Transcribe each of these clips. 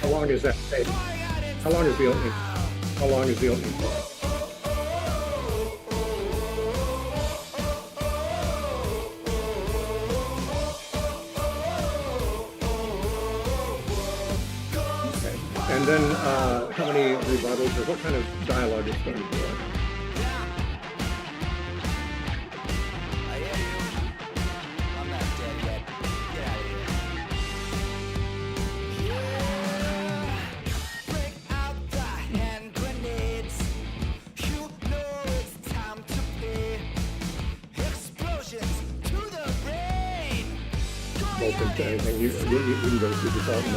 How long is that tape? How long is the opening? How long is the opening? Okay. And then how many rebuttals or what kind of dialogue is going to be like? I hear you. I'm not dead yet. Get out of here. Break out the hand grenades. You know it's time to play. Explosions to the brain. Both into anything. You can go through this out and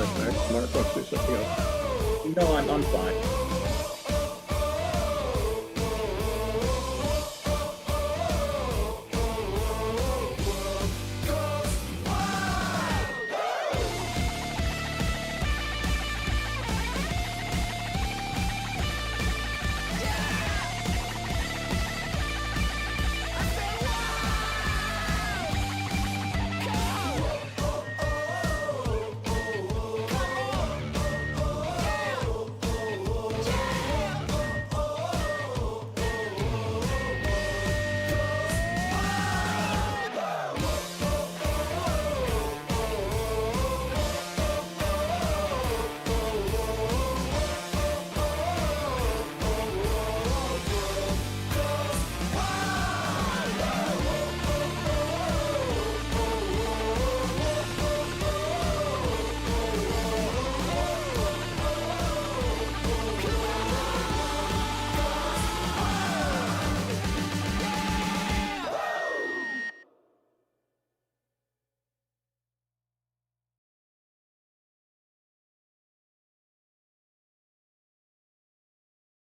Mark wants to do something else. No, I'm fine.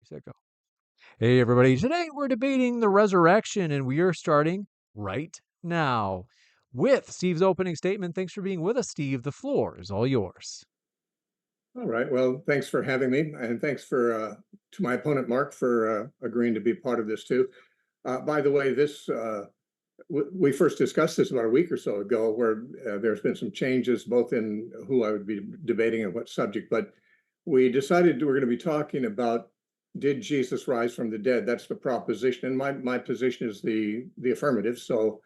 Go. Hey, everybody. Today we're debating the resurrection, and we are starting right now with Steve's opening statement. Thanks for being with us, Steve. The floor is all yours. All right. Well, thanks for having me, and thanks for to my opponent Mark for agreeing to be part of this too. By the way, this we first discussed this about a week or so ago, where there's been some changes both in who I would be debating and what subject, but we decided we're going to be talking about, did Jesus rise from the dead? That's the proposition, and my position is the affirmative. So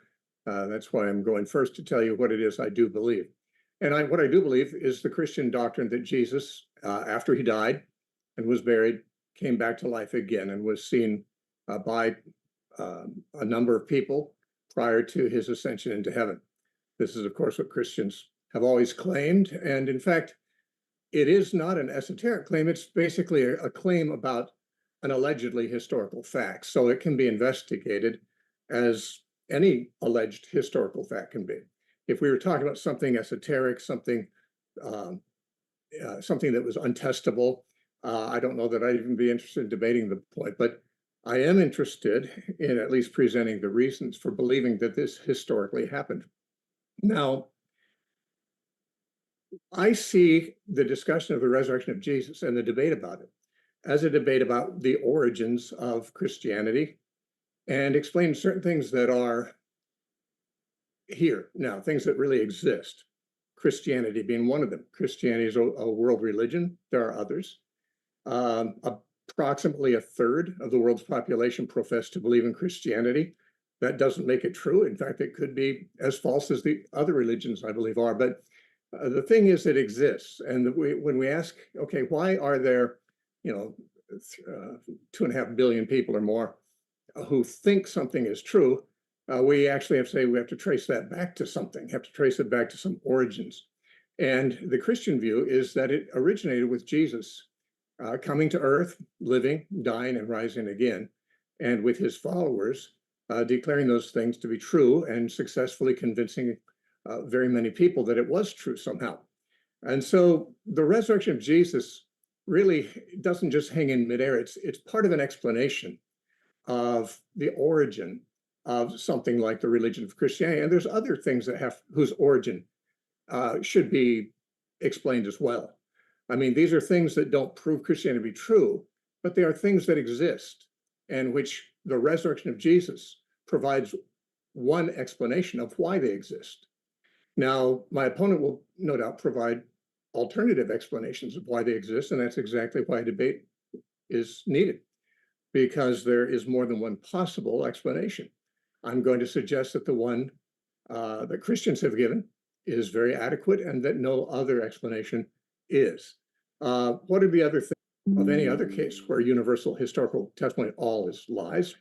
that's why I'm going first to tell you what it is I do believe. And what I do believe is the Christian doctrine that Jesus, after he died and was buried, came back to life again and was seen by a number of people prior to his ascension into heaven. This is, of course, what Christians have always claimed. And in fact, it is not an esoteric claim. It's basically a claim about an allegedly historical fact. So it can be investigated as any alleged historical fact can be. If we were talking about something esoteric, something that was untestable, I don't know that I'd even be interested in debating the point, but I am interested in at least presenting the reasons for believing that this historically happened. Now, I see the discussion of the resurrection of Jesus and the debate about it as a debate about the origins of Christianity and explain certain things that are here now, things that really exist. Christianity being one of them. Christianity is a world religion. There are others. Approximately a third of the world's population profess to believe in Christianity. That doesn't make it true. In fact, it could be as false as the other religions, I believe, are. But the thing is, it exists. And when we ask, okay, why are there, 2.5 billion people or more who think something is true, we actually have to say we have to trace that back to something, have to trace it back to some origins. And the Christian view is that it originated with Jesus coming to earth, living, dying, and rising again, and with his followers declaring those things to be true and successfully convincing very many people that it was true somehow. And so the resurrection of Jesus really doesn't just hang in midair. It's part of an explanation of the origin of something like the religion of Christianity. And there's other things that whose origin should be explained as well. I mean, these are things that don't prove Christianity to be true, but they are things that exist and which the resurrection of Jesus provides one explanation of why they exist. Now, my opponent will no doubt provide alternative explanations of why they exist, and that's exactly why debate is needed, because there is more than one possible explanation. I'm going to suggest that the one that Christians have given is very adequate and that no other explanation is. What are the other things of any other case where universal historical testimony all is lies?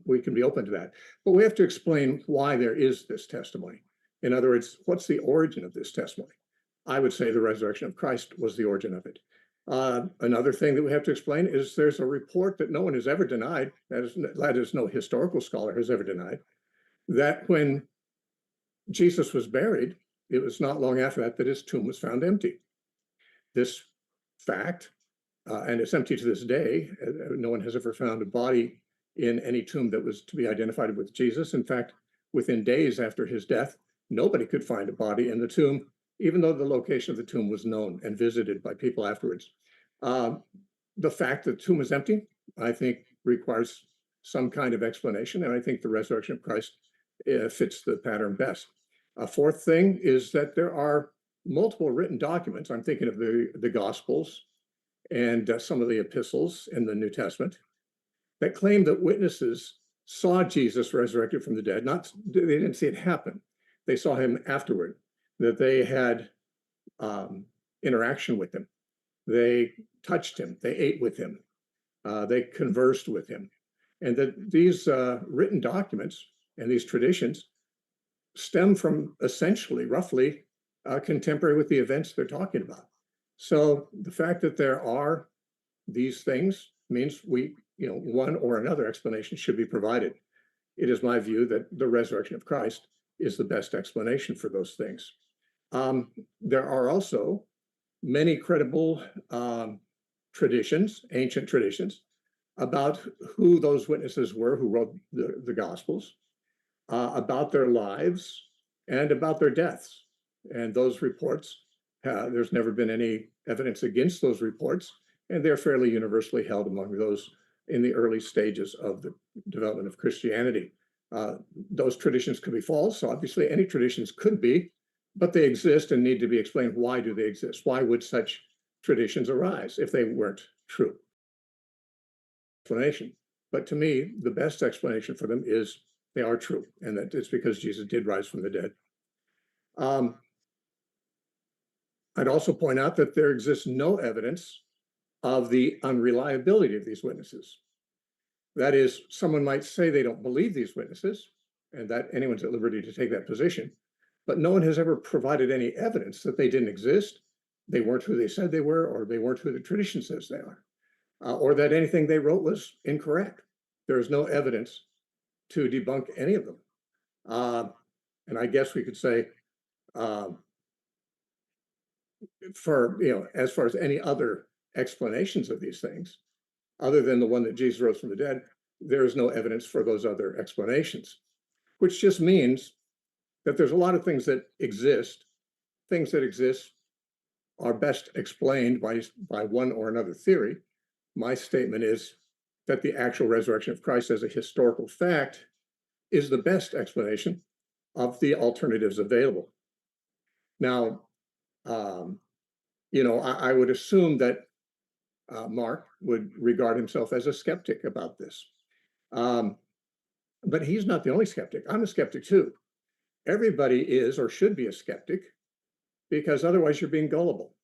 We can be open to that, but we have to explain why there is this testimony. In other words, what's the origin of this testimony? I would say the resurrection of Christ was the origin of it. Another thing that we have to explain is there's a report that no one has ever denied, that is no historical scholar has ever denied, that when Jesus was buried, it was not long after that that his tomb was found empty. This fact, and it's empty to this day, no one has ever found a body in any tomb that was to be identified with Jesus. In fact, within days after his death, nobody could find a body in the tomb, even though the location of the tomb was known and visited by people afterwards. The fact that the tomb is empty, I think, requires some kind of explanation, and I think the resurrection of Christ fits the pattern best. A fourth thing is that there are multiple written documents. I'm thinking of the Gospels and some of the epistles in the New Testament that claim that witnesses saw Jesus resurrected from the dead. They didn't see it happen. They saw him afterward, that they had interaction with him. They touched him, they ate with him, they conversed with him. And that these written documents and these traditions stem from essentially, roughly, contemporary with the events they're talking about. So the fact that there are these things means one or another explanation should be provided. It is my view that the resurrection of Christ is the best explanation for those things. There are also many credible traditions, ancient traditions, about who those witnesses were who wrote the Gospels, about their lives, and about their deaths. And those reports, there's never been any evidence against those reports, and they're fairly universally held among those in the early stages of the development of Christianity. Those traditions could be false. Obviously, any traditions could be, but they exist and need to be explained. Why do they exist? Why would such traditions arise if they weren't true? Explanation. But to me, the best explanation for them is they are true, and that it's because Jesus did rise from the dead. I'd also point out that there exists no evidence of the unreliability of these witnesses. That is, someone might say they don't believe these witnesses, and that anyone's at liberty to take that position, but no one has ever provided any evidence that they didn't exist, they weren't who they said they were, or they weren't who the tradition says they are, or that anything they wrote was incorrect. There is no evidence to debunk any of them. And I guess we could say, as far as any other explanations of these things, other than the one that Jesus rose from the dead, there is no evidence for those other explanations, which just means that there's a lot of things that exist. Things that exist are best explained by one or another theory. My statement is that the actual resurrection of Christ as a historical fact is the best explanation of the alternatives available. Now, I would assume that Mark would regard himself as a skeptic about this. But he's not the only skeptic. I'm a skeptic too. Everybody is or should be a skeptic, because otherwise you're being gullible.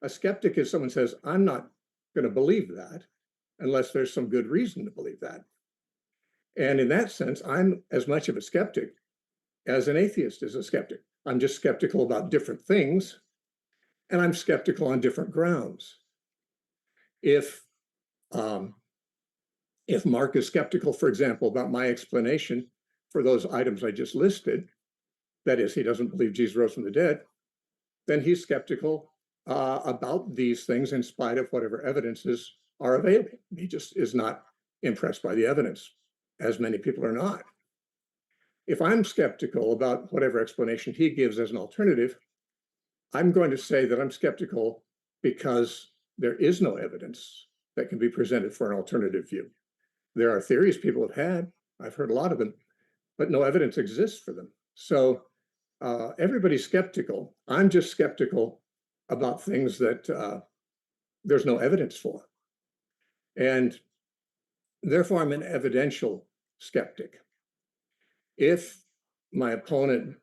A skeptic is someone who says, I'm not going to believe that unless there's some good reason to believe that. And in that sense, I'm as much of a skeptic as an atheist is a skeptic. I'm just skeptical about different things, and I'm skeptical on different grounds. If Mark is skeptical, for example, about my explanation for those items I just listed, that is, he doesn't believe Jesus rose from the dead, then he's skeptical about these things in spite of whatever evidences are available. He just is not impressed by the evidence, as many people are not. If I'm skeptical about whatever explanation he gives as an alternative, I'm going to say that I'm skeptical because there is no evidence that can be presented for an alternative view. There are theories people have had, I've heard a lot of them, but no evidence exists for them. So everybody's skeptical. I'm just skeptical about things that there's no evidence for. And therefore, I'm an evidential skeptic. If my opponent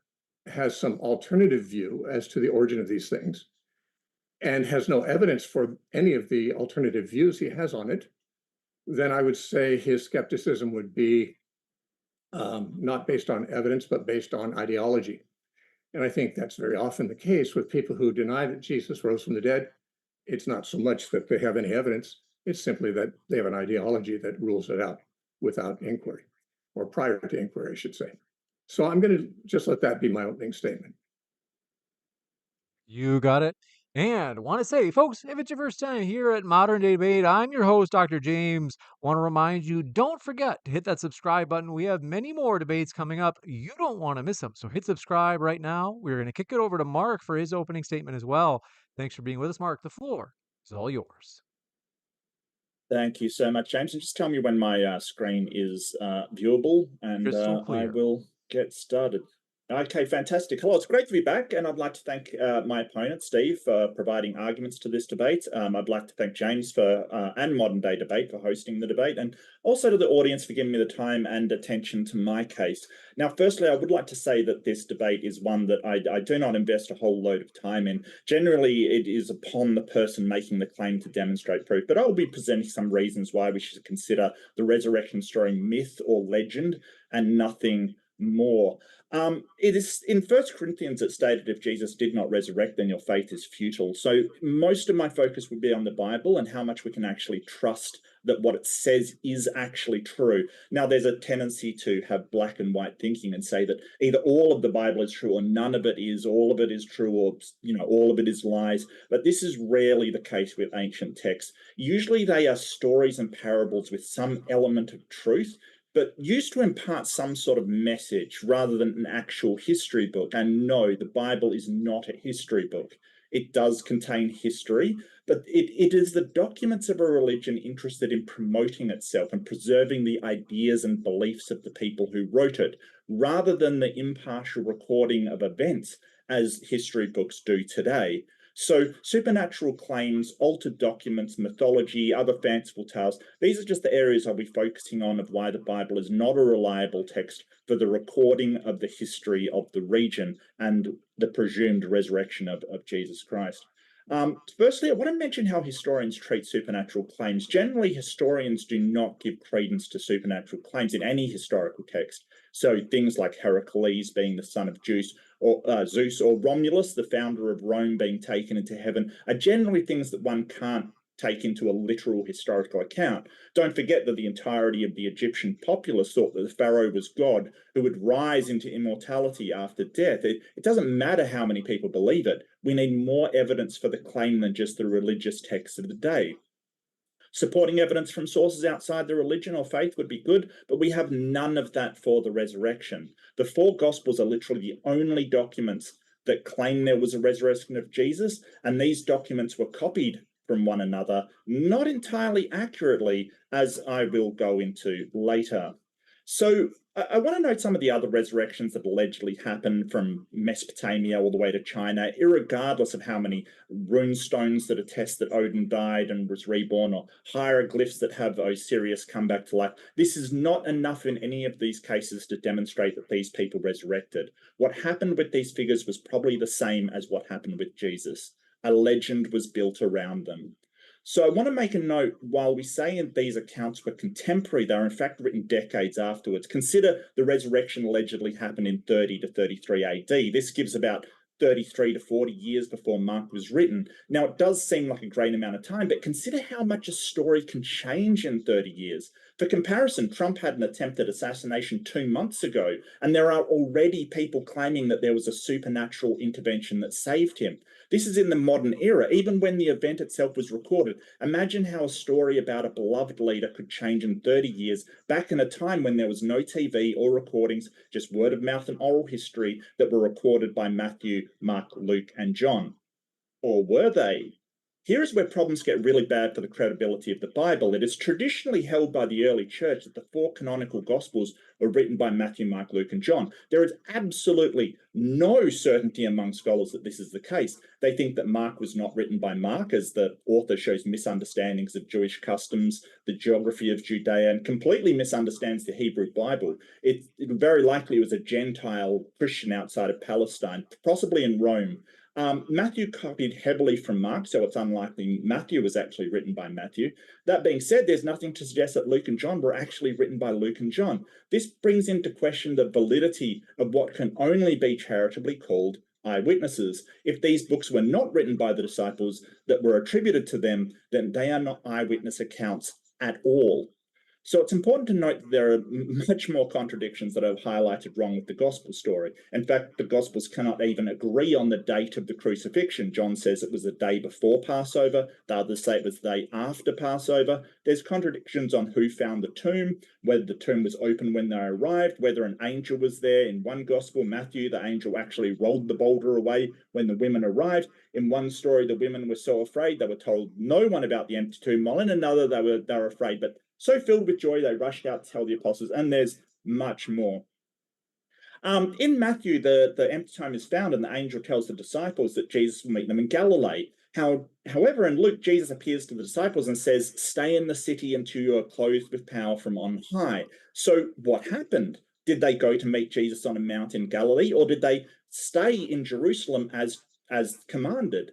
has some alternative view as to the origin of these things and has no evidence for any of the alternative views he has on it, then I would say his skepticism would be not based on evidence, but based on ideology. And I think that's very often the case with people who deny that Jesus rose from the dead. It's not so much that they have any evidence, it's simply that they have an ideology that rules it out without inquiry, or prior to inquiry, I should say. So I'm going to just let that be my opening statement. You got it. And want to say, folks, if it's your first time here at Modern Day Debate, I'm your host, Dr. James. Want to remind you, don't forget to hit that subscribe button. We have many more debates coming up. You don't want to miss them. So hit subscribe right now. We're going to kick it over to Mark for his opening statement as well. Thanks for being with us, Mark. The floor is all yours. Thank you so much, James. And just tell me when my screen is viewable, and Crystal I clear. will get started. Okay, fantastic. Hello, it's great to be back, and I'd like to thank my opponent, Steve, for providing arguments to this debate. I'd like to thank James for and Modern Day Debate for hosting the debate, and also to the audience for giving me the time and attention to my case. Now, firstly, I would like to say that this debate is one that I do not invest a whole load of time in. Generally, it is upon the person making the claim to demonstrate proof, but I will be presenting some reasons why we should consider the resurrection story myth or legend and nothing more. It is in 1 Corinthians it stated, if Jesus did not resurrect, then your faith is futile. So most of my focus would be on the Bible and how much we can actually trust that what it says is actually true. Now, there's a tendency to have black and white thinking and say that either all of the Bible is true or none of it is, all of it is true, or all of it is lies. But this is rarely the case with ancient texts. Usually they are stories and parables with some element of truth, but used to impart some sort of message rather than an actual history book. And no, the Bible is not a history book. It does contain history, but it is the documents of a religion interested in promoting itself and preserving the ideas and beliefs of the people who wrote it, rather than the impartial recording of events as history books do today. So supernatural claims, altered documents, mythology, other fanciful tales, these are just the areas I'll be focusing on of why the Bible is not a reliable text for the recording of the history of the region and the presumed resurrection of Jesus Christ. Firstly, I want to mention how historians treat supernatural claims. Generally, historians do not give credence to supernatural claims in any historical text. So things like Heracles being the son of Zeus, or Romulus, the founder of Rome, being taken into heaven, are generally things that one can't take into a literal historical account. Don't forget that the entirety of the Egyptian populace thought that the pharaoh was God who would rise into immortality after death. It doesn't matter how many people believe it. We need more evidence for the claim than just the religious texts of the day. Supporting evidence from sources outside the religion or faith would be good, but we have none of that for the resurrection. The four Gospels are literally the only documents that claim there was a resurrection of Jesus, and these documents were copied from one another, not entirely accurately, as I will go into later. So I want to note some of the other resurrections that allegedly happened from Mesopotamia all the way to China, irregardless of how many rune stones that attest that Odin died and was reborn, or hieroglyphs that have Osiris come back to life. This is not enough in any of these cases to demonstrate that these people resurrected. What happened with these figures was probably the same as what happened with Jesus. A legend was built around them. So I want to make a note, while we say these accounts were contemporary, they were in fact written decades afterwards. Consider the resurrection allegedly happened in 30 to 33 AD. This gives about 33 to 40 years before Mark was written. Now, it does seem like a great amount of time, but consider how much a story can change in 30 years. For comparison, Trump had an attempted assassination 2 months ago, and there are already people claiming that there was a supernatural intervention that saved him. This is in the modern era, even when the event itself was recorded. Imagine how a story about a beloved leader could change in 30 years, back in a time when there was no TV or recordings, just word of mouth and oral history that were recorded by Matthew, Mark, Luke, and John. Or were they? Here is where problems get really bad for the credibility of the Bible. It is traditionally held by the early church that the 4 canonical Gospels were written by Matthew, Mark, Luke, and John. There is absolutely no certainty among scholars that this is the case. They think that Mark was not written by Mark, as the author shows misunderstandings of Jewish customs, the geography of Judea, and completely misunderstands the Hebrew Bible. It very likely was a Gentile Christian outside of Palestine, possibly in Rome. Matthew copied heavily from Mark, so it's unlikely Matthew was actually written by Matthew. That being said, there's nothing to suggest that Luke and John were actually written by Luke and John. This brings into question the validity of what can only be charitably called eyewitnesses. If these books were not written by the disciples that were attributed to them, then they are not eyewitness accounts at all. So it's important to note that there are much more contradictions that are highlighted wrong with the gospel story. In fact, the gospels cannot even agree on the date of the crucifixion. John says it was the day before Passover. The others say it was the day after Passover. There's contradictions on who found the tomb, whether the tomb was open when they arrived, whether an angel was there. In one gospel, Matthew, the angel actually rolled the boulder away when the women arrived. In one story, the women were so afraid they were told no one about the empty tomb, while in another they were afraid, but so filled with joy, they rushed out to tell the apostles, and there's much more. In Matthew, the empty tomb is found, and the angel tells the disciples that Jesus will meet them in Galilee. However, in Luke, Jesus appears to the disciples and says, "Stay in the city until you are clothed with power from on high." So what happened? Did they go to meet Jesus on a mount in Galilee, or did they stay in Jerusalem as commanded?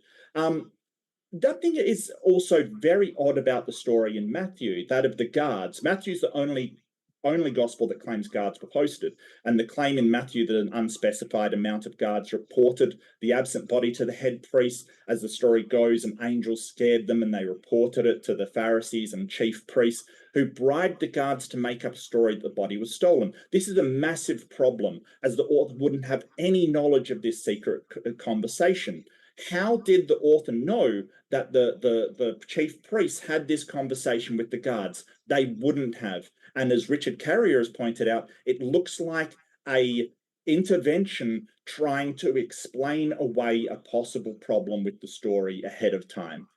That thing is also very odd about the story in Matthew, that of the guards. Matthew's the only gospel that claims guards were posted, and the claim in Matthew that an unspecified amount of guards reported the absent body to the head priest. As the story goes, an angel scared them and they reported it to the Pharisees and chief priests, who bribed the guards to make up a story that the body was stolen. This is a massive problem, as the author wouldn't have any knowledge of this secret conversation. How did the author know that the chief priests had this conversation with the guards? They wouldn't have. And as Richard Carrier has pointed out, it looks like a intervention trying to explain away a possible problem with the story ahead of time.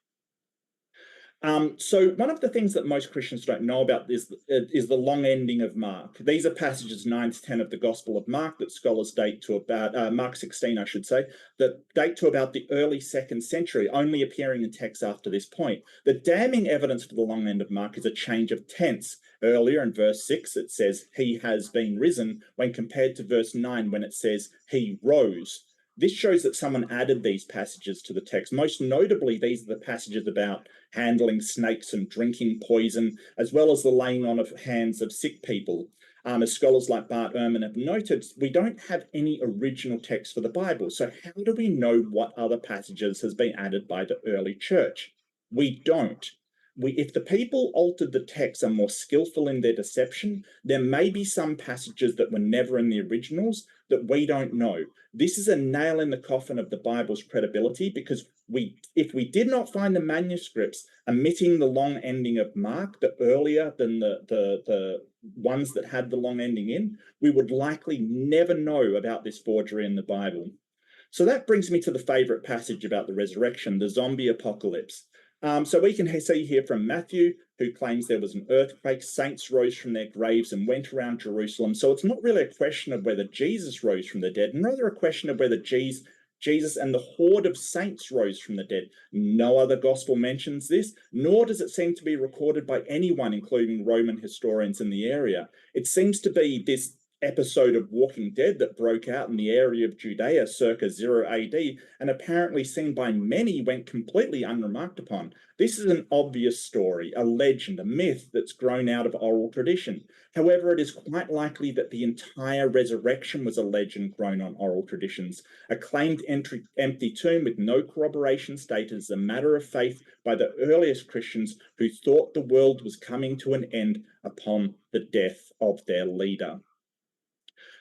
So one of the things that most Christians don't know about is the long ending of Mark. These are passages 9 to 10 of the Gospel of Mark that scholars date to about, Mark 16, I should say, that date to about the early 2nd century, only appearing in texts after this point. The damning evidence for the long end of Mark is a change of tense. Earlier in verse 6, it says, "He has been risen," when compared to verse 9, when it says, "He rose." This shows that someone added these passages to the text. Most notably, these are the passages about handling snakes and drinking poison, as well as the laying on of hands of sick people. As scholars like Bart Ehrman have noted, we don't have any original text for the Bible. So how do we know what other passages has been added by the early church? We don't. If the people altered the text are more skillful in their deception, there may be some passages that were never in the originals that we don't know. This is a nail in the coffin of the Bible's credibility, because if we did not find the manuscripts omitting the long ending of Mark, the earlier than the ones that had the long ending in, we would likely never know about this forgery in the Bible. So that brings me to the favorite passage about the resurrection, the zombie apocalypse. So we can see here from Matthew, who claims there was an earthquake, saints rose from their graves and went around Jerusalem. So it's not really a question of whether Jesus rose from the dead, and rather a question of whether Jesus and the horde of saints rose from the dead. No other gospel mentions this, nor does it seem to be recorded by anyone, including Roman historians in the area. It seems to be this episode of Walking Dead that broke out in the area of Judea circa 0 AD, and apparently seen by many went completely unremarked upon. This is an obvious story, a legend, a myth that's grown out of oral tradition. However, it is quite likely that the entire resurrection was a legend grown on oral traditions. A claimed empty tomb with no corroboration stated as a matter of faith by the earliest Christians who thought the world was coming to an end upon the death of their leader.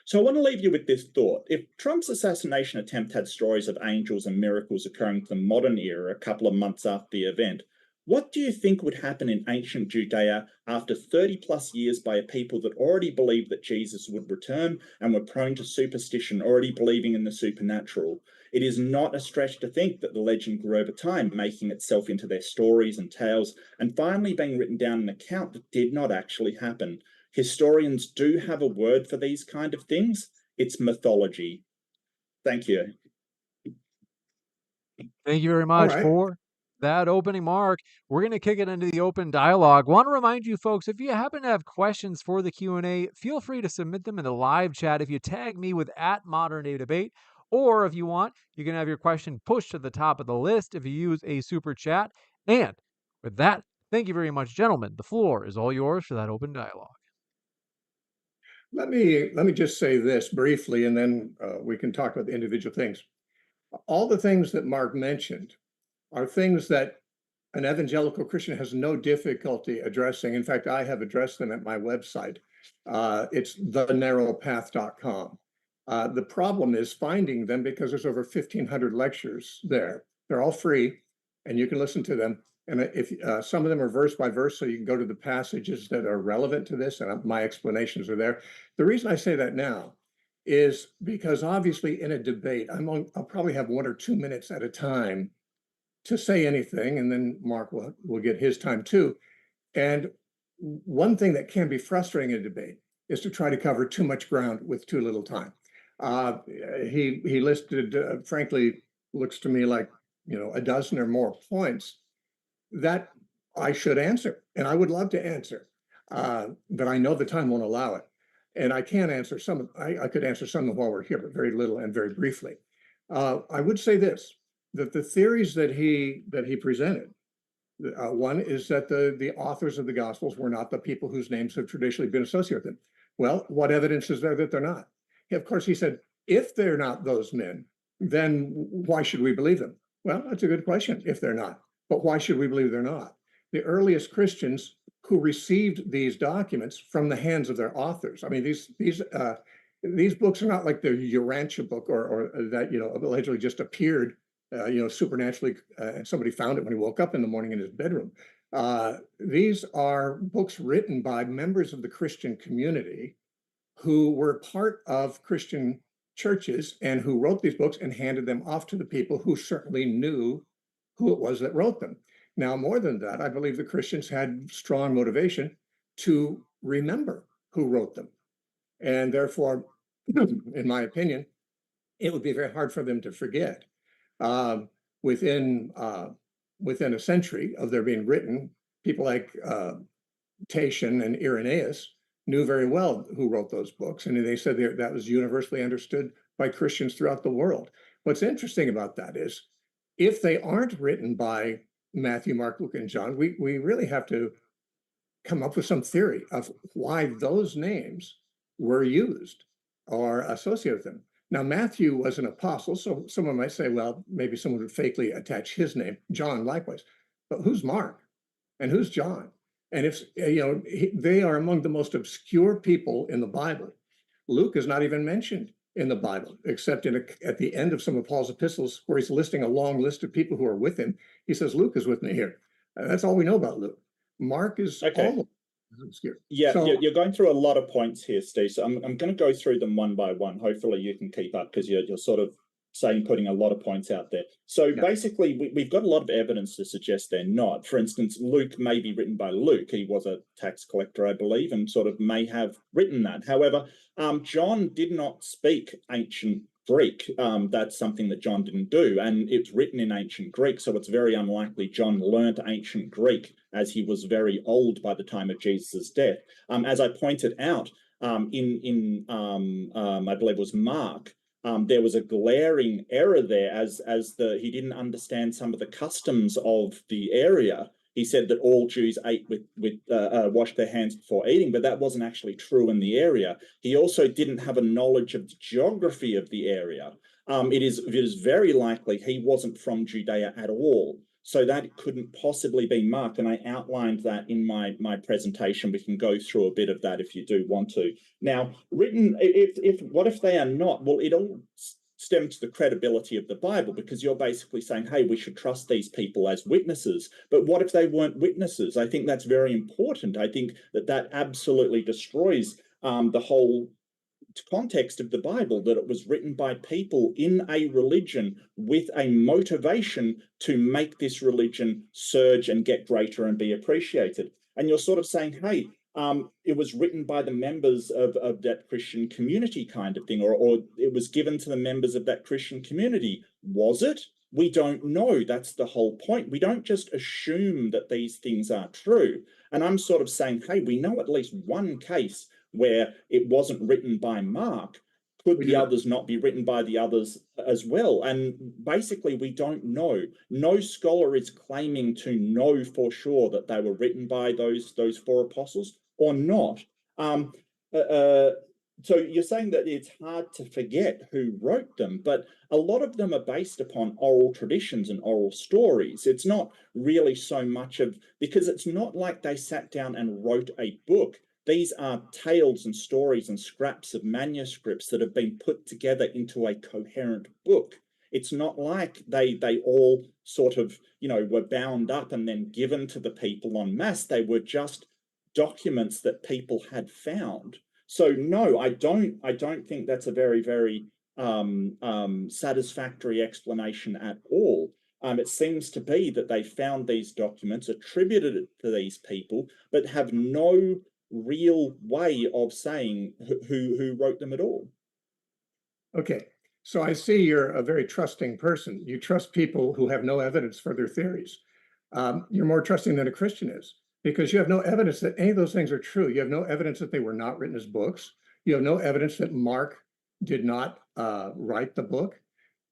So I want to leave you with this thought. If Trump's assassination attempt had stories of angels and miracles occurring to the modern era a couple of months after the event, what do you think would happen in ancient Judea after 30 plus years by a people that already believed that Jesus would return and were prone to superstition, already believing in the supernatural? It is not a stretch to think that the legend grew over time, making itself into their stories and tales, and finally being written down in an account that did not actually happen. Historians do have a word for these kind of things. It's mythology. Thank you. Thank you very All much right. for that opening, Mark. We're going to kick it into the open dialogue. Want to remind you folks, if you happen to have questions for the Q&A, feel free to submit them in the live chat if you tag me with @ModernDayDebate, or if you want, you can have your question pushed to the top of the list if you use a super chat. And with that, thank you very much, gentlemen. The floor is all yours for that open dialogue. Let me just say this briefly, and then we can talk about the individual things. All the things that Mark mentioned are things that an evangelical Christian has no difficulty addressing. In fact, I have addressed them at my website. It's thenarrowpath.com. The problem is finding them because there's over 1,500 lectures there. They're all free, and you can listen to them. And if some of them are verse by verse, so you can go to the passages that are relevant to this, and my explanations are there. The reason I say that now is because obviously in a debate, I'll probably have 1 or 2 minutes at a time to say anything, and then Mark will get his time too. And one thing that can be frustrating in a debate is to try to cover too much ground with too little time. He listed, frankly, looks to me like a dozen or more points that I should answer, and I would love to answer, but I know the time won't allow it. And I can't answer some. I could answer some of them while we're here, but very little and very briefly. I would say this: that the theories that he presented, one is that the authors of the Gospels were not the people whose names have traditionally been associated with them. Well, what evidence is there that they're not? Of course, he said, if they're not those men, then why should we believe them? Well, that's a good question. If they're not, but why should we believe they're not? The earliest Christians who received these documents from the hands of their authors. I mean, these books are not like the Urantia book or that allegedly just appeared supernaturally, and somebody found it when he woke up in the morning in his bedroom. These are books written by members of the Christian community who were part of Christian churches and who wrote these books and handed them off to the people who certainly knew who it was that wrote them. Now, more than that, I believe the Christians had strong motivation to remember who wrote them. And therefore, in my opinion, it would be very hard for them to forget. Within a century of their being written, people like Tatian and Irenaeus knew very well who wrote those books, and they said that was universally understood by Christians throughout the world. What's interesting about that is, if they aren't written by Matthew, Mark, Luke, and John, we really have to come up with some theory of why those names were used or associated with them. Now, Matthew was an apostle, so someone might say, well, maybe someone would fakely attach his name. John, likewise. But who's Mark? And who's John? And if, they are among the most obscure people in the Bible. Luke is not even mentioned in the Bible, except at the end of some of Paul's epistles, where he's listing a long list of people who are with him. He says, Luke is with me here. That's all we know about Luke. Mark is almost obscure. Yeah, so, you're going through a lot of points here, Steve. So I'm going to go through them one by one. Hopefully you can keep up, because you're sort of putting a lot of points out there. So basically, we've got a lot of evidence to suggest they're not. For instance, Luke may be written by Luke. He was a tax collector, I believe, and sort of may have written that. However, John did not speak ancient Greek. That's something that John didn't do, and it's written in ancient Greek, so it's very unlikely John learnt ancient Greek, as he was very old by the time of Jesus' death. As I pointed out, I believe it was Mark, there was a glaring error there, as he didn't understand some of the customs of the area. He said that all Jews ate washed their hands before eating, but that wasn't actually true in the area. He also didn't have a knowledge of the geography of the area. It is very likely he wasn't from Judea at all. So that couldn't possibly be Mark, and I outlined that in my presentation. We can go through a bit of that if you do want to. Now, written, what if they are not? Well, it all stems to the credibility of the Bible, because you're basically saying, hey, we should trust these people as witnesses. But what if they weren't witnesses? I think that's very important. I think that absolutely destroys the whole context of the Bible, that it was written by people in a religion with a motivation to make this religion surge and get greater and be appreciated. And you're sort of saying, hey, it was written by the members of that Christian community kind of thing, or it was given to the members of that Christian community. Was it? We don't know. That's the whole point. We don't just assume that these things are true. And I'm sort of saying, hey, we know at least one case where it wasn't written by Mark. Could the others not be written by the others as well? And basically, we don't know. No scholar is claiming to know for sure that they were written by those four apostles or not. So you're saying that it's hard to forget who wrote them, but a lot of them are based upon oral traditions and oral stories. It's not really so much of, because it's not like they sat down and wrote a book. These are tales and stories and scraps of manuscripts that have been put together into a coherent book. It's not like they all sort of, were bound up and then given to the people en masse. They were just documents that people had found. So no, I don't think that's a very, very satisfactory explanation at all. It seems to be that they found these documents, attributed it to these people, but have no real way of saying who wrote them at all. Okay, so I see you're a very trusting person. You trust people who have no evidence for their theories. You're more trusting than a Christian is, because you have no evidence that any of those things are true. You have no evidence that they were not written as books. You have no evidence that Mark did not write the book.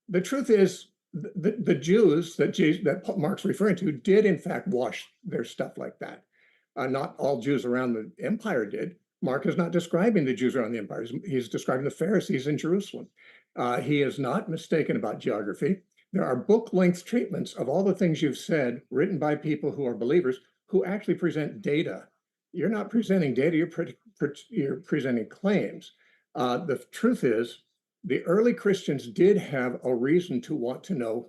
The truth is, the Jews that Mark's referring to did in fact wash their stuff like that. Not all Jews around the empire did. Mark is not describing the Jews around the empire. He's describing the Pharisees in Jerusalem. He is not mistaken about geography. There are book-length treatments of all the things you've said, written by people who are believers, who actually present data. You're not presenting data, you're presenting claims. The truth is, the early Christians did have a reason to want to know,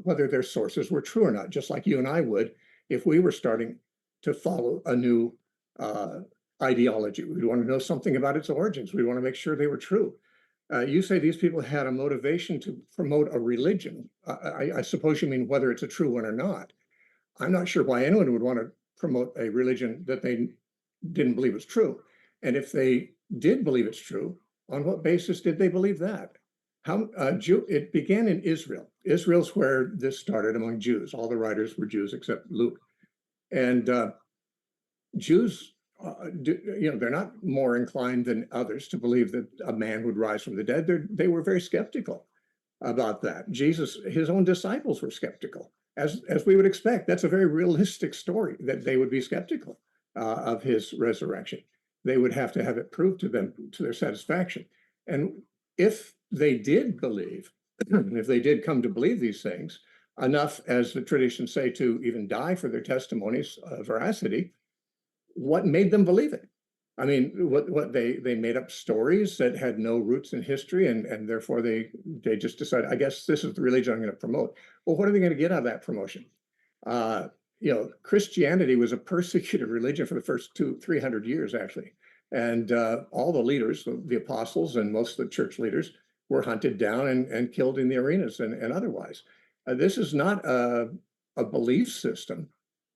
whether their sources were true or not, just like you and I would if we were starting to follow a new ideology. We'd want to know something about its origins. We want to make sure they were true. You say these people had a motivation to promote a religion. I suppose you mean whether it's a true one or not. I'm not sure why anyone would want to promote a religion that they didn't believe was true. And if they did believe it's true, on what basis did they believe that? It began in Israel. Israel's where this started among Jews. All the writers were Jews except Luke. And Jews, they're not more inclined than others to believe that a man would rise from the dead. They were very skeptical about that. Jesus, his own disciples were skeptical, as we would expect. That's a very realistic story, that they would be skeptical of his resurrection. They would have to have it proved to them to their satisfaction. And if they did believe, if they did come to believe these things, enough, as the traditions say, to even die for their testimony's veracity, what made them believe it? I mean, what they made up stories that had no roots in history, and therefore they just decided, I guess this is the religion I'm going to promote. Well, what are they going to get out of that promotion? Christianity was a persecuted religion for the first 200-300 years, actually. And all the leaders, the apostles and most of the church leaders, were hunted down and killed in the arenas and otherwise. This is not a belief system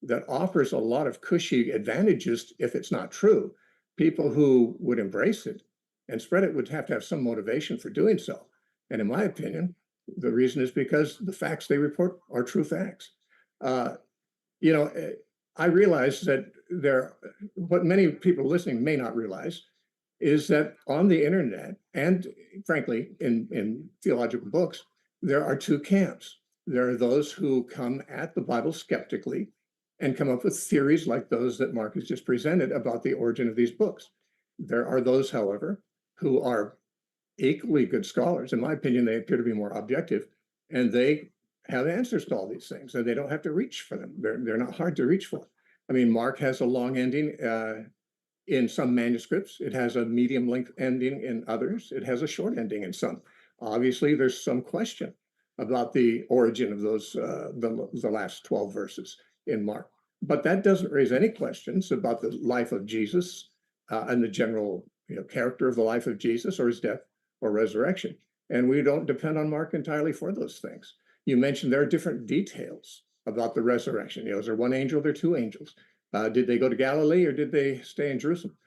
that offers a lot of cushy advantages if it's not true. People who would embrace it and spread it would have to have some motivation for doing so. And in my opinion, the reason is because the facts they report are true facts. I realize that what many people listening may not realize is that on the internet and frankly in theological books, there are two camps. There are those who come at the Bible skeptically and come up with theories like those that Mark has just presented about the origin of these books. There are those, however, who are equally good scholars. In my opinion, they appear to be more objective, and they have answers to all these things, and they don't have to reach for them. They're not hard to reach for. I mean, Mark has a long ending in some manuscripts. It has a medium length ending in others. It has a short ending in some. Obviously, there's some question about the origin of those, the last 12 verses in Mark. But that doesn't raise any questions about the life of Jesus and the general character of the life of Jesus or his death or resurrection. And we don't depend on Mark entirely for those things. You mentioned there are different details about the resurrection. Is there one angel, there are two angels? Did they go to Galilee or did they stay in Jerusalem?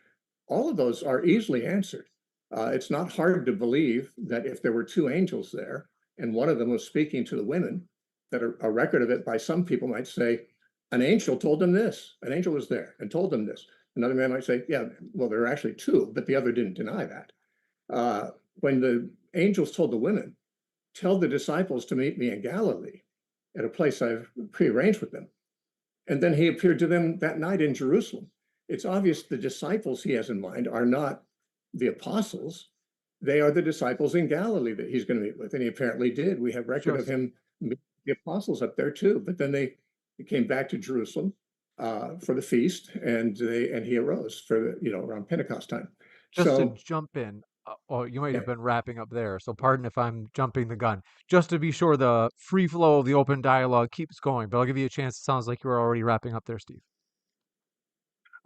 All of those are easily answered. It's not hard to believe that if there were two angels there and one of them was speaking to the women, that a record of it by some people might say, an angel told them this, an angel was there and told them this. Another man might say, yeah, well, there are actually two, but the other didn't deny that. When the angels told the women, tell the disciples to meet me in Galilee at a place I've prearranged with them. And then he appeared to them that night in Jerusalem. It's obvious the disciples he has in mind are not the apostles. They are the disciples in Galilee that he's going to meet with. And he apparently did. We have record of him meet the apostles up there too. But then they came back to Jerusalem for the feast, and he arose for around Pentecost time. Just to jump in, you might Yeah. have been wrapping up there, so pardon if I'm jumping the gun. Just to be sure the free flow of the open dialogue keeps going, but I'll give you a chance. It sounds like you were already wrapping up there, Steve.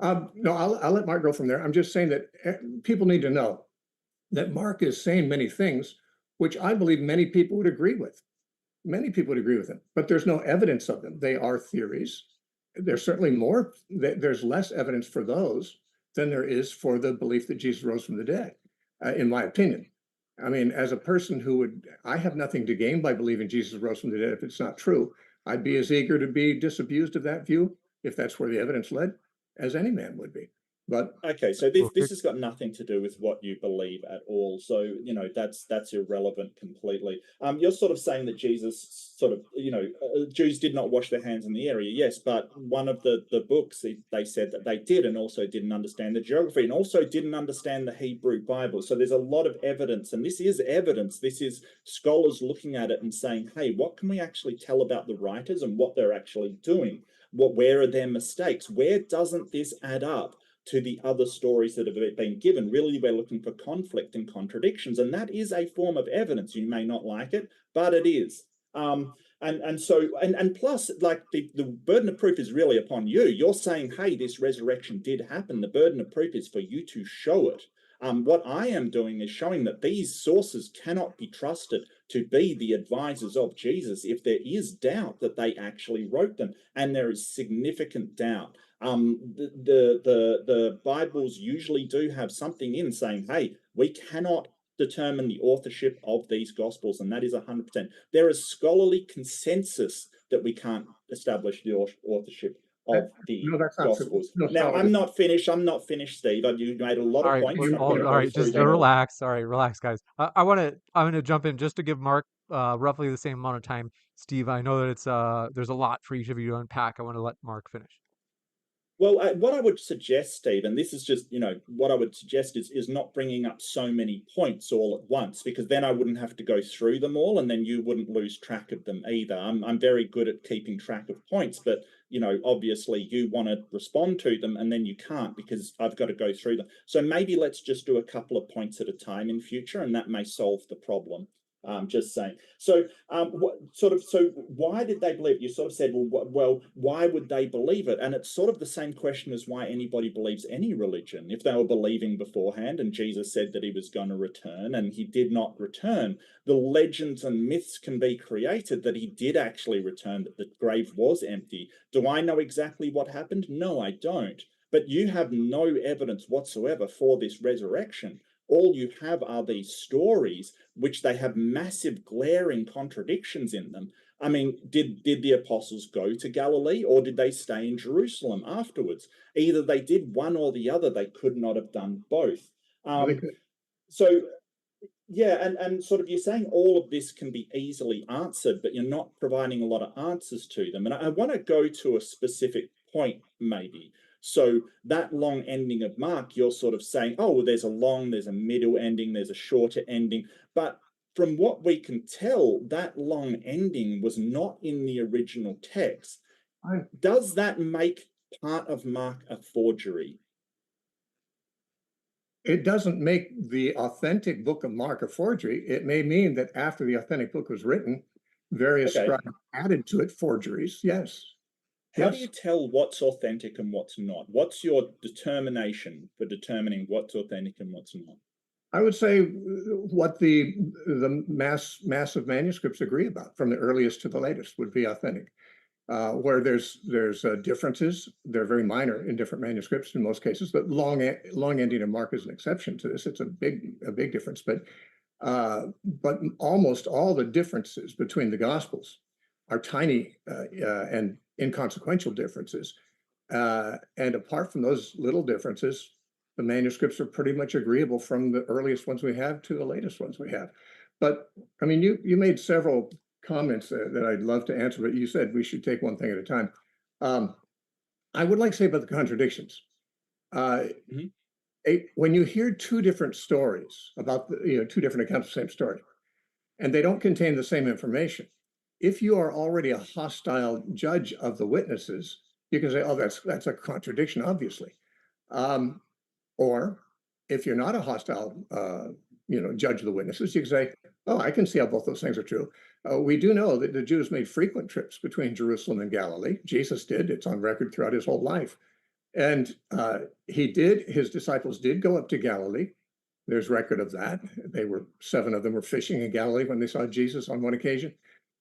No, I'll let Mark go from there. I'm just saying that people need to know that Mark is saying many things, which I believe many people would agree with. Many people would agree with him, but there's no evidence of them. They are theories. There's certainly more. There's less evidence for those than there is for the belief that Jesus rose from the dead, in my opinion. I mean, as a person I have nothing to gain by believing Jesus rose from the dead if it's not true. I'd be as eager to be disabused of that view, if that's where the evidence led, as any man would be. But okay, so this has got nothing to do with what you believe at all. So that's irrelevant completely. You're sort of saying that Jesus Jews did not wash their hands in the area. Yes, but one of the books they said that they did, and also didn't understand the geography, and also didn't understand the Hebrew Bible. So there's a lot of evidence, and this is evidence. This is scholars looking at it and saying, hey, what can we actually tell about the writers and what they're actually doing? Where are their mistakes? Where doesn't this add up to the other stories that have been given? Really, we're looking for conflict and contradictions, and that is a form of evidence. You may not like it, but it is. And plus, like the burden of proof is really upon you. You're saying, hey, this resurrection did happen. The burden of proof is for you to show it. What I am doing is showing that these sources cannot be trusted to be the advisors of Jesus if there is doubt that they actually wrote them, and there is significant doubt. The Bibles usually do have something in saying, hey, we cannot determine the authorship of these Gospels, and that is 100%. There is scholarly consensus that we can't establish the authorship of the Gospels. Now, I'm not finished, Steve. You made a lot of points. All right, just relax. All right, relax, guys. I'm going to jump in just to give Mark roughly the same amount of time. Steve, I know that it's there's a lot for each of you to unpack. I want to let Mark finish. Well, what I would suggest, Steve, and this is just, what I would suggest is not bringing up so many points all at once, because then I wouldn't have to go through them all, and then you wouldn't lose track of them either. I'm very good at keeping track of points, but, obviously you want to respond to them, and then you can't because I've got to go through them. So maybe let's just do a couple of points at a time in future, and that may solve the problem. Just saying. So, so why did they believe it? You sort of said, well, why would they believe it? And it's sort of the same question as why anybody believes any religion. If they were believing beforehand and Jesus said that he was going to return and he did not return, the legends and myths can be created that he did actually return, that the grave was empty. Do I know exactly what happened? No, I don't. But you have no evidence whatsoever for this resurrection. All you have are these stories, which they have massive glaring contradictions in them. I mean, did the apostles go to Galilee, or did they stay in Jerusalem afterwards? Either they did one or the other. They could not have done both. So, yeah, and sort of you're saying all of this can be easily answered, but you're not providing a lot of answers to them. And I want to go to a specific point, maybe. So that long ending of Mark, you're sort of saying, oh, well, there's a middle ending, there's a shorter ending. But from what we can tell, that long ending was not in the original text. Does that make part of Mark a forgery? It doesn't make the authentic book of Mark a forgery. It may mean that after the authentic book was written, various scribes added to it forgeries, yes. How do Yes. you tell what's authentic and what's not? What's your determination for determining what's authentic and what's not? I would say what the massive manuscripts agree about, from the earliest to the latest, would be authentic. Where there's differences, they're very minor in different manuscripts in most cases, but long ending of Mark is an exception to this. It's a big difference, but almost all the differences between the Gospels are tiny and inconsequential differences. And apart from those little differences, the manuscripts are pretty much agreeable from the earliest ones we have to the latest ones we have. But I mean, you made several comments that I'd love to answer, but you said we should take one thing at a time. I would like to say about the contradictions. Mhm. When you hear two different stories about two different accounts of the same story, and they don't contain the same information, if you are already a hostile judge of the witnesses, you can say, "Oh, that's a contradiction, obviously." Um, or if you're not a hostile, judge of the witnesses, you can say, "Oh, I can see how both those things are true." We do know that the Jews made frequent trips between Jerusalem and Galilee. Jesus did. It's on record throughout his whole life. And his disciples did go up to Galilee. There's record of that. Seven of them were fishing in Galilee when they saw Jesus on one occasion.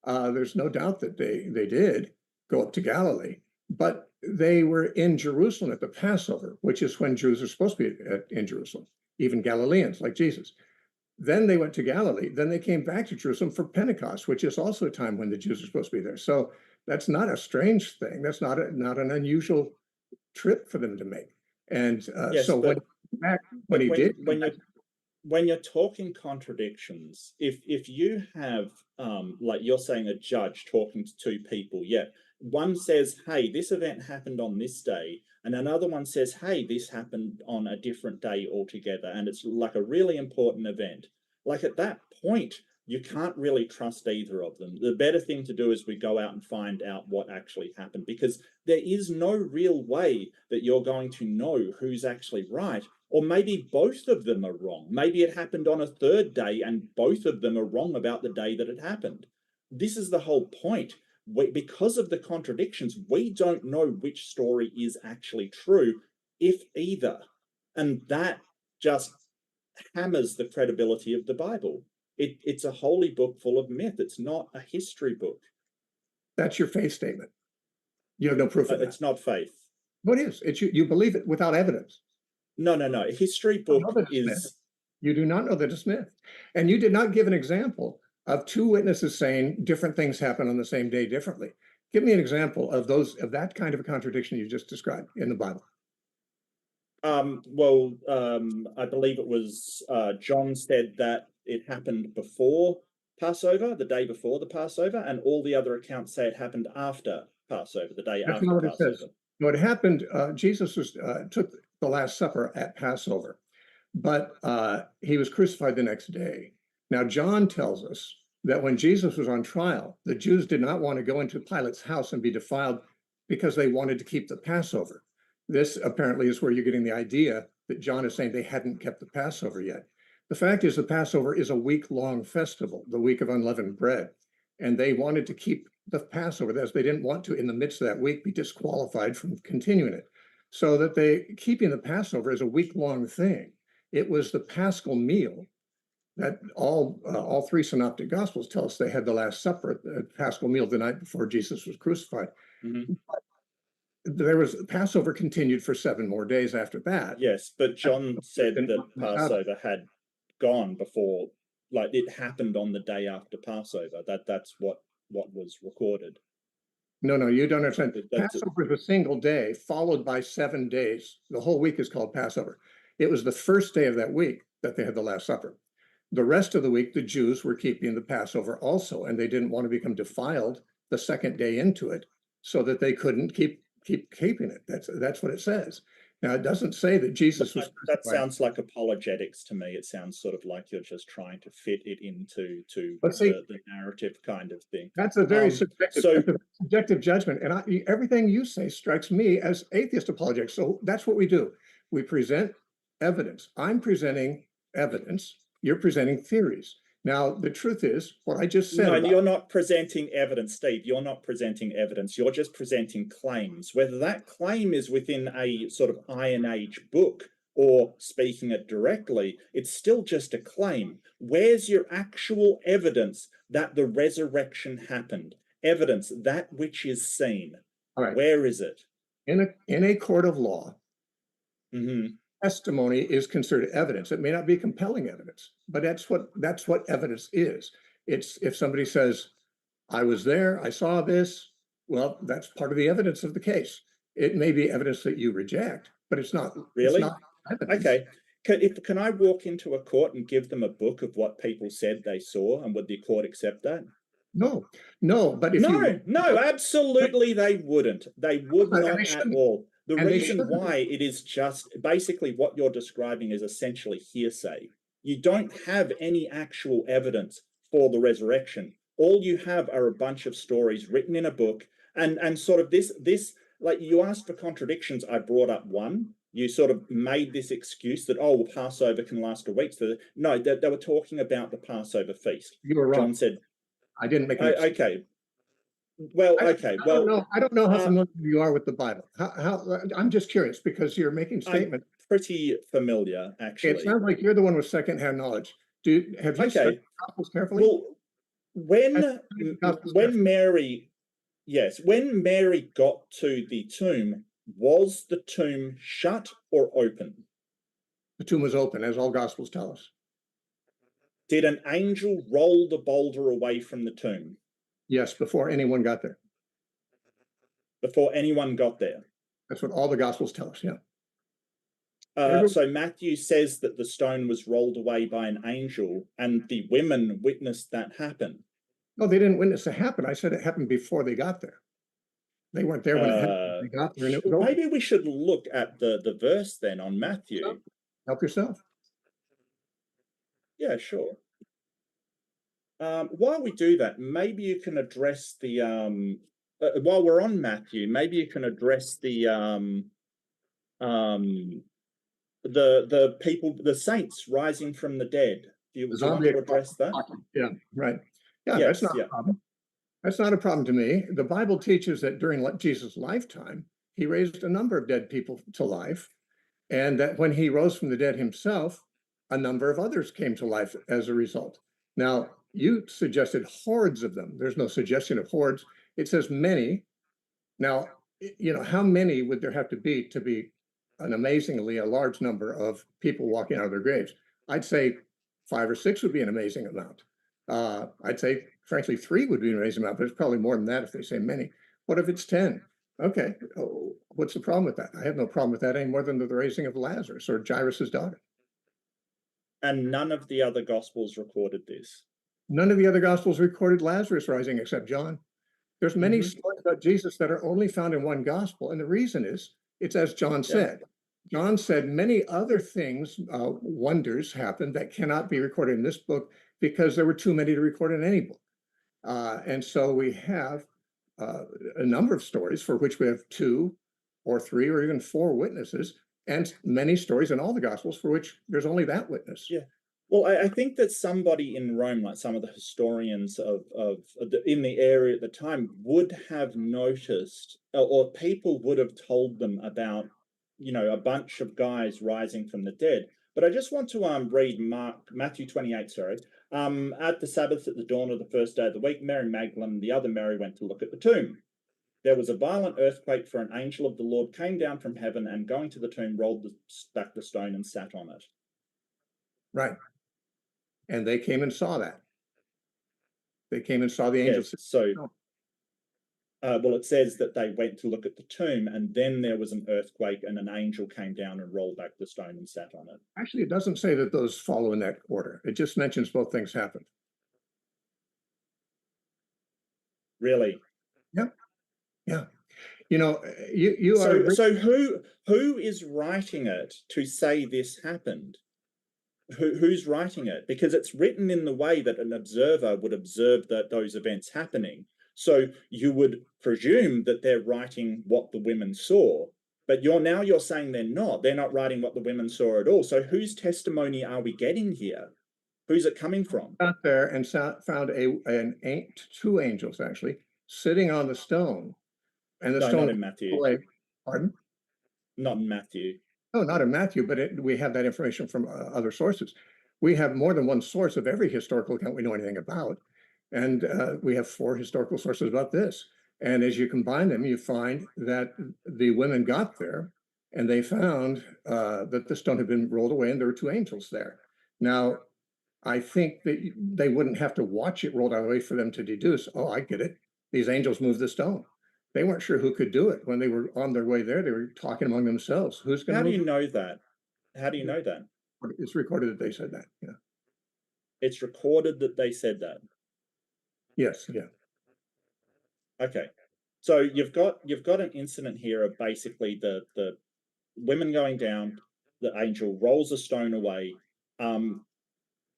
There's no doubt that they did go up to Galilee, but they were in Jerusalem at the Passover, which is when Jews are supposed to be in Jerusalem, even Galileans like Jesus. Then they went to Galilee. Then they came back to Jerusalem for Pentecost, which is also a time when the Jews are supposed to be there. So that's not a strange thing. That's not an unusual trip for them to make. And Yes, so but when he did, when you're talking contradictions, if you have like you're saying, a judge talking to two people, yeah, one says, "Hey, this event happened on this day," and another one says, "Hey, this happened on a different day altogether, and it's like a really important event." Like at that point, you can't really trust either of them. The better thing to do is we go out and find out what actually happened, because there is no real way that you're going to know who's actually right. Or maybe both of them are wrong. Maybe it happened on a third day and both of them are wrong about the day that it happened. This is the whole point. Because of the contradictions, we don't know which story is actually true, if either. And that just hammers the credibility of the Bible. It's a holy book full of myth. It's not a history book. that's your faith statement. You have no proof of that. It's not faith. What is? You believe it without evidence. No. A history You don't book know that it's myth. is. You do not know that it's myth. And you did not give an example of two witnesses saying different things happen on the same day differently. Give me an example of that kind of a contradiction you just described in the Bible. I believe it was John said that it happened before Passover, the day before the Passover, and all the other accounts say it happened after Passover, the day That's after not what it Passover. says. What happened, Jesus took the Last Supper at Passover, but he was crucified the next day. Now, John tells us that when Jesus was on trial, the Jews did not want to go into Pilate's house and be defiled because they wanted to keep the Passover. This apparently is where you're getting the idea that John is saying they hadn't kept the Passover yet. The fact is, the Passover is a week-long festival, the week of unleavened bread, and they wanted to keep the Passover. As they didn't want to, in the midst of that week, be disqualified from continuing it. So that keeping the Passover is a week-long thing. It was the Paschal meal that all three synoptic gospels tell us they had the Last Supper, the Paschal meal, the night before Jesus was crucified. Mm-hmm. Passover continued for 7 more days after that. Yes, but John said that Passover had gone before, like it happened on the day after Passover. That's what was recorded. No, you don't understand. That's Passover is a single day followed by 7 days. The whole week is called Passover. It was the first day of that week that they had the Last Supper. The rest of the week, the Jews were keeping the Passover also, and they didn't want to become defiled the second day into it, so that they couldn't keep keeping it. That's what it says. Now, it doesn't say that Jesus was. That sounds like apologetics to me. It sounds sort of like you're just trying to fit it into the narrative kind of thing. That's a very subjective judgment, and everything you say strikes me as atheist apologetics. So that's what we do. We present evidence. I'm presenting evidence. You're presenting theories. Now, the truth is, what I just said. No, you're not presenting evidence, Steve. You're not presenting evidence. You're just presenting claims. Whether that claim is within a sort of Iron Age book or speaking it directly, it's still just a claim. Where's your actual evidence that the resurrection happened? Evidence, that which is seen. All right. Where is it? In a court of law, Mm-hmm. testimony is considered evidence. It may not be compelling evidence, but that's what evidence is. It's if somebody says, I was there, I saw this, well, that's part of the evidence of the case. It may be evidence that you reject, but it's not Really? it's not evidence. Okay. Can I walk into a court and give them a book of what people said they saw, and would the court accept that? No, but if No, absolutely they wouldn't. They would And not they at shouldn't. all. The And they reason shouldn't. why it is just basically what you're describing is essentially hearsay. You don't have any actual evidence for the resurrection. All you have are a bunch of stories written in a book, and sort of this like you asked for contradictions. I brought up one. You sort of made this excuse that, oh, well, Passover can last a week. So no, they were talking about the Passover feast. You were wrong. John said, I didn't make an excuse. okay. Well, okay. Well, I don't know how familiar you are with the Bible. How I'm just curious because you're making statements. pretty familiar, actually. It sounds like you're the one with secondhand knowledge. Have you Okay. studied the Gospels carefully? Well, when Mary got to the tomb, was the tomb shut or open? The tomb was open, as all Gospels tell us. Did an angel roll the boulder away from the tomb Yes, before anyone got there. before anyone got there? That's what all the Gospels tell us. Yeah. So Matthew says that the stone was rolled away by an angel, and the women witnessed that happen. No, they didn't witness it happen. I said it happened before they got there. They weren't there when it happened. They got there and it was open. Maybe we should look at the verse then on Matthew. Help yourself. Yeah, sure. While we do that, maybe you can address the while we're on Matthew, maybe you can address the people, the saints rising from the dead. Do you want to address that? Yeah, right. Yeah, Yes, that's not a problem. That's not a problem to me. The Bible teaches that during Jesus' lifetime, he raised a number of dead people to life, and that when he rose from the dead himself, a number of others came to life as a result. Now, you suggested hordes of them. There's no suggestion of hordes. It says many. Now, how many would there have to be an amazingly a large number of people walking out of their graves? I'd say 5 or 6 would be an amazing amount. I'd say, frankly, 3 would be an amazing amount, but it's probably more than that if they say many. What if it's 10? Okay, what's the problem with that? I have no problem with that any more than the raising of Lazarus or Jairus' daughter. And none of the other Gospels recorded this. None of the other Gospels recorded Lazarus rising except John. There's many stories about Jesus that are only found in one Gospel, and the reason is, it's as John said. John said many other things, wonders happened that cannot be recorded in this book because there were too many to record in any book. And so we have a number of stories for which we have 2 or 3 or even 4 witnesses, and many stories in all the Gospels for which there's only that witness. Yeah. Well, I think that somebody in Rome, like some of the historians in the area at the time, would have noticed, or people would have told them about, a bunch of guys rising from the dead. But I just want to read Matthew 28. Sorry. At the Sabbath, at the dawn of the first day of the week, Mary Magdalene and the other Mary went to look at the tomb. There was a violent earthquake, for an angel of the Lord came down from heaven and, going to the tomb, rolled back the stone and sat on it. Right. And they came and saw that. They came and saw the angel. Yes, so, well, it says that they went to look at the tomb, and then there was an earthquake, and an angel came down and rolled back the stone and sat on it. Actually, it doesn't say that those follow in that order. It just mentions both things happened. Really? Yeah. Yeah. You are. So who is writing it to say this happened? Who's writing it? Because it's written in the way that an observer would observe those events happening. So you would presume that they're writing what the women saw, but you're saying they're not. They're not writing what the women saw at all. So whose testimony are we getting here? Who's it coming from? Out there and found two angels actually sitting on the stone, and the No, stone not in Matthew. away. Pardon? Not in Matthew. No, not in Matthew, but we have that information from other sources. We have more than one source of every historical account we know anything about, and we have 4 historical sources about this. And as you combine them, you find that the women got there, and they found that the stone had been rolled away, and there were 2 angels there. Now, I think that they wouldn't have to watch it rolled away for them to deduce, oh, I get it. These angels moved the stone. They weren't sure who could do it. When they were on their way there, they were talking among themselves. Who's going to How do move you it? know that? How do you know that? It's recorded that they said that. Yeah. It's recorded that they said that. Yes. Yeah. Okay. So you've got an incident here of basically the women going down, the angel rolls a stone away.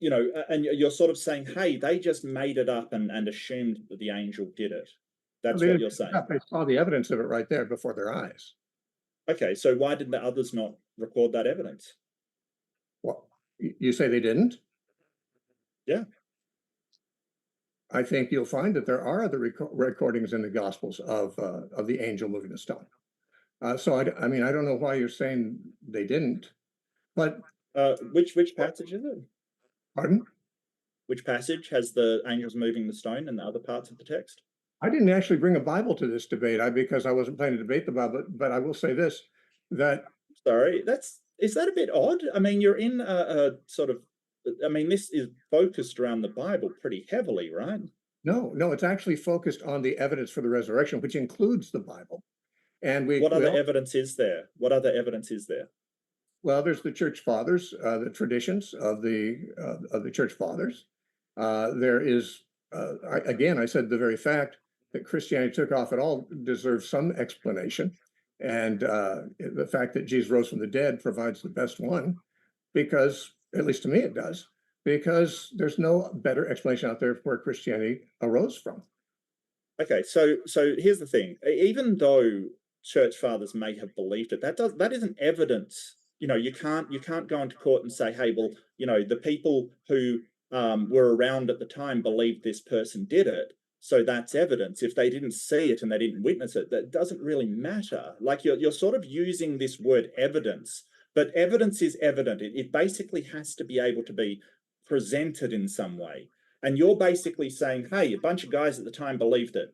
You know, and you're sort of saying, hey, they just made it up and assumed that the angel did it. That's what you're saying. They saw the evidence of it right there before their eyes. Okay, so why did the others not record that evidence? Well, you say they didn't? Yeah. I think you'll find that there are other recordings in the Gospels of the angel moving the stone. So I mean, I don't know why you're saying they didn't, but Which passage is it? pardon? Which passage has the angels moving the stone and the other parts of the text? I didn't actually bring a Bible to this debate because I wasn't planning to debate the Bible, but I will say this, that Sorry, is that a bit odd? I mean, you're in a sort of, I mean, this is focused around the Bible pretty heavily, right? no, it's actually focused on the evidence for the resurrection, which includes the Bible. And What other evidence is there? What other evidence is there? well, there's the church fathers, the traditions of the church fathers. There is, I said the very fact that Christianity took off at all deserves some explanation. And the fact that Jesus rose from the dead provides the best one, because, at least to me, it does, because there's no better explanation out there of where Christianity arose from. Okay, so here's the thing. Even though church fathers may have believed it, that isn't evidence. You know, you can't go into court and say, hey, well, you know, the people who were around at the time believed this person did it, so that's evidence. If they didn't see it and they didn't witness it, that doesn't really matter. Like you're sort of using this word evidence, but evidence is evident. It basically has to be able to be presented in some way. And you're basically saying, hey, a bunch of guys at the time believed it.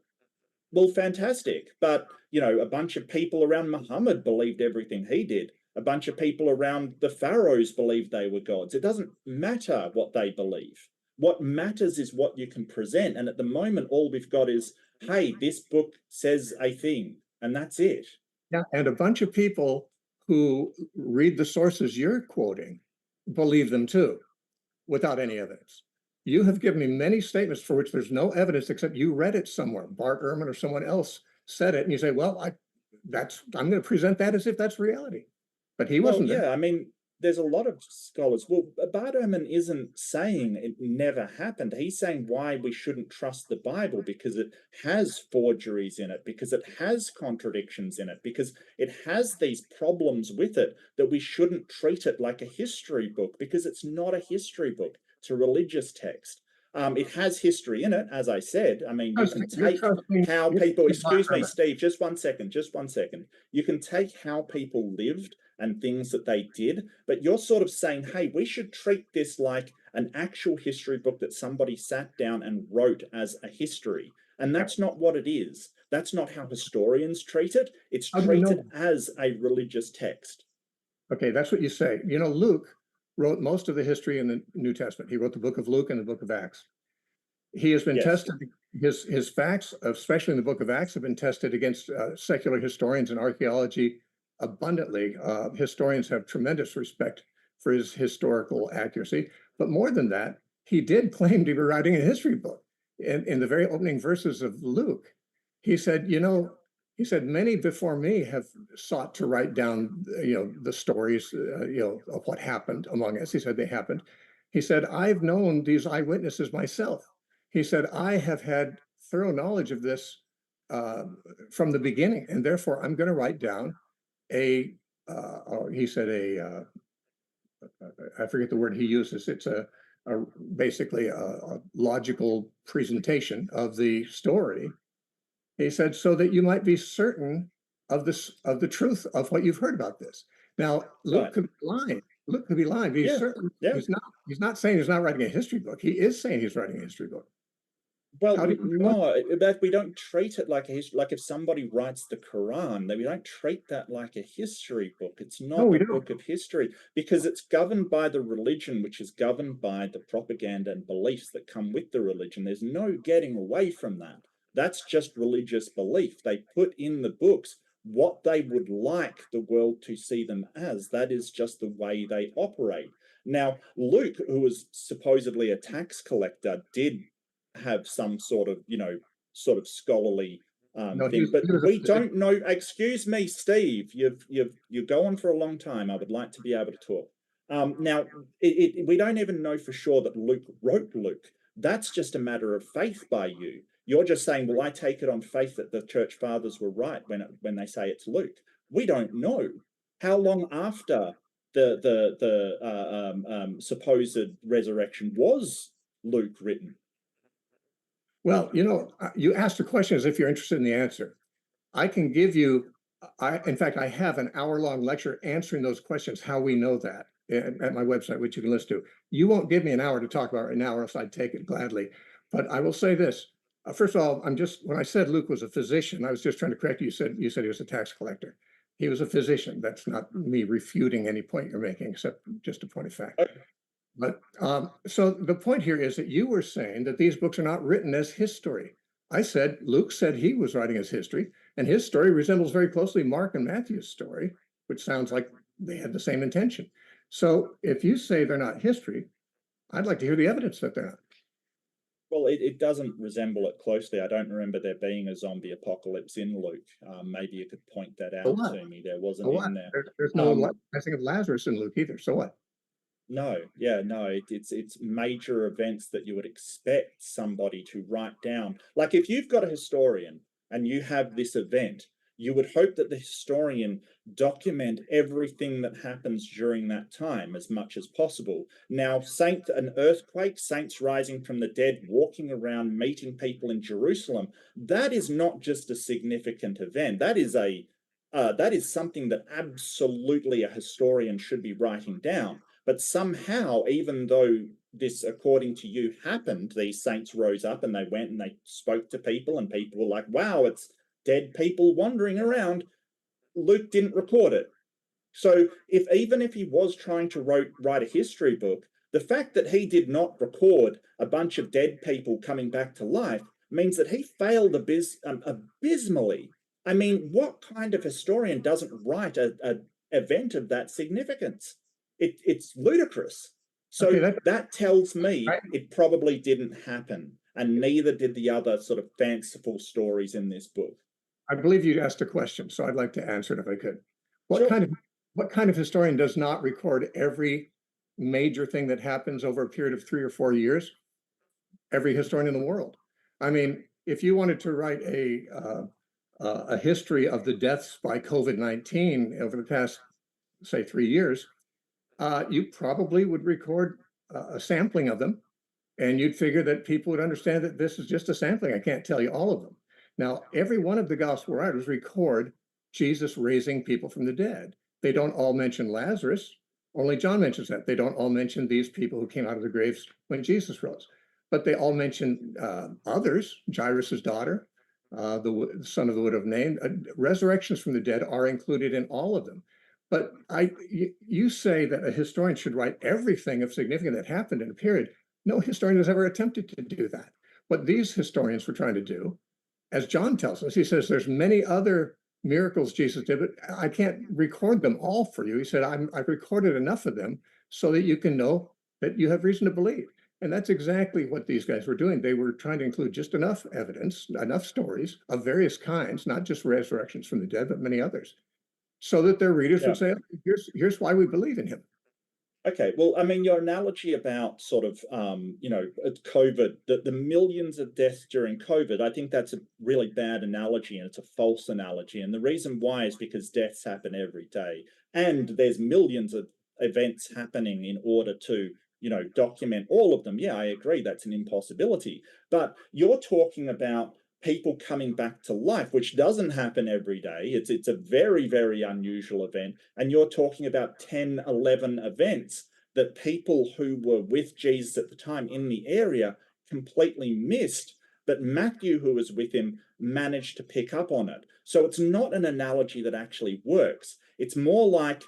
Well, fantastic. But, you know, a bunch of people around Muhammad believed everything he did. A bunch of people around the pharaohs believed they were gods. It doesn't matter what they believe. What matters is what you can present. And at the moment, all we've got is, hey, this book says a thing, and that's it. Yeah, and a bunch of people who read the sources you're quoting believe them too, without any evidence. You have given me many statements for which there's no evidence except you read it somewhere. Bart Ehrman or someone else said it, and you say, well, I'm going to present that as if that's reality. But he wasn't there. Yeah, I mean, there's a lot of scholars. Well, Bart Ehrman isn't saying it never happened. He's saying why we shouldn't trust the Bible, because it has forgeries in it, because it has contradictions in it, because it has these problems with it, that we shouldn't treat it like a history book, because it's not a history book. It's a religious text. It has history in it, as I said. I mean, you can take how people, excuse me, Steve, just one second. You can take how people lived and things that they did, but you're sort of saying, hey, we should treat this like an actual history book that somebody sat down and wrote as a history. And that's not what it is. That's not how historians treat it. It's treated as a religious text. Okay, that's what you say. You know, Luke wrote most of the history in the New Testament. He wrote the book of Luke and the book of Acts. He has been tested, his facts, especially in the book of Acts, have been tested against secular historians and archaeology abundantly. Historians have tremendous respect for his historical accuracy. But more than that, he did claim to be writing a history book. In the very opening verses of Luke, he said, many before me have sought to write down, the stories, of what happened among us. He said they happened. He said, I've known these eyewitnesses myself. He said, I have had thorough knowledge of this from the beginning, and therefore I'm going to write down I forget the word he uses. It's a basically a logical presentation of the story. He said, so that you might be certain of the truth of what you've heard about this. Now, Luke Right. could be lying. Luke could be lying, but he's Yeah. certainly Yeah. he's not saying he's not writing a history book. He is saying he's writing a history book. Well, How do you know? no, but we don't treat it like like if somebody writes the Quran, then we don't treat that like a history book. It's No, not we a don't. book of history because it's governed by the religion, which is governed by the propaganda and beliefs that come with the religion. There's no getting away from that. That's just religious belief. They put in the books what they would like the world to see them as. That is just the way they operate. Now, Luke, who was supposedly a tax collector, did have some sort of, sort of scholarly No, thing, but he was we don't know. Excuse me, Steve, you're going for a long time. I would like to be able to talk. Now, we don't even know for sure that Luke wrote Luke. That's just a matter of faith by you. You're just saying, well, I take it on faith that the church fathers were right when they say it's Luke. We don't know how long after the supposed resurrection was Luke written. Well, you asked the question as if you're interested in the answer. I can give you, in fact, I have an hour-long lecture answering those questions, how we know that, at my website, which you can listen to. You won't give me an hour to talk about right now, or else I'd take it gladly. But I will say this. First of all, when I said Luke was a physician, I was just trying to correct you. You said he was a tax collector. He was a physician. That's not me refuting any point you're making, except just a point of fact. Okay. But so the point here is that you were saying that these books are not written as history. I said Luke said he was writing as history, and his story resembles very closely Mark and Matthew's story, which sounds like they had the same intention. So if you say they're not history, I'd like to hear the evidence that they're not. Well, it doesn't resemble it closely. I don't remember there being a zombie apocalypse in Luke. Maybe you could point that So out what? to me. There wasn't So what? in there. There's no Um, blessing of Lazarus in Luke either. So what? No, yeah, no, it's major events that you would expect somebody to write down. Like if you've got a historian and you have this event, you would hope that the historian document everything that happens during that time as much as possible. Now, an earthquake, saints rising from the dead, walking around, meeting people in Jerusalem, that is not just a significant event. That is something that absolutely a historian should be writing down. But somehow, even though this, according to you, happened, these saints rose up and they went and they spoke to people, and people were like, wow, it's dead people wandering around. Luke didn't record it. So even if he was trying to write a history book, the fact that he did not record a bunch of dead people coming back to life means that he failed abysmally. I mean, what kind of historian doesn't write an event of that significance? It's ludicrous. So Okay, that tells me right. it probably didn't happen, and neither did the other sort of fanciful stories in this book. I believe you asked a question, so I'd like to answer it if I could. What Sure. kind of historian does not record every major thing that happens over a period of 3 or 4 years? Every historian in the world. I mean, if you wanted to write a history of the deaths by COVID-19 over the past, say, 3 years, you probably would record a sampling of them, and you'd figure that people would understand that this is just a sampling. I can't tell you all of them. Now, every one of the gospel writers record Jesus raising people from the dead. They don't all mention Lazarus. Only John mentions that. They don't all mention these people who came out of the graves when Jesus rose. But they all mention others, Jairus' daughter, the son of the widow of Nain. Resurrections from the dead are included in all of them. But you say that a historian should write everything of significance that happened in a period. No historian has ever attempted to do that. What these historians were trying to do, as John tells us, he says there's many other miracles Jesus did, but I can't record them all for you. He said, I've recorded enough of them so that you can know that you have reason to believe. And that's exactly what these guys were doing. They were trying to include just enough evidence, enough stories of various kinds, not just resurrections from the dead, but many others, so that their readers Yeah. would say, here's why we believe in him. Okay, well, I mean, your analogy about sort of, COVID, the millions of deaths during COVID, I think that's a really bad analogy, and it's a false analogy. And the reason why is because deaths happen every day, and there's millions of events happening in order to document all of them. Yeah, I agree, that's an impossibility. But you're talking about people coming back to life, which doesn't happen every day. It's a very, very unusual event. And you're talking about 10, 11 events that people who were with Jesus at the time in the area completely missed, but Matthew, who was with him, managed to pick up on it. So it's not an analogy that actually works. It's more like,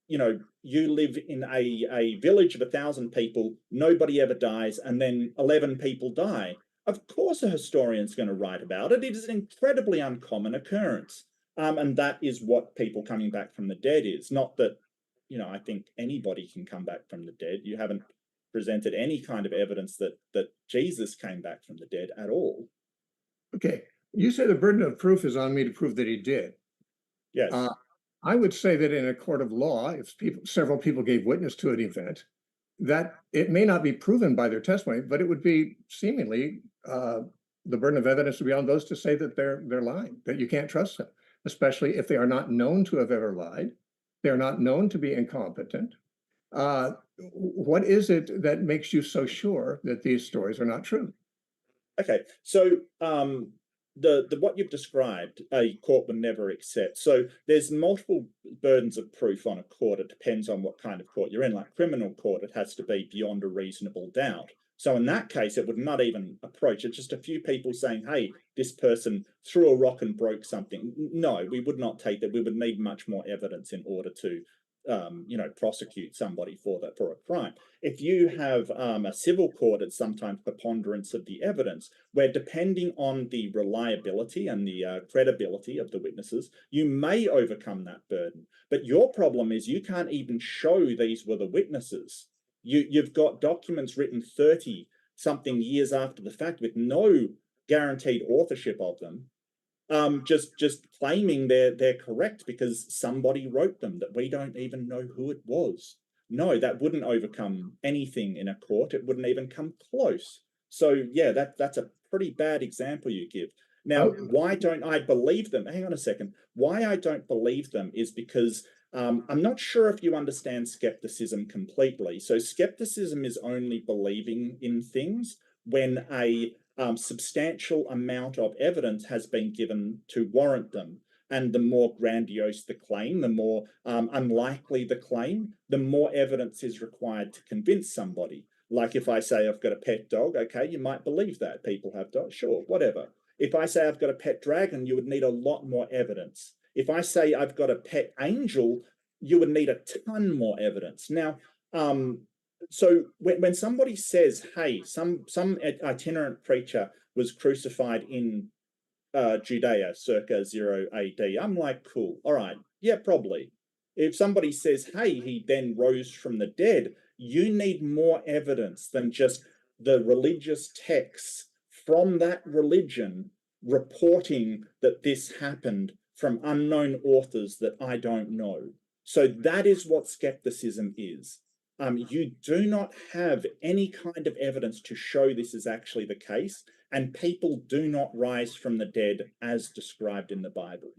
you live in a village of 1,000 people, nobody ever dies, and then 11 people die. Of course a historian's going to write about it. It is an incredibly uncommon occurrence. And that is what people coming back from the dead is. Not that, I think anybody can come back from the dead. You haven't presented any kind of evidence that Jesus came back from the dead at all. Okay, you say the burden of proof is on me to prove that he did. Yes. I would say that in a court of law, if several people gave witness to an event, that it may not be proven by their testimony, but it would be seemingly the burden of evidence would be on those to say that they're lying, that you can't trust them, especially if they are not known to have ever lied. They're not known to be incompetent. What is it that makes you so sure that these stories are not true? Okay, so the what you've described, a court would never accept. So there's multiple burdens of proof on a court. It depends on what kind of court you're in. Like criminal court, it has to be beyond a reasonable doubt. So in that case, it would not even approach. It's just a few people saying, hey, this person threw a rock and broke something. No, we would not take that. We would need much more evidence in order to prosecute somebody for a crime. If you have a civil court, it's sometimes preponderance of the evidence, where depending on the reliability and the credibility of the witnesses, you may overcome that burden. But your problem is you can't even show these were the witnesses. You've got documents written 30 something years after the fact with no guaranteed authorship of them. Just claiming they're correct because somebody wrote them that we don't even know who it was. No, that wouldn't overcome anything in a court. It wouldn't even come close. So yeah, that's a pretty bad example you give. Now, why don't I believe them? Hang on a second. Why I don't believe them is because I'm not sure if you understand skepticism completely. So skepticism is only believing in things when a substantial amount of evidence has been given to warrant them. And the more grandiose the claim, the more unlikely the claim, the more evidence is required to convince somebody. Like if I say I've got a pet dog, okay, you might believe that. People have dogs, sure, whatever. If I say I've got a pet dragon, you would need a lot more evidence. If I say I've got a pet angel, you would need a ton more evidence. Now, so when somebody says, hey, some itinerant preacher was crucified in Judea circa 0 AD, I'm like, cool, all right, yeah, probably. If somebody says, hey, he then rose from the dead, you need more evidence than just the religious texts from that religion reporting that this happened from unknown authors that I don't know. So that is what skepticism is. You do not have any kind of evidence to show this is actually the case, and people do not rise from the dead as described in the Bible.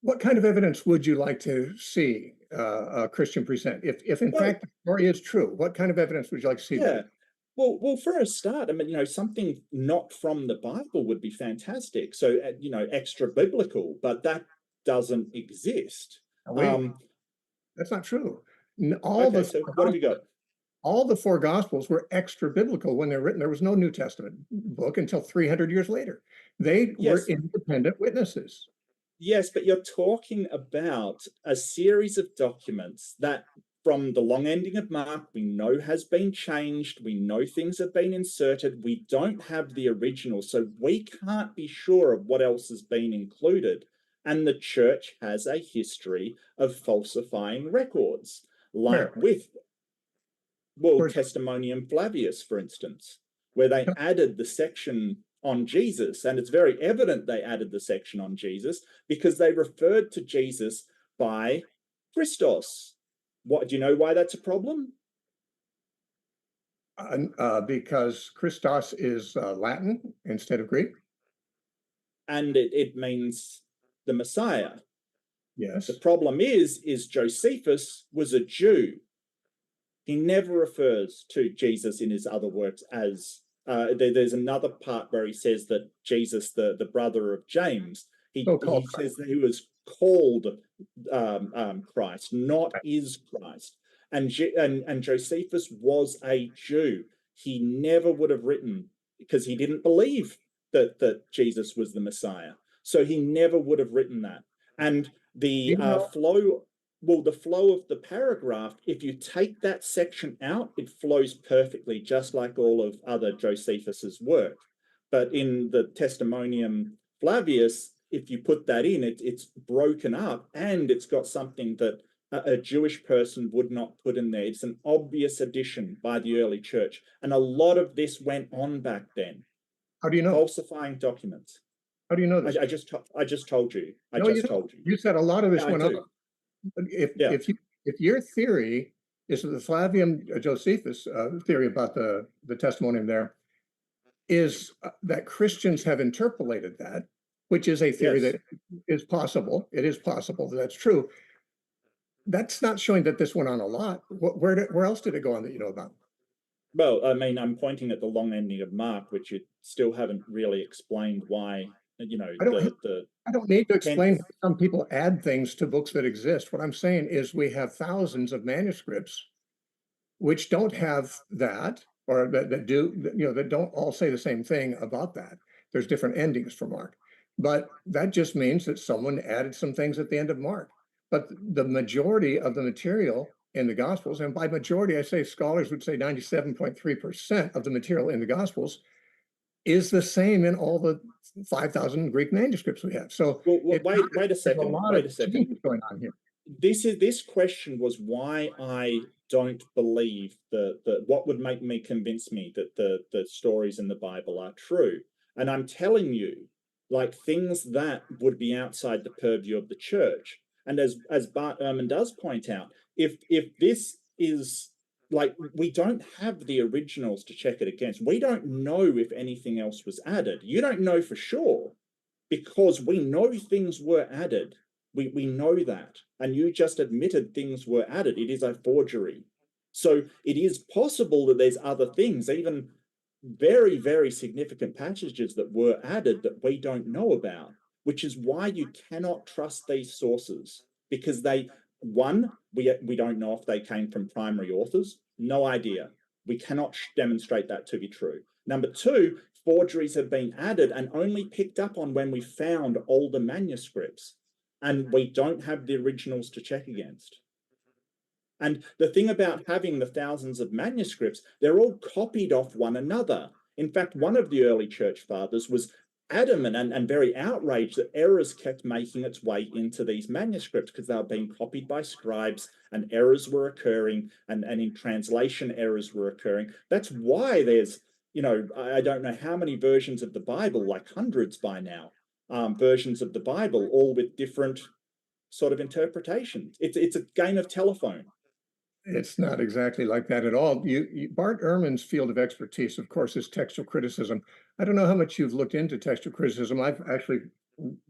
What kind of evidence would you like to see a Christian present? If in fact the story is true, what kind of evidence would you like to see? Yeah. Well, for a start, I mean, something not from the Bible would be fantastic. So, extra biblical, but that doesn't exist. That's not true. So what have you got? All the four Gospels were extra biblical when they're written. There was no New Testament book until 300 years later. They were independent witnesses. Yes, but you're talking about a series of documents that from the long ending of Mark, we know has been changed. We know things have been inserted. We don't have the original, so we can't be sure of what else has been included. And the church has a history of falsifying records, like with, Testimonium Flavius, for instance, where they added the section on Jesus. And it's very evident they added the section on Jesus because they referred to Jesus by Christos. What, do you know why that's a problem? Because Christos is Latin instead of Greek. And it means the Messiah. Yes. The problem is Josephus was a Jew. He never refers to Jesus in his other works as. There's another part where he says that Jesus, the brother of James, he So-called says that he was called Christ, not is Christ. And Josephus was a Jew. He never would have written, because he didn't believe that Jesus was the Messiah. So he never would have written that. And the flow of the paragraph, if you take that section out, it flows perfectly, just like all of other Josephus's work. But in the Testimonium Flavius, if you put that in, it's broken up, and it's got something that a Jewish person would not put in there. It's an obvious addition by the early church. And a lot of this went on back then. How do you know? Falsifying documents. How do you know this? I just told you. Told you. You said a lot of this went on. If your theory is the Flavium Josephus theory about the testimonium there is that Christians have interpolated that, which is a theory that is possible. It is possible that that's true. That's not showing that this went on a lot. Where else did it go on that you know about? Well, I mean, I'm pointing at the long ending of Mark, which you still haven't really explained why, you know, I don't need to explain how some people add things to books that exist. What I'm saying is we have thousands of manuscripts which don't have that, or that do, you know, that don't all say the same thing about that. There's different endings for Mark, but that just means that someone added some things at the end of Mark. But the majority of the material in the Gospels, and by majority, I say scholars would say 97.3% of the material in the Gospels is the same in all the 5,000 Greek manuscripts we have. So wait a second. Going on here. This question was why I don't believe what would make me convince me that the stories in the Bible are true. And I'm telling you, like, things that would be outside the purview of the church. And as Bart Ehrman does point out, if this is, like, we don't have the originals to check it against. We don't know if anything else was added. You don't know for sure, because we know things were added. We know that. And you just admitted things were added. It is a forgery. So it is possible that there's other things, even very, very significant passages that were added that we don't know about, which is why you cannot trust these sources, because we don't know if they came from primary authors. No idea. We cannot demonstrate that to be true. Number two, forgeries have been added and only picked up on when we found older manuscripts, and we don't have the originals to check against. And the thing about having the thousands of manuscripts, they're all copied off one another. In fact, one of the early church fathers was adamant and very outraged that errors kept making its way into these manuscripts because they were being copied by scribes, and errors were occurring, and in translation errors were occurring. That's why there's, you know, I don't know how many versions of the Bible, like hundreds by now, versions of the Bible, all with different sort of interpretations. It's a game of telephone. It's not exactly like that at all. Bart Ehrman's field of expertise, of course, is textual criticism. I don't know how much you've looked into textual criticism. I've actually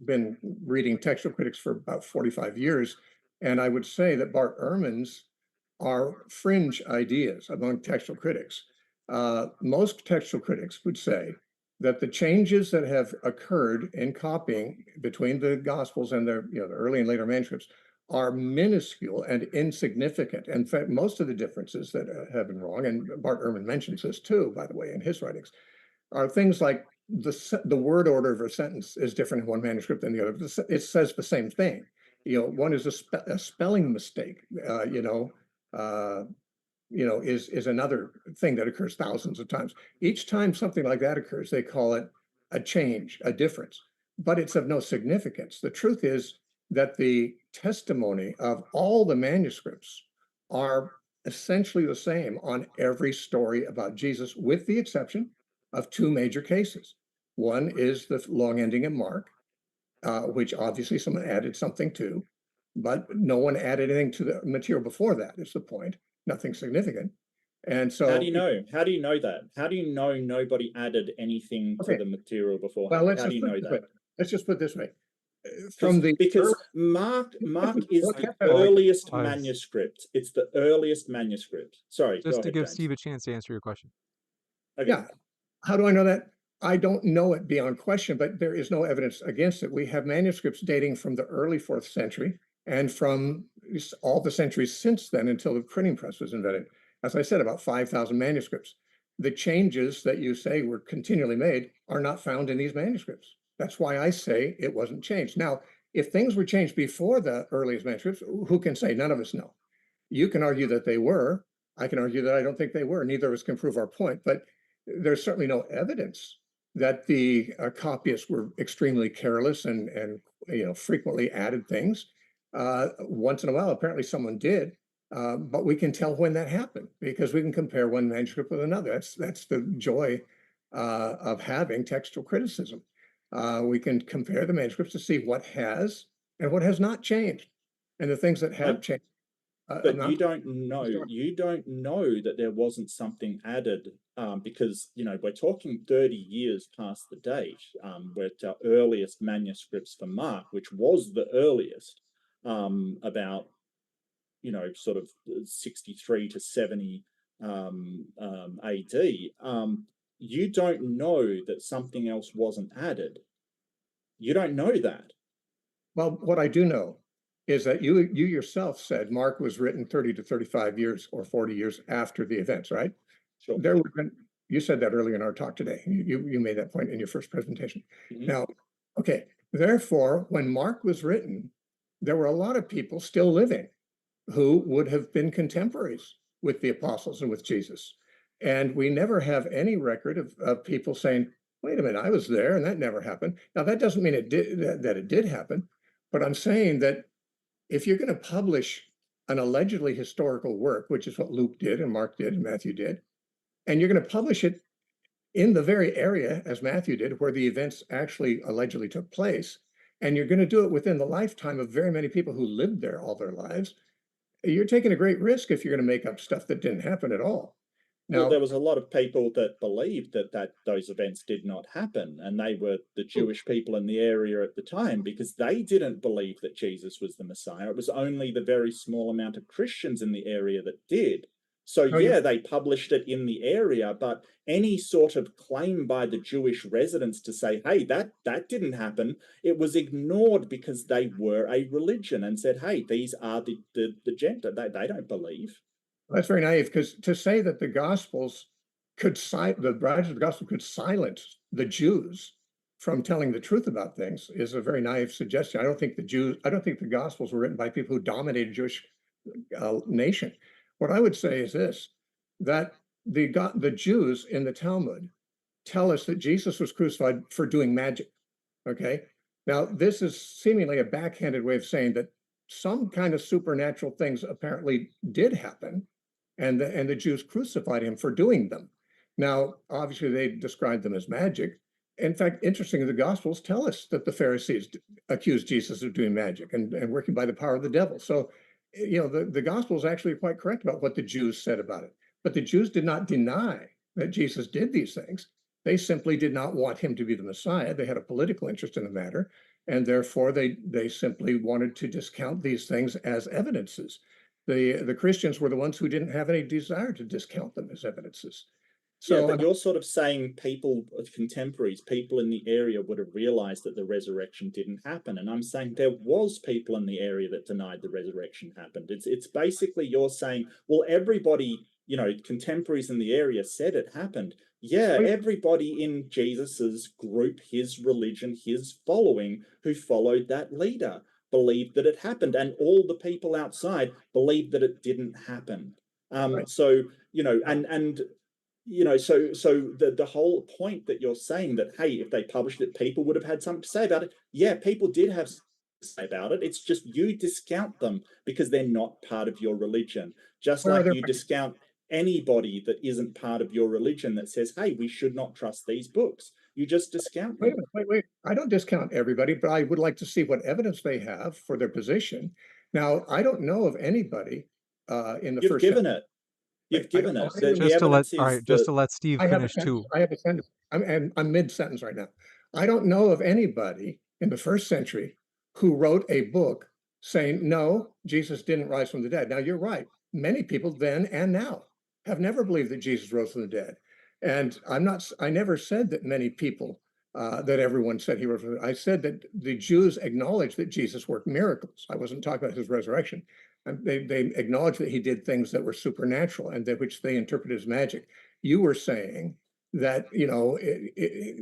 been reading textual critics for about 45 years, and I would say that Bart Ehrman's are fringe ideas among textual critics. Most textual critics would say that the changes that have occurred in copying between the Gospels and the early and later manuscripts are minuscule and insignificant. In fact, most of the differences that have been wrong, and Bart Ehrman mentions this too, by the way, in his writings, are things like the word order of a sentence is different in one manuscript than the other. It says the same thing. One is a spelling mistake. Is another thing that occurs thousands of times. Each time something like that occurs, they call it a change, a difference, but it's of no significance. The truth is that the testimony of all the manuscripts are essentially the same on every story about Jesus, with the exception of two major cases. One is the long ending in Mark, which obviously someone added something to, but no one added anything to the material before that, is the point. Nothing significant. And so how do you know? How do you know that? How do you know nobody added anything to the material before? Well, how do you know that? Let's just put it this way. from the because Mark is the earliest Guys. manuscript. It's the earliest manuscript. Sorry, go Just to ahead, give James. Steve a chance to answer your question. Okay. Yeah. How do I know that? I don't know it beyond question, but there is no evidence against it. We have manuscripts dating from the early 4th century and from all the centuries since then until the printing press was invented. As I said, about 5,000 manuscripts. The changes that you say were continually made are not found in these manuscripts. That's why I say it wasn't changed. Now, if things were changed before the earliest manuscripts, who can say? None of us know. You can argue that they were. I can argue that I don't think they were. Neither of us can prove our point, but there's certainly no evidence that the copyists were extremely careless and frequently added things. Once in a while, apparently someone did, but we can tell when that happened because we can compare one manuscript with another. That's the joy of having textual criticism. We can compare the manuscripts to see what has and what has not changed, and the things that have changed. But you don't know that there wasn't something added, because we're talking 30 years past the date, with our earliest manuscripts for Mark, which was the earliest, about sort of 63 to 70 AD. You don't know that something else wasn't added. You don't know that. Well, what I do know is that you yourself said Mark was written 30 to 35 years or 40 years after the events, right? Sure. There would have been, you said that earlier in our talk today. You made that point in your first presentation. Mhm. Now, okay, therefore, when Mark was written, there were a lot of people still living who would have been contemporaries with the apostles and with Jesus. And we never have any record of people saying, wait a minute, I was there and that never happened. Now, that doesn't mean it did, that it did happen, but I'm saying that if you're going to publish an allegedly historical work, which is what Luke did and Mark did and Matthew did, and you're going to publish it in the very area, as Matthew did, where the events actually allegedly took place, and you're going to do it within the lifetime of very many people who lived there all their lives, you're taking a great risk if you're going to make up stuff that didn't happen at all. Now, Well, there was a lot of people that believed that those events did not happen, and they were the Jewish people in the area at the time, because they didn't believe that Jesus was the Messiah. It was only the very small amount of Christians in the area that did. So yeah, they published it in the area, but any sort of claim by the Jewish residents to say, hey, that didn't happen, it was ignored because they were a religion and said, hey, these are the gender. They don't believe. that's very naive, because to say that the Gospels the writers of the Gospel could silence the Jews from telling the truth about things is a very naive suggestion. I don't think the Gospels were written by people who dominated Jewish nation. What I would say is this, that the Jews in the Talmud tell us that Jesus was crucified for doing magic, okay? Now, this is seemingly a backhanded way of saying that some kind of supernatural things apparently did happen, and the Jews crucified him for doing them. Now, obviously, they described them as magic. In fact, interestingly, the Gospels tell us that the Pharisees accused Jesus of doing magic and working by the power of the devil. So, the Gospels actually are quite correct about what the Jews said about it. But the Jews did not deny that Jesus did these things. They simply did not want him to be the Messiah. They had a political interest in the matter, and therefore they simply wanted to discount these things as evidences. The Christians were the ones who didn't have any desire to discount them as evidences. So, yeah, but you're sort of saying people, contemporaries, people in the area would have realized that the resurrection didn't happen. And I'm saying there was people in the area that denied the resurrection happened. It's basically you're saying, well, everybody, contemporaries in the area said it happened. Yeah, everybody in Jesus's group, his religion, his following, who followed that leader, believed that it happened. And all the people outside believed that it didn't happen. So, so the whole point that you're saying that, hey, if they published it, people would have had something to say about it. Yeah, people did have something to say about it. It's just you discount them because they're not part of your religion. Just like you discount anybody that isn't part of your religion that says, hey, we should not trust these books. You just discount them. Wait. I don't discount everybody, but I would like to see what evidence they have for their position. Now, I don't know of anybody in the You've first given it. You've given it. Just to let Steve finish too. I have a sentence. I'm mid-sentence right now. I don't know of anybody in the first century who wrote a book saying, no, Jesus didn't rise from the dead. Now, you're right. Many people then and now have never believed that Jesus rose from the dead. And I never said that many people, that everyone said he rose from the dead. I said that the Jews acknowledged that Jesus worked miracles. I wasn't talking about his resurrection. And they acknowledged that he did things that were supernatural and that which they interpreted as magic. You were saying that,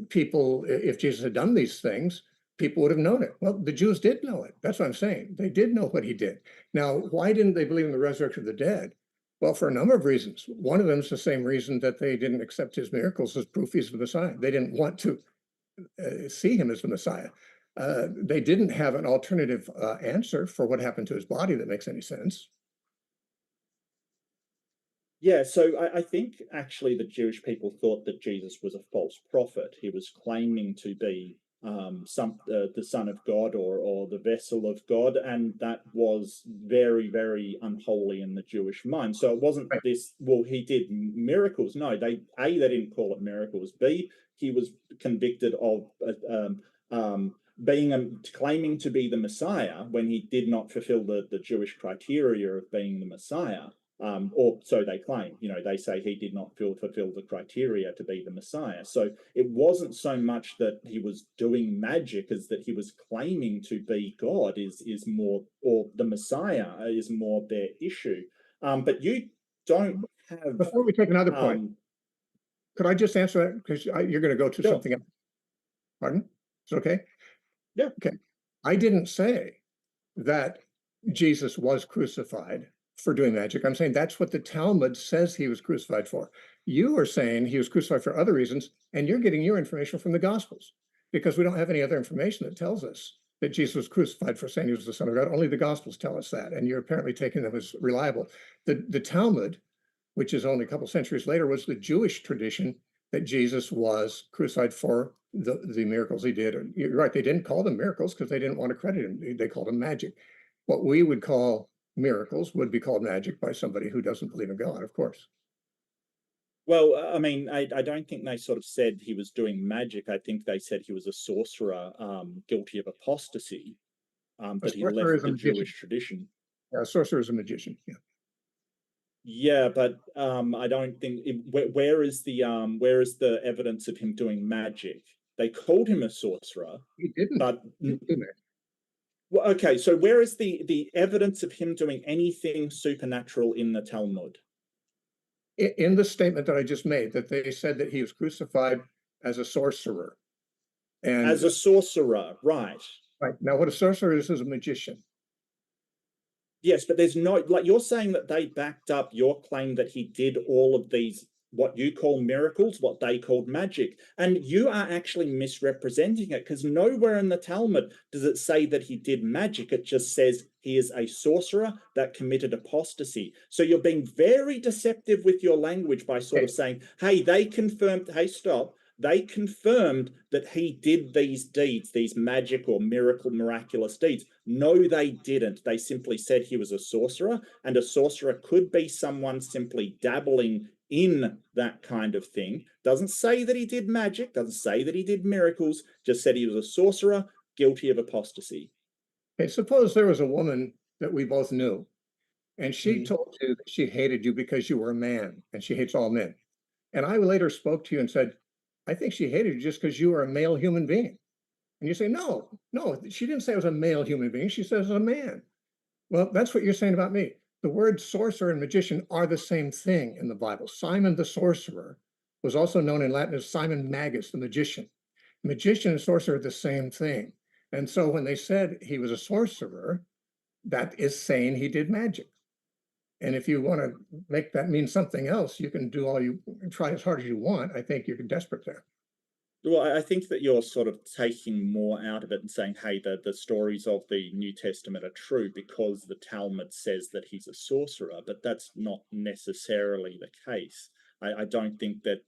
people, if Jesus had done these things, people would have known it. Well, the Jews did know it. That's what I'm saying. They did know what he did. Now, why didn't they believe in the resurrection of the dead? Well, for a number of reasons. One of them is the same reason that they didn't accept his miracles as proof he's the Messiah. They didn't want to see him as the Messiah. They didn't have an alternative answer for what happened to his body that makes any sense. Yeah, so I think actually the Jewish people thought that Jesus was a false prophet. He was claiming to be the Son of God or the vessel of God, and that was very, very unholy in the Jewish mind. So it wasn't Right. this, well, he did miracles. No, they didn't call it miracles. B, he was convicted of claiming to be the Messiah when he did not fulfill the Jewish criteria of being the Messiah. Or so they claim. They say he did not fulfill the criteria to be the Messiah. So it wasn't so much that he was doing magic as that he was claiming to be God is more, or the Messiah is more their issue. But you don't have. Before we take another point, could I just answer that? Because you're going to go to Sure. something else. Pardon? Is it okay? Yeah. Okay. I didn't say that Jesus was crucified for doing magic. I'm saying that's what the Talmud says he was crucified for. You are saying he was crucified for other reasons, and you're getting your information from the Gospels because we don't have any other information that tells us that Jesus was crucified for saying he was the Son of God. Only the Gospels tell us that, and you're apparently taking them as reliable. The Talmud, which is only a couple centuries later, was the Jewish tradition that Jesus was crucified for the miracles he did. You're right, they didn't call them miracles because they didn't want to credit him. They called them magic. What we would call miracles would be called magic by somebody who doesn't believe in God, of course. Well, I mean, I don't think they sort of said he was doing magic. I think they said he was a sorcerer, guilty of apostasy, that he Sorcerer left is a the magician. Jewish tradition. Yeah, a sorcerer is a magician. Yeah. Yeah, but I don't think where is the evidence of him doing magic? They called him a sorcerer, He didn't. but He didn't do that. well, okay. So where is the evidence of him doing anything supernatural in the Talmud? In the statement that I just made, that they said that he was crucified as a sorcerer. And As a sorcerer, right? right now, what a sorcerer is a magician. Yes, but there's no, like, you're saying that they backed up your claim that he did all of these, what you call miracles, what they called magic. And you are actually misrepresenting it because nowhere in the Talmud does it say that he did magic. It just says he is a sorcerer that committed apostasy. So you're being very deceptive with your language by sort of saying, hey, they confirmed, hey, stop. They confirmed that he did these deeds, these magic or miraculous deeds. No, they didn't. They simply said he was a sorcerer, and a sorcerer could be someone simply dabbling in that kind of thing. Doesn't say that he did magic, doesn't say that he did miracles, just said he was a sorcerer guilty of apostasy. Okay, suppose there was a woman that we both knew, and she told you that she hated you because you were a man, and she hates all men. And I later spoke to you and said, I think she hated you just because you are a male human being. And you say, no, she didn't say I was a male human being. She says a man. Well, that's what you're saying about me. The word sorcerer and magician are the same thing in the Bible. Simon the sorcerer was also known in Latin as Simon Magus, the magician. Magician and sorcerer are the same thing. And so when they said he was a sorcerer, that is saying he did magic. And if you want to make that mean something else, you can try as hard as you want. I think you're desperate there. Well, I think that you're sort of taking more out of it and saying, hey, the stories of the New Testament are true because the Talmud says that he's a sorcerer, but that's not necessarily the case. I don't think that,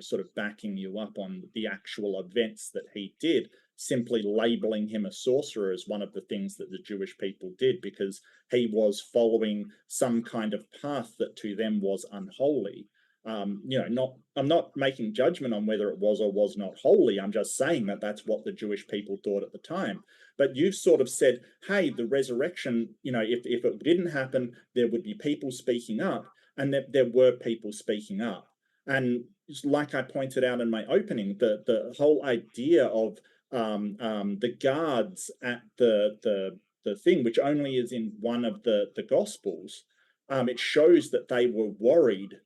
sort of backing you up on the actual events that he did, simply labeling him a sorcerer is one of the things that the Jewish people did because he was following some kind of path that to them was unholy. I'm not making judgment on whether it was or was not holy. I'm just saying that that's what the Jewish people thought at the time. But you've sort of said, hey, the resurrection, if it didn't happen, there would be people speaking up, and that there were people speaking up. And like I pointed out in my opening, the whole idea of the guards at the thing, which only is in one of the Gospels, it shows that they were worried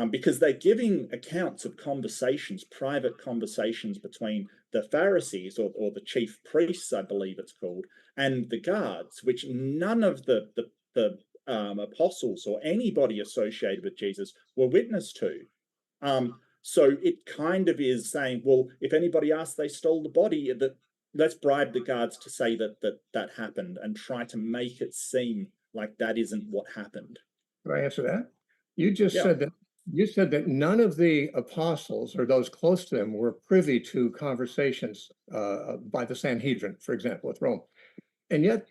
because they're giving accounts of conversations, private conversations between the Pharisees or the chief priests, I believe it's called, and the guards, which none of the apostles or anybody associated with Jesus were witness to. So it kind of is saying, well, if anybody asks they stole the body, that let's bribe the guards to say that happened and try to make it seem like that isn't what happened. Can I answer that? You just Yeah. said that you said that none of the apostles or those close to them were privy to conversations by the Sanhedrin, for example, with Rome. And yet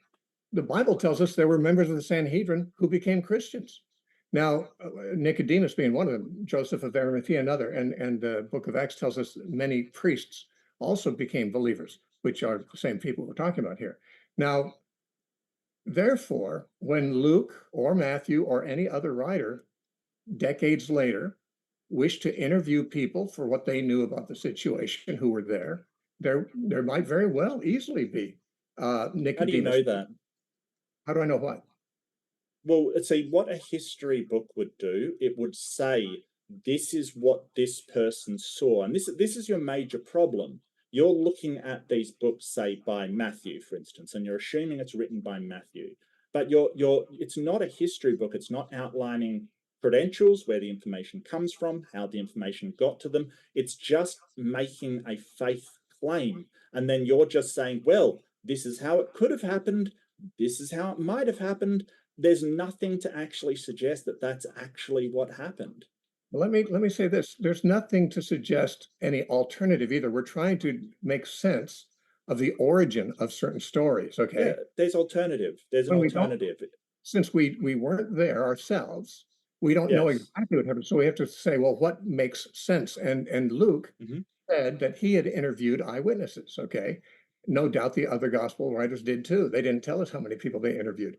the Bible tells us there were members of the Sanhedrin who became Christians. Now, Nicodemus being one of them, Joseph of Arimathea another, and the book of Acts tells us many priests also became believers, which are the same people we're talking about here. Now, therefore, when Luke or Matthew or any other writer decades later wished to interview people for what they knew about the situation who were there might very well easily be Nicodemus. How do you know that? How do I know what? Well, see, what a history book would do, it would say, this is what this person saw. And this is your major problem. You're looking at these books, say, by Matthew, for instance, and you're assuming it's written by Matthew. But it's not a history book. It's not outlining credentials, where the information comes from, how the information got to them. It's just making a faith claim. And then you're just saying, well, this is how it could have happened. This is how it might have happened. There's nothing to actually suggest that that's actually what happened. Let me say this. There's nothing to suggest any alternative either. We're trying to make sense of the origin of certain stories, okay? Yeah, there's alternative. There's an alternative. Since we weren't there ourselves, we don't know exactly what happened. So we have to say, well, what makes sense? And Luke said that he had interviewed eyewitnesses, okay? No doubt the other gospel writers did too. They didn't tell us how many people they interviewed.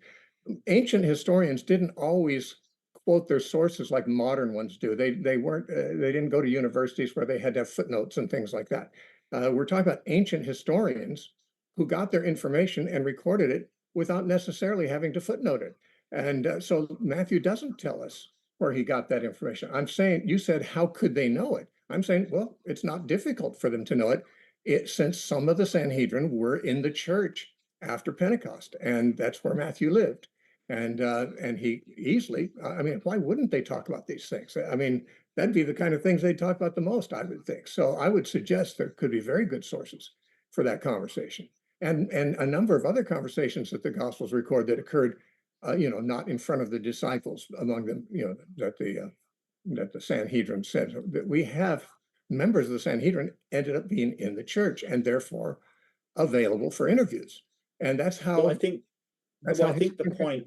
Ancient historians didn't always quote their sources like modern ones do. They didn't go to universities where they had to have footnotes and things like that. We're talking about ancient historians who got their information and recorded it without necessarily having to footnote it. And so Matthew doesn't tell us where he got that information. I'm saying, you said, how could they know it? I'm saying, well, it's not difficult for them to know it, since some of the Sanhedrin were in the church after Pentecost, and that's where Matthew lived. And he easily, I mean, why wouldn't they talk about these things? I mean, that'd be the kind of things they talk about the most, I would think. So I would suggest there could be very good sources for that conversation. And a number of other conversations that the Gospels record that occurred, not in front of the disciples, among them, that the Sanhedrin said. That we have members of the Sanhedrin ended up being in the church and therefore available for interviews. And that's how I think the point,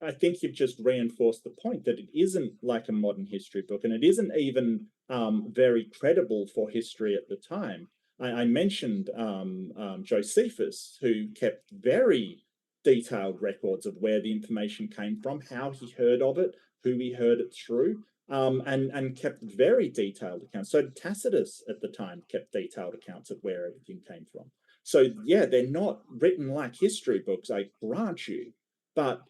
I think you've just reinforced the point that it isn't like a modern history book, and it isn't even very credible for history at the time. I mentioned Josephus, who kept very detailed records of where the information came from, how he heard of it, who he heard it through, and kept very detailed accounts. So Tacitus at the time kept detailed accounts of where everything came from. So yeah, they're not written like history books, I grant you. But,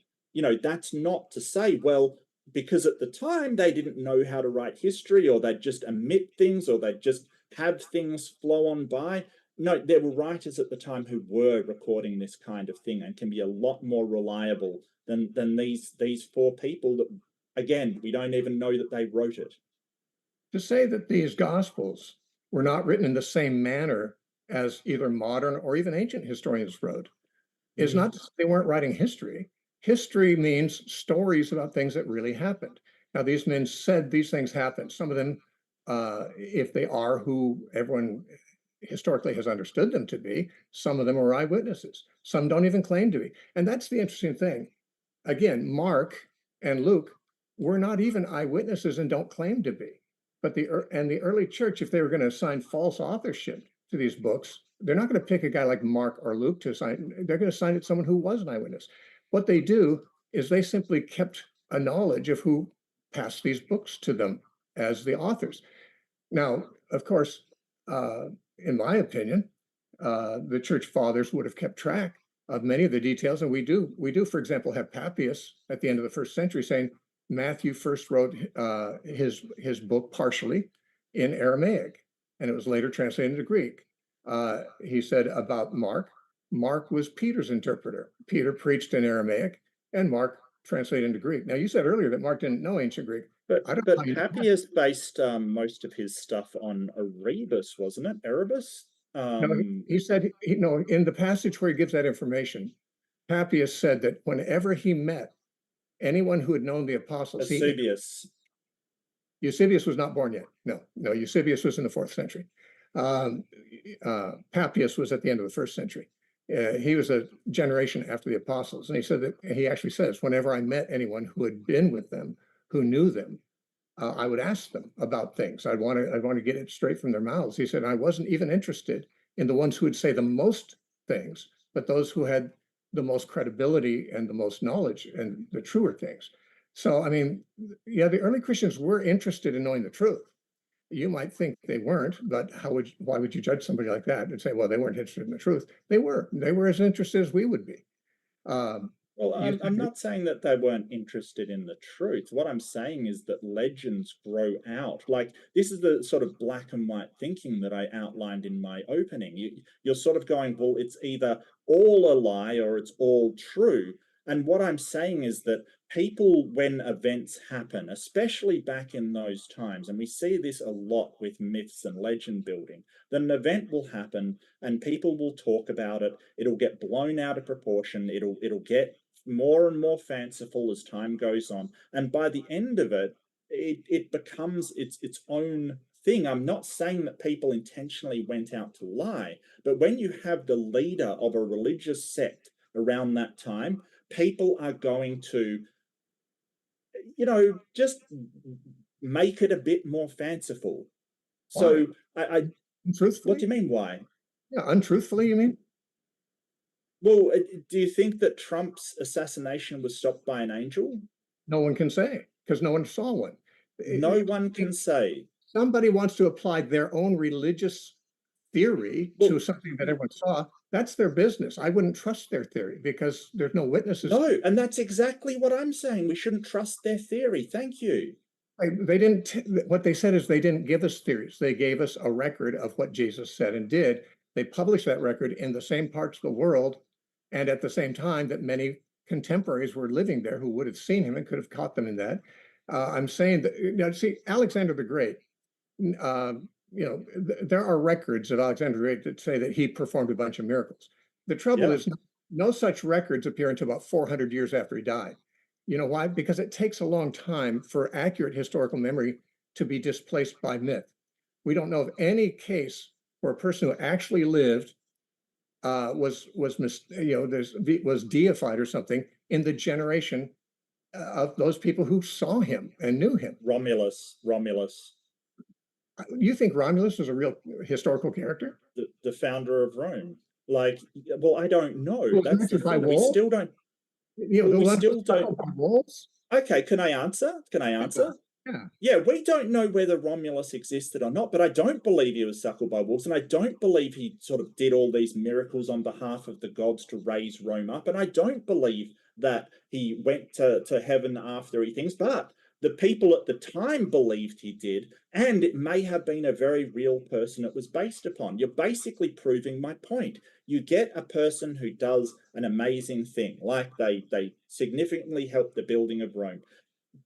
that's not to say, well, because at the time they didn't know how to write history, or they'd just omit things, or they'd just have things flow on by. No, there were writers at the time who were recording this kind of thing and can be a lot more reliable than these four people that, again, we don't even know that they wrote it. To say that these Gospels were not written in the same manner as either modern or even ancient historians wrote is not to say they weren't writing history. History means stories about things that really happened. Now, these men said these things happened. Some of them, if they are who everyone historically has understood them to be, some of them are eyewitnesses. Some don't even claim to be. And that's the interesting thing. Again, Mark and Luke were not even eyewitnesses and don't claim to be. But the early church, if they were going to assign false authorship to these books, they're not going to pick a guy like Mark or Luke to assign. They're going to assign it to someone who was an eyewitness. What they do is they simply kept a knowledge of who passed these books to them as the authors. Now, of course, in my opinion, the church fathers would have kept track of many of the details, and we do, for example, have Papias at the end of the 1st century saying Matthew first wrote his book partially in Aramaic, and it was later translated into Greek. He said about Mark was Peter's interpreter. Peter preached in Aramaic, and Mark translated into Greek. Now, you said earlier that Mark didn't know ancient Greek. But I don't know how you know that. Papias based most of his stuff on Erebus, wasn't it? Erebus? No, he said, in the passage where he gives that information, Papias said that whenever he met anyone who had known the apostles, Eusebius. Eusebius was not born yet. No, Eusebius was in the 4th century. Papias was at the end of the 1st century. He was a generation after the apostles. And he said that he actually says, whenever I met anyone who had been with them, who knew them, I would ask them about things. I'd want to get it straight from their mouths. He said, I wasn't even interested in the ones who would say the most things, but those who had the most credibility and the most knowledge and the truer things. So, I mean, yeah, the early Christians were interested in knowing the truth. You might think they weren't, but why would you judge somebody like that and say, well, they weren't interested in the truth? They were as interested as we would be. Well, I'm not saying that they weren't interested in the truth. What I'm saying is that legends grow out. Like, this is the sort of black and white thinking that I outlined in my opening. You're sort of going, well, it's either all a lie or it's all true. And what I'm saying is that people, when events happen, especially back in those times, and we see this a lot with myths and legend building, that an event will happen and people will talk about it. It'll get blown out of proportion. It'll get more and more fanciful as time goes on. And by the end of it, it becomes its own thing. I'm not saying that people intentionally went out to lie, but when you have the leader of a religious sect around that time, people are going to, just make it a bit more fanciful. So Untruthfully? What do you mean, why? Yeah, untruthfully, you mean? Well, do you think that Trump's assassination was stopped by an angel? No one can say, because no one saw one. No one can say. Somebody wants to apply their own religious theory to something that everyone saw. That's their business. I wouldn't trust their theory because there's no witnesses. No, and that's exactly what I'm saying. We shouldn't trust their theory. Thank you. They didn't. What they said is they didn't give us theories. They gave us a record of what Jesus said and did. They published that record in the same parts of the world, and at the same time that many contemporaries were living there who would have seen him and could have caught them in that. I'm saying that, see, Alexander the Great, there are records of Alexander the Great that say that he performed a bunch of miracles. The trouble is no such records appear until about 400 years after he died. You know why? Because it takes a long time for accurate historical memory to be displaced by myth. We don't know of any case where a person who actually lived was deified or something in the generation of those people who saw him and knew him. Romulus. You think Romulus was a real historical character? The founder of Rome. Like, well, I don't know. Well, that's the thing. We still don't. Walls? Okay, can I answer? Yeah, we don't know whether Romulus existed or not, but I don't believe he was suckled by wolves, and I don't believe he sort of did all these miracles on behalf of the gods to raise Rome up, and I don't believe that he went to heaven after he things, but the people at the time believed he did, and it may have been a very real person it was based upon. You're basically proving my point. You get a person who does an amazing thing, like they significantly helped the building of Rome.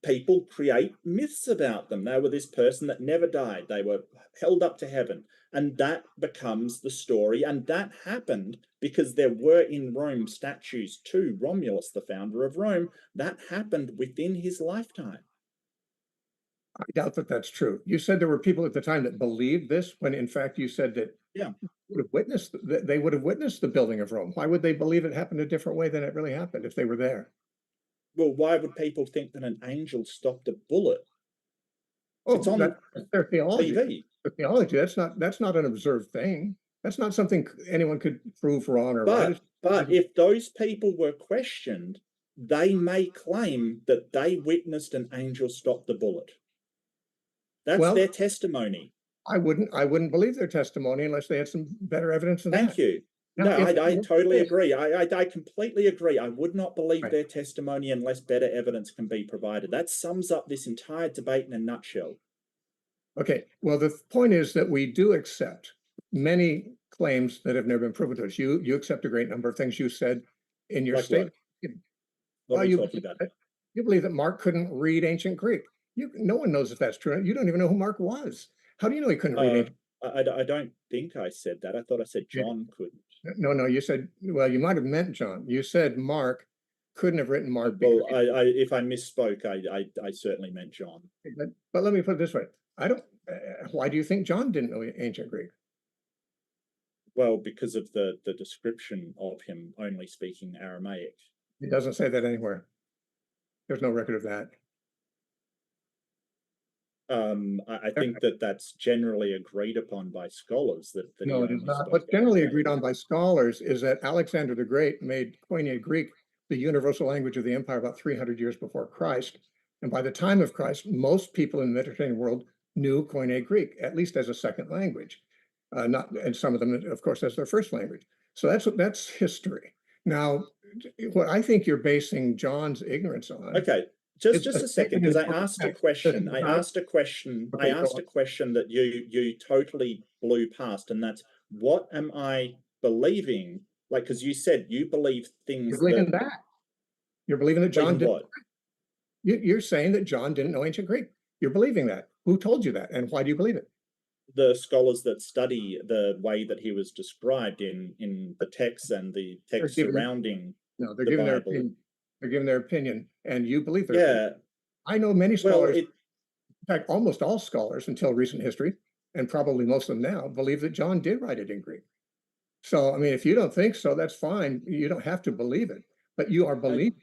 People create myths about them. They were this person that never died. They were held up to heaven. And that becomes the story. And that happened because there were in Rome statues to Romulus, the founder of Rome. That happened within his lifetime. I doubt that that's true. You said there were people at the time that believed this, when in fact you said that they would have witnessed the building of Rome. Why would they believe it happened a different way than it really happened if they were there? Well, why would people think that an angel stopped a bullet? Oh, It's on that's their theology. TV. The theology, that's not an observed thing. That's not something anyone could prove wrong or right. But if those people were questioned, they may claim that they witnessed an angel stop the bullet. That's Well, their testimony. I wouldn't believe their testimony unless they had some better evidence than that. Thank you. Now, No, if I totally agree. I completely agree. I would not believe Right. their testimony unless better evidence can be provided. That sums up this entire debate in a nutshell. Okay, well, the point is that we do accept many claims that have never been proven to us. You accept a great number of things you said in your Like what? statement. What Well, are we you talking about? you believe that Mark couldn't read ancient Greek. No one knows if that's true. You don't even know who Mark was. How do you know he couldn't read ancient? I don't think I said that. I thought I said John couldn't. No, you said, well, you might have meant John. You said Mark couldn't have written Mark. Well, if I misspoke, I certainly meant John. But let me put it this way. I don't, why do you think John didn't know ancient Greek? Well, because of the description of him only speaking Aramaic. It doesn't say that anywhere. There's no record of that. I think that that's generally agreed upon by scholars that No, he it is only not. spoke What's generally Aramaic. agreed on by scholars is that Alexander the Great made Koine Greek the universal language of the empire about 300 years before Christ. And by the time of Christ, most people in the Mediterranean world knew Koine Greek, at least as a second language. And some of them, of course, as their first language. So that's history. Now, what I think you're basing John's ignorance on. Okay, just a second, because I asked a question. I asked a question that you totally blew past, and that's, what am I believing? Like, because you said you believe things. You're believing that. You're believing that John didn't. What? You're saying that John didn't know ancient Greek. You're believing that. Who told you that, and why do you believe it? The scholars that study the way that he was described in the text and the text surrounding. No, they're the giving their Bible. opinion. They're giving their opinion, and you believe their Yeah. opinion. I know many Well, scholars, in fact, almost all scholars until recent history, and probably most of them now, believe that John did write it in Greek. So, I mean, if you don't think so, that's fine. You don't have to believe it, but you are believing.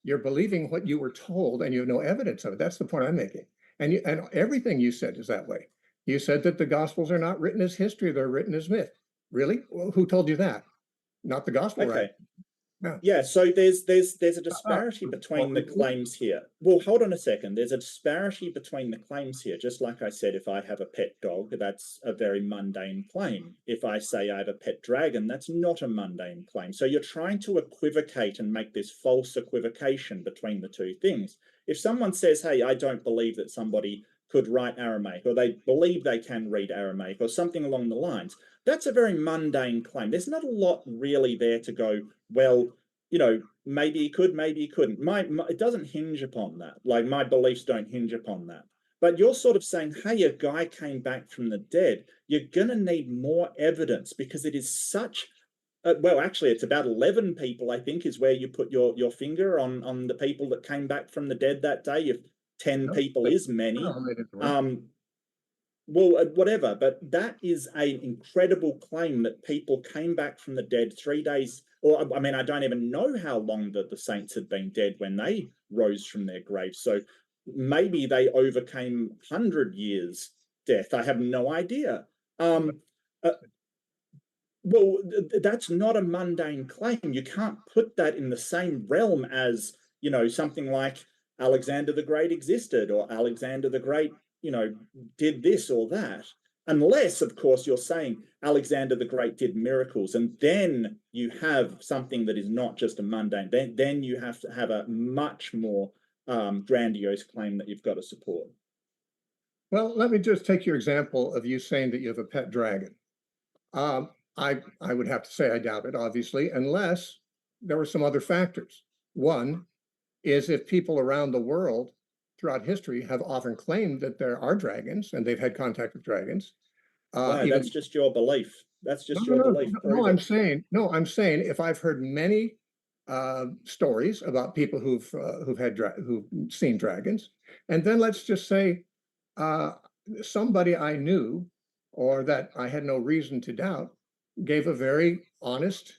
You're believing what you were told, and you have no evidence of it. That's the point I'm making. And everything you said is that way. You said that the Gospels are not written as history; they're written as myth. Really? Well, who told you that? Not the Gospel, okay. right? Yeah, so there's a disparity between the claims here. Well, hold on a second. There's a disparity between the claims here. Just like I said, if I have a pet dog, that's a very mundane claim. If I say I have a pet dragon, that's not a mundane claim. So you're trying to equivocate and make this false equivocation between the two things. If someone says, hey, I don't believe that somebody could write Aramaic, or they believe they can read Aramaic, or something along the lines, that's a very mundane claim. There's not a lot really there to go, well, you know, maybe he could, maybe he couldn't. It doesn't hinge upon that. Like, my beliefs don't hinge upon that. But you're sort of saying, hey, a guy came back from the dead. You're going to need more evidence, because it is such, well, actually, it's about 11 people, I think, is where you put your finger on the people that came back from the dead that day. If 10 people is many. Well, whatever, but that is an incredible claim that people came back from the dead 3 days, or I mean, I don't even know how long that the saints had been dead when they rose from their graves. So maybe they overcame 100 years death. I have no idea. Well, that's not a mundane claim. You can't put that in the same realm as, you know, something like Alexander the Great existed, or Alexander the Great, you know, did this or that, unless, of course, you're saying Alexander the Great did miracles, and then you have something that is not just a mundane. Then you have to have a much more grandiose claim that you've got to support. Well, let me just take your example of you saying that you have a pet dragon. I would have to say I doubt it, obviously, unless there were some other factors. One is, if people around the world throughout history have often claimed that there are dragons and they've had contact with dragons. Wow, that's just your belief. That's just your belief. No, I'm saying if I've heard many stories about people who've seen dragons, and then let's just say somebody I knew, or that I had no reason to doubt, gave a very honest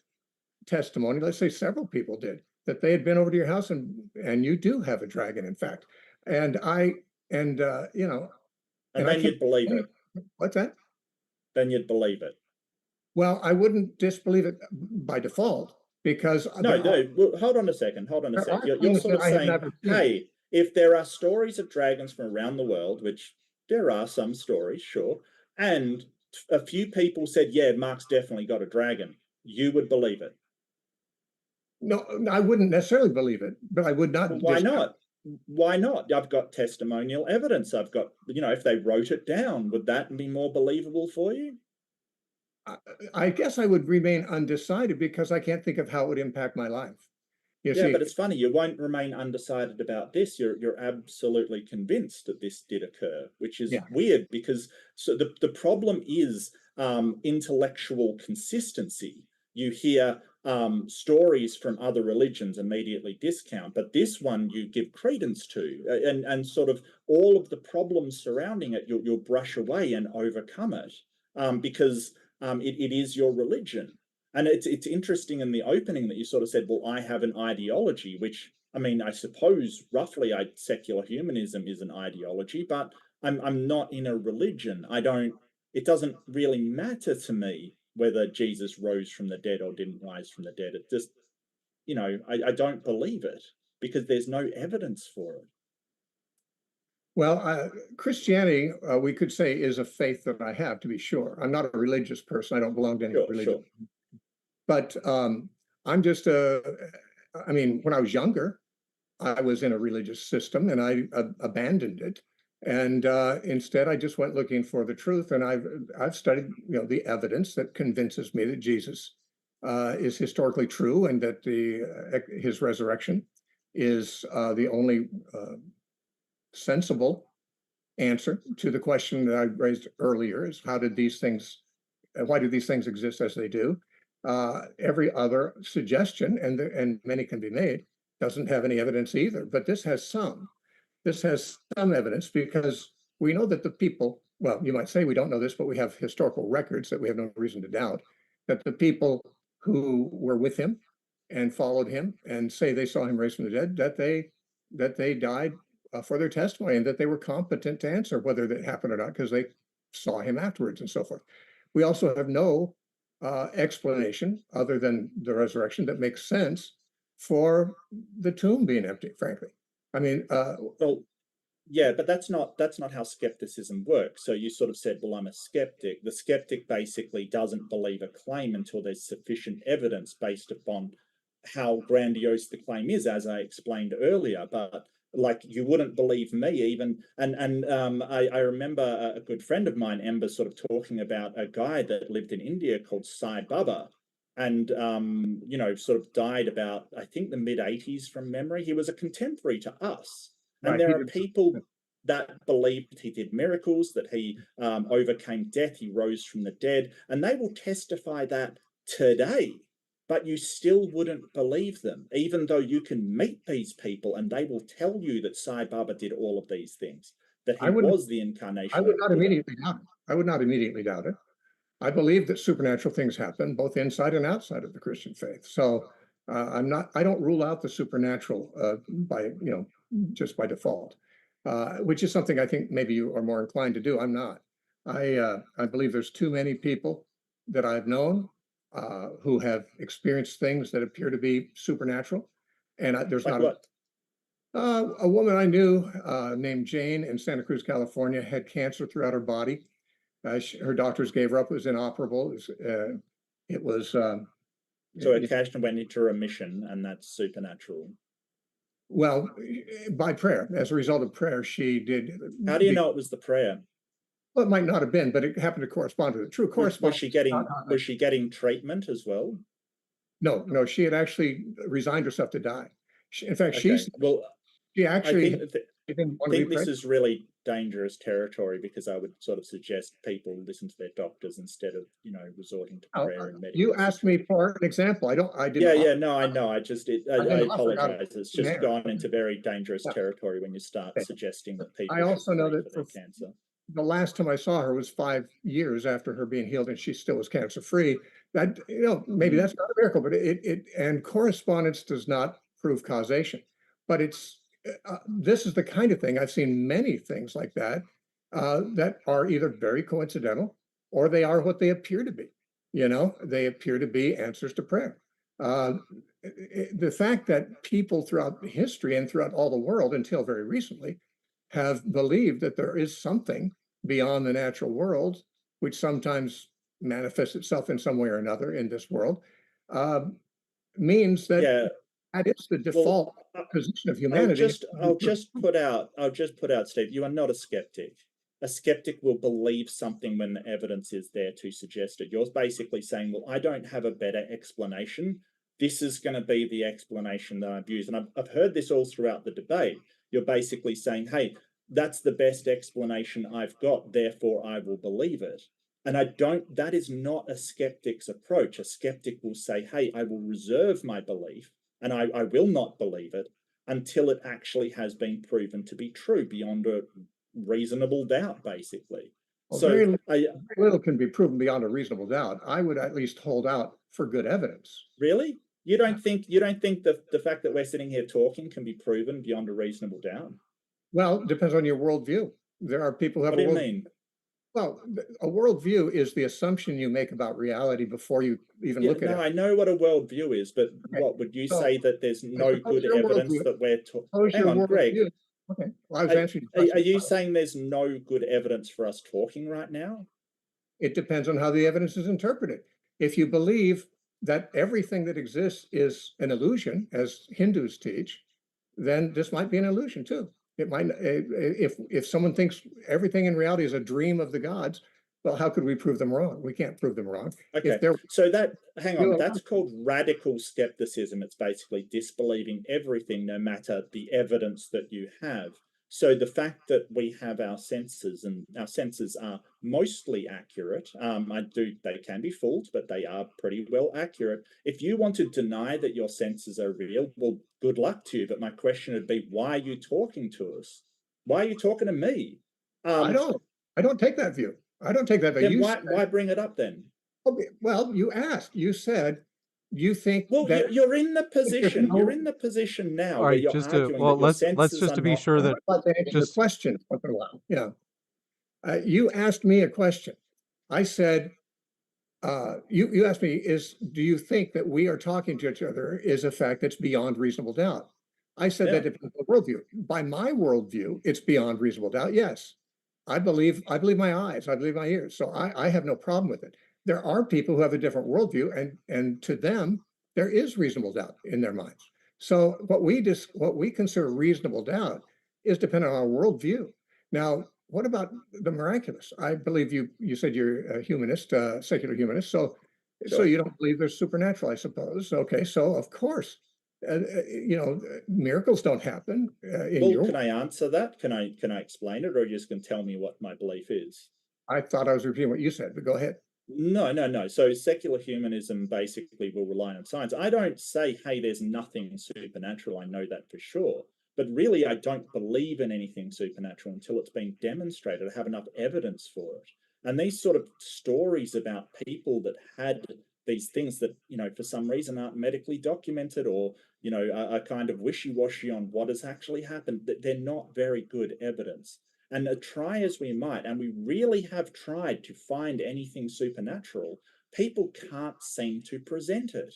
testimony. Let's say several people did, that they had been over to your house and you do have a dragon, in fact. And you know, And I then can't, you'd believe it. what's that? Then you'd believe it. Well, I wouldn't disbelieve it by default because No, well, hold on a second. there are You're things sort that of I have saying, never seen. hey, if there are stories of dragons from around the world, which there are some stories, sure, and a few people said, yeah, Mark's definitely got a dragon, you would believe it. No, I wouldn't necessarily believe it, but I would not. Well, why not? Why not? I've got testimonial evidence. I've got, if they wrote it down, would that be more believable for you? I guess I would remain undecided because I can't think of how it would impact my life. You Yeah, see, but it's funny. You won't remain undecided about this. You're absolutely convinced that this did occur, which is yeah. weird because the problem is intellectual consistency. You hear stories from other religions immediately discount, but this one you give credence to, and sort of all of the problems surrounding it, you'll brush away and overcome it because it is your religion. And it's interesting in the opening that you sort of said, well, I have an ideology, which, I mean, I suppose roughly secular humanism is an ideology, but I'm not in a religion. It doesn't really matter to me whether Jesus rose from the dead or didn't rise from the dead. It just, I don't believe it because there's no evidence for it. Well, Christianity, we could say, is a faith that I have, to be sure. I'm not a religious person. I don't belong to any religion. Sure. But I'm just I mean, when I was younger, I was in a religious system and I abandoned it. And instead, I just went looking for the truth. And I've studied, the evidence that convinces me that Jesus is historically true and that his resurrection is the only sensible answer to the question that I raised earlier: is why do these things exist as they do? Every other suggestion, and many can be made, doesn't have any evidence either. But this has some. This has some evidence because we know that the people, well, you might say we don't know this, but we have historical records that we have no reason to doubt, that the people who were with him and followed him and say they saw him raised from the dead, that they died for their testimony and that they were competent to answer whether that happened or not because they saw him afterwards and so forth. We also have no explanation other than the resurrection that makes sense for the tomb being empty, frankly. I mean, well, yeah, but that's not how skepticism works. So you sort of said, well, I'm a skeptic. The skeptic basically doesn't believe a claim until there's sufficient evidence based upon how grandiose the claim is, as I explained earlier. But like, you wouldn't believe me even. And I remember a good friend of mine, Ember, sort of talking about a guy that lived in India called Sai Baba. And, sort of died about, I think, the mid-80s from memory. He was a contemporary to us. And right, there are people that believed he did miracles, that he overcame death, he rose from the dead, and they will testify that today. But you still wouldn't believe them, even though you can meet these people and they will tell you that Sai Baba did all of these things, that he was the incarnation. I would not immediately doubt it. I would not immediately doubt it. I believe that supernatural things happen both inside and outside of the Christian faith. So I don't rule out the supernatural by, just by default, which is something I think maybe you are more inclined to do. I'm not. I believe there's too many people that I've known who have experienced things that appear to be supernatural. And there's Like not what? a woman I knew named Jane in Santa Cruz, California, had cancer throughout her body. Her doctors gave her up. It was inoperable. It was So it cashed and went into remission, and that's supernatural. well, by prayer. As a result of prayer, she did. How do you know it was the prayer? Well, it might not have been, but it happened to correspond to the true correspondence. Was she getting treatment as well? No, she had actually resigned herself to die. In fact, Okay. she actually I think this is really dangerous territory because I would sort of suggest people listen to their doctors instead of, resorting to prayer and medical. You asked me for an example. I didn't. Yeah, no, I know. I apologize. It's just gone into very dangerous territory when you start suggesting that people. I also know that for cancer. The last time I saw her was 5 years after her being healed, and she still was cancer free. That maybe that's not a miracle, but it and correspondence does not prove causation. But this is the kind of thing, I've seen many things like that, that are either very coincidental or they are what they appear to be. They appear to be answers to prayer. Uh, the fact that people throughout history and throughout all the world until very recently have believed that there is something beyond the natural world, which sometimes manifests itself in some way or another in this world, uh, means that Yeah. that is the Well, default position of I'll humanity. just put out, Steve, you are not a skeptic. A skeptic will believe something when the evidence is there to suggest it. You're basically saying, well, I don't have a better explanation. This is going to be the explanation that I've used. And I've heard this all throughout the debate. You're basically saying, hey, that's the best explanation I've got, therefore I will believe it. And that is not a skeptic's approach. A skeptic will say, hey, I will reserve my belief and I will not believe it until it actually has been proven to be true beyond a reasonable doubt, basically. Well, So very little can be proven beyond a reasonable doubt. I would at least hold out for good evidence. really, you don't think the fact that we're sitting here talking can be proven beyond a reasonable doubt? Well, it depends on your worldview. There are people who have What a do you world. mean? Well, a worldview is the assumption you make about reality before you even Yeah, look at no, it. I know what a worldview is, but Okay, what would you so say that there's no suppose good your evidence worldview. that we're talking? Suppose Hang your on, Greg. worldview. Okay, well, I was Are, answering your are question. you saying there's no good evidence for us talking right now? It depends on how the evidence is interpreted. If you believe that everything that exists is an illusion, as Hindus teach, then this might be an illusion too. It might, if someone thinks everything in reality is a dream of the gods, well, how could we prove them wrong? We can't prove them wrong. Okay, If there, so hang on, you that's called radical skepticism. It's basically disbelieving everything, no matter the evidence that you have. So the fact that we have our senses and our senses are mostly accurate, they can be fooled, but they are pretty well accurate. If you want to deny that your senses are real, well, good luck to you. But my question would be, why are you talking to us? Why are you talking to me? I don't, I don't take that view. I don't take that view. Then You why bring it up then? okay, well, you asked, you said, you think Well, that you're in the position. no, You're in the position now All where right, you're just to arguing well, that your let's senses just are to be not. sure I'm that about to answer your just question once in a while. Yeah. You asked me a question. I said, you asked me, do you think that we are talking to each other is a fact that's beyond reasonable doubt? I said Yeah. that depends on the worldview. By my worldview, it's beyond reasonable doubt. Yes. I believe my eyes, I believe my ears. So I have no problem with it. There are people who have a different worldview, and to them, there is reasonable doubt in their minds. So what we consider reasonable doubt is dependent on our worldview. Now, what about the miraculous? I believe you said you're a humanist, secular humanist. So Sure. you don't believe there's supernatural, I suppose. Okay, so of course, miracles don't happen in Well, your. can I answer that? Can I explain it, or are you just going to tell me what my belief is? I thought I was repeating what you said, but go ahead. No. So secular humanism basically will rely on science. I don't say, hey, there's nothing supernatural. I know that for sure. But really, I don't believe in anything supernatural until it's been demonstrated. I have enough evidence for it. And these sort of stories about people that had these things that, for some reason aren't medically documented, or, are kind of wishy-washy on what has actually happened, that they're not very good evidence. And try as we might, and we really have tried to find anything supernatural, people can't seem to present it.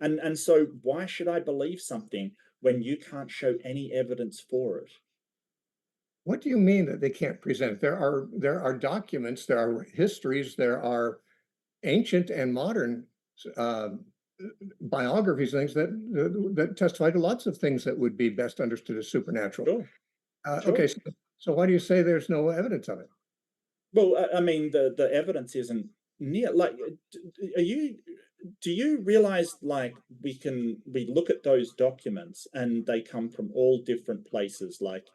And so why should I believe something when you can't show any evidence for it? What do you mean that they can't present? There are documents, there are histories, there are ancient and modern uh, biographies, things that testify to lots of things that would be best understood as supernatural. Sure, Okay, sure. so why do you say there's no evidence of it? Well, I mean, the evidence isn't near like. Are you? Do you realize like we look at those documents and they come from all different places? Like,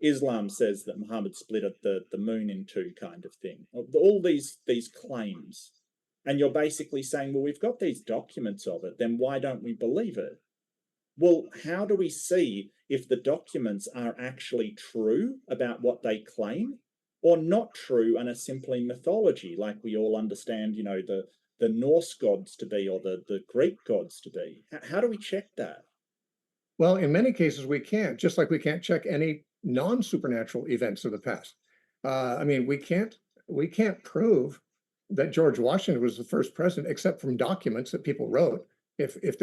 Islam says that Muhammad split the moon in two, kind of thing. All these claims, and you're basically saying, well, we've got these documents of it. Then why don't we believe it? Well, how do we see if the documents are actually true about what they claim, or not true and are simply mythology, like we all understand, the Norse gods to be, or the Greek gods to be? How do we check that? Well, in many cases, we can't, just like we can't check any non-supernatural events of the past. I mean, we can't prove that George Washington was the first president, except from documents that people wrote. If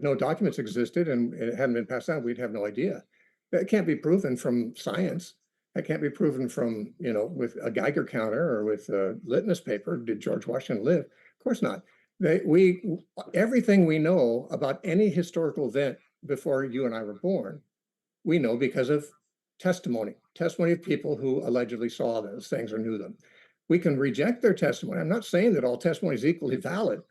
no documents existed and it hadn't been passed down, we'd have no idea. That can't be proven from science. That can't be proven from, with a Geiger counter or with a litmus paper. Did George Washington live? Of course not. Everything we know about any historical event before you and I were born, we know because of testimony of people who allegedly saw those things or knew them. We can reject their testimony. I'm not saying that all testimony is equally valid.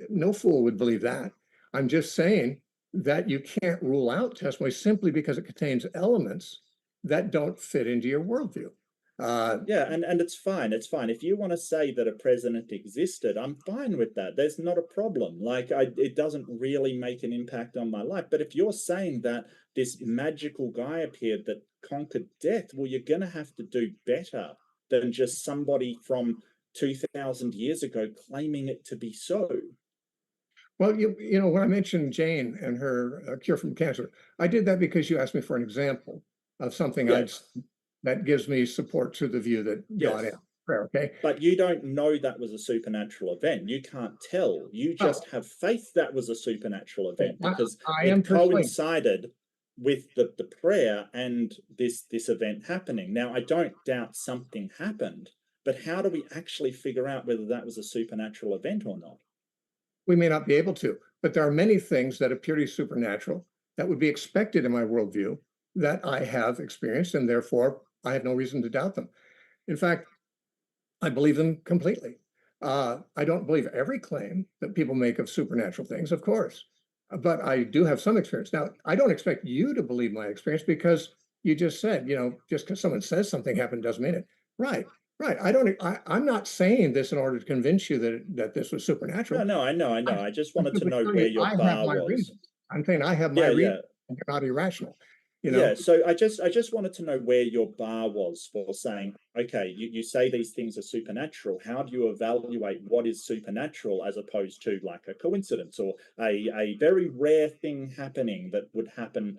No fool would believe that. I'm just saying that you can't rule out testimony simply because it contains elements that don't fit into your worldview. Yeah, and it's fine. It's fine. If you want to say that a president existed, I'm fine with that. There's not a problem. Like, it doesn't really make an impact on my life. But if you're saying that this magical guy appeared that conquered death, well, you're going to have to do better than just somebody from 2000 years ago claiming it to be so. Well, when I mentioned Jane and her cure from cancer, I did that because you asked me for an example of something Yes. that gives me support to the view that God Yes. answered prayer. Okay. But you don't know that was a supernatural event. You can't tell. You just have faith that was a supernatural event because I am it persuaded. coincided with the prayer and this event happening. Now, I don't doubt something happened, but how do we actually figure out whether that was a supernatural event or not? We may not be able to, but there are many things that appear to be supernatural that would be expected in my worldview that I have experienced, and therefore I have no reason to doubt them. In fact, I believe them completely. I don't believe every claim that people make of supernatural things, of course, but I do have some experience. Now, I don't expect you to believe my experience because you just said, just because someone says something happened doesn't mean it. Right. Right. I'm not saying this in order to convince you that this was supernatural. No, I know. I just wanted to know I where your have bar my was. reasons. I'm saying I have my Yeah, reasons, yeah. and they're not irrational. Yeah, so I just wanted to know where your bar was for saying, okay, you say these things are supernatural. How do you evaluate what is supernatural as opposed to like a coincidence or a very rare thing happening that would happen,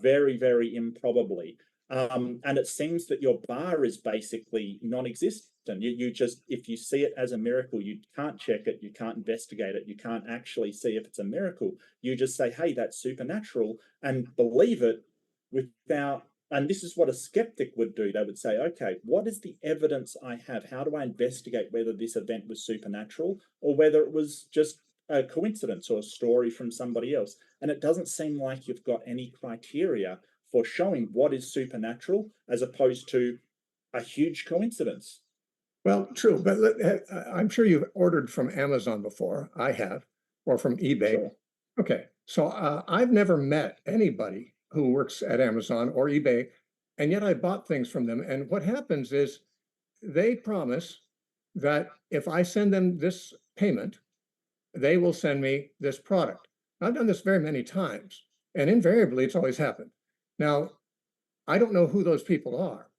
very, very improbably? And it seems that your bar is basically non-existent. You just, if you see it as a miracle, you can't check it, you can't investigate it, you can't actually see if it's a miracle. You just say, hey, that's supernatural, and believe it without, and this is what a skeptic would do. They would say, okay, what is the evidence I have? How do I investigate whether this event was supernatural or whether it was just a coincidence or a story from somebody else? And it doesn't seem like you've got any criteria for showing what is supernatural as opposed to a huge coincidence. Well, true, but I'm sure you've ordered from Amazon before. I have, or from eBay. Sure. Okay, so I've never met anybody who works at Amazon or eBay, and yet I bought things from them. And what happens is they promise that if I send them this payment, they will send me this product. I've done this very many times, and invariably it's always happened. Now, I don't know who those people are,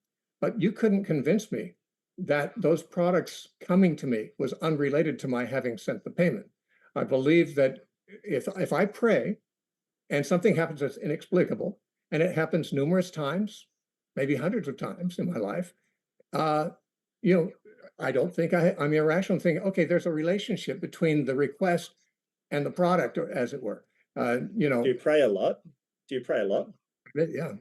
but you couldn't convince me that those products coming to me was unrelated to my having sent the payment. I believe that if I pray and something happens that's inexplicable, and it happens numerous times, maybe hundreds of times in my life, I don't think I'm irrational thinking, okay, there's a relationship between the request and the product, or as it were. Do you pray a lot? Do you pray a lot? Yeah.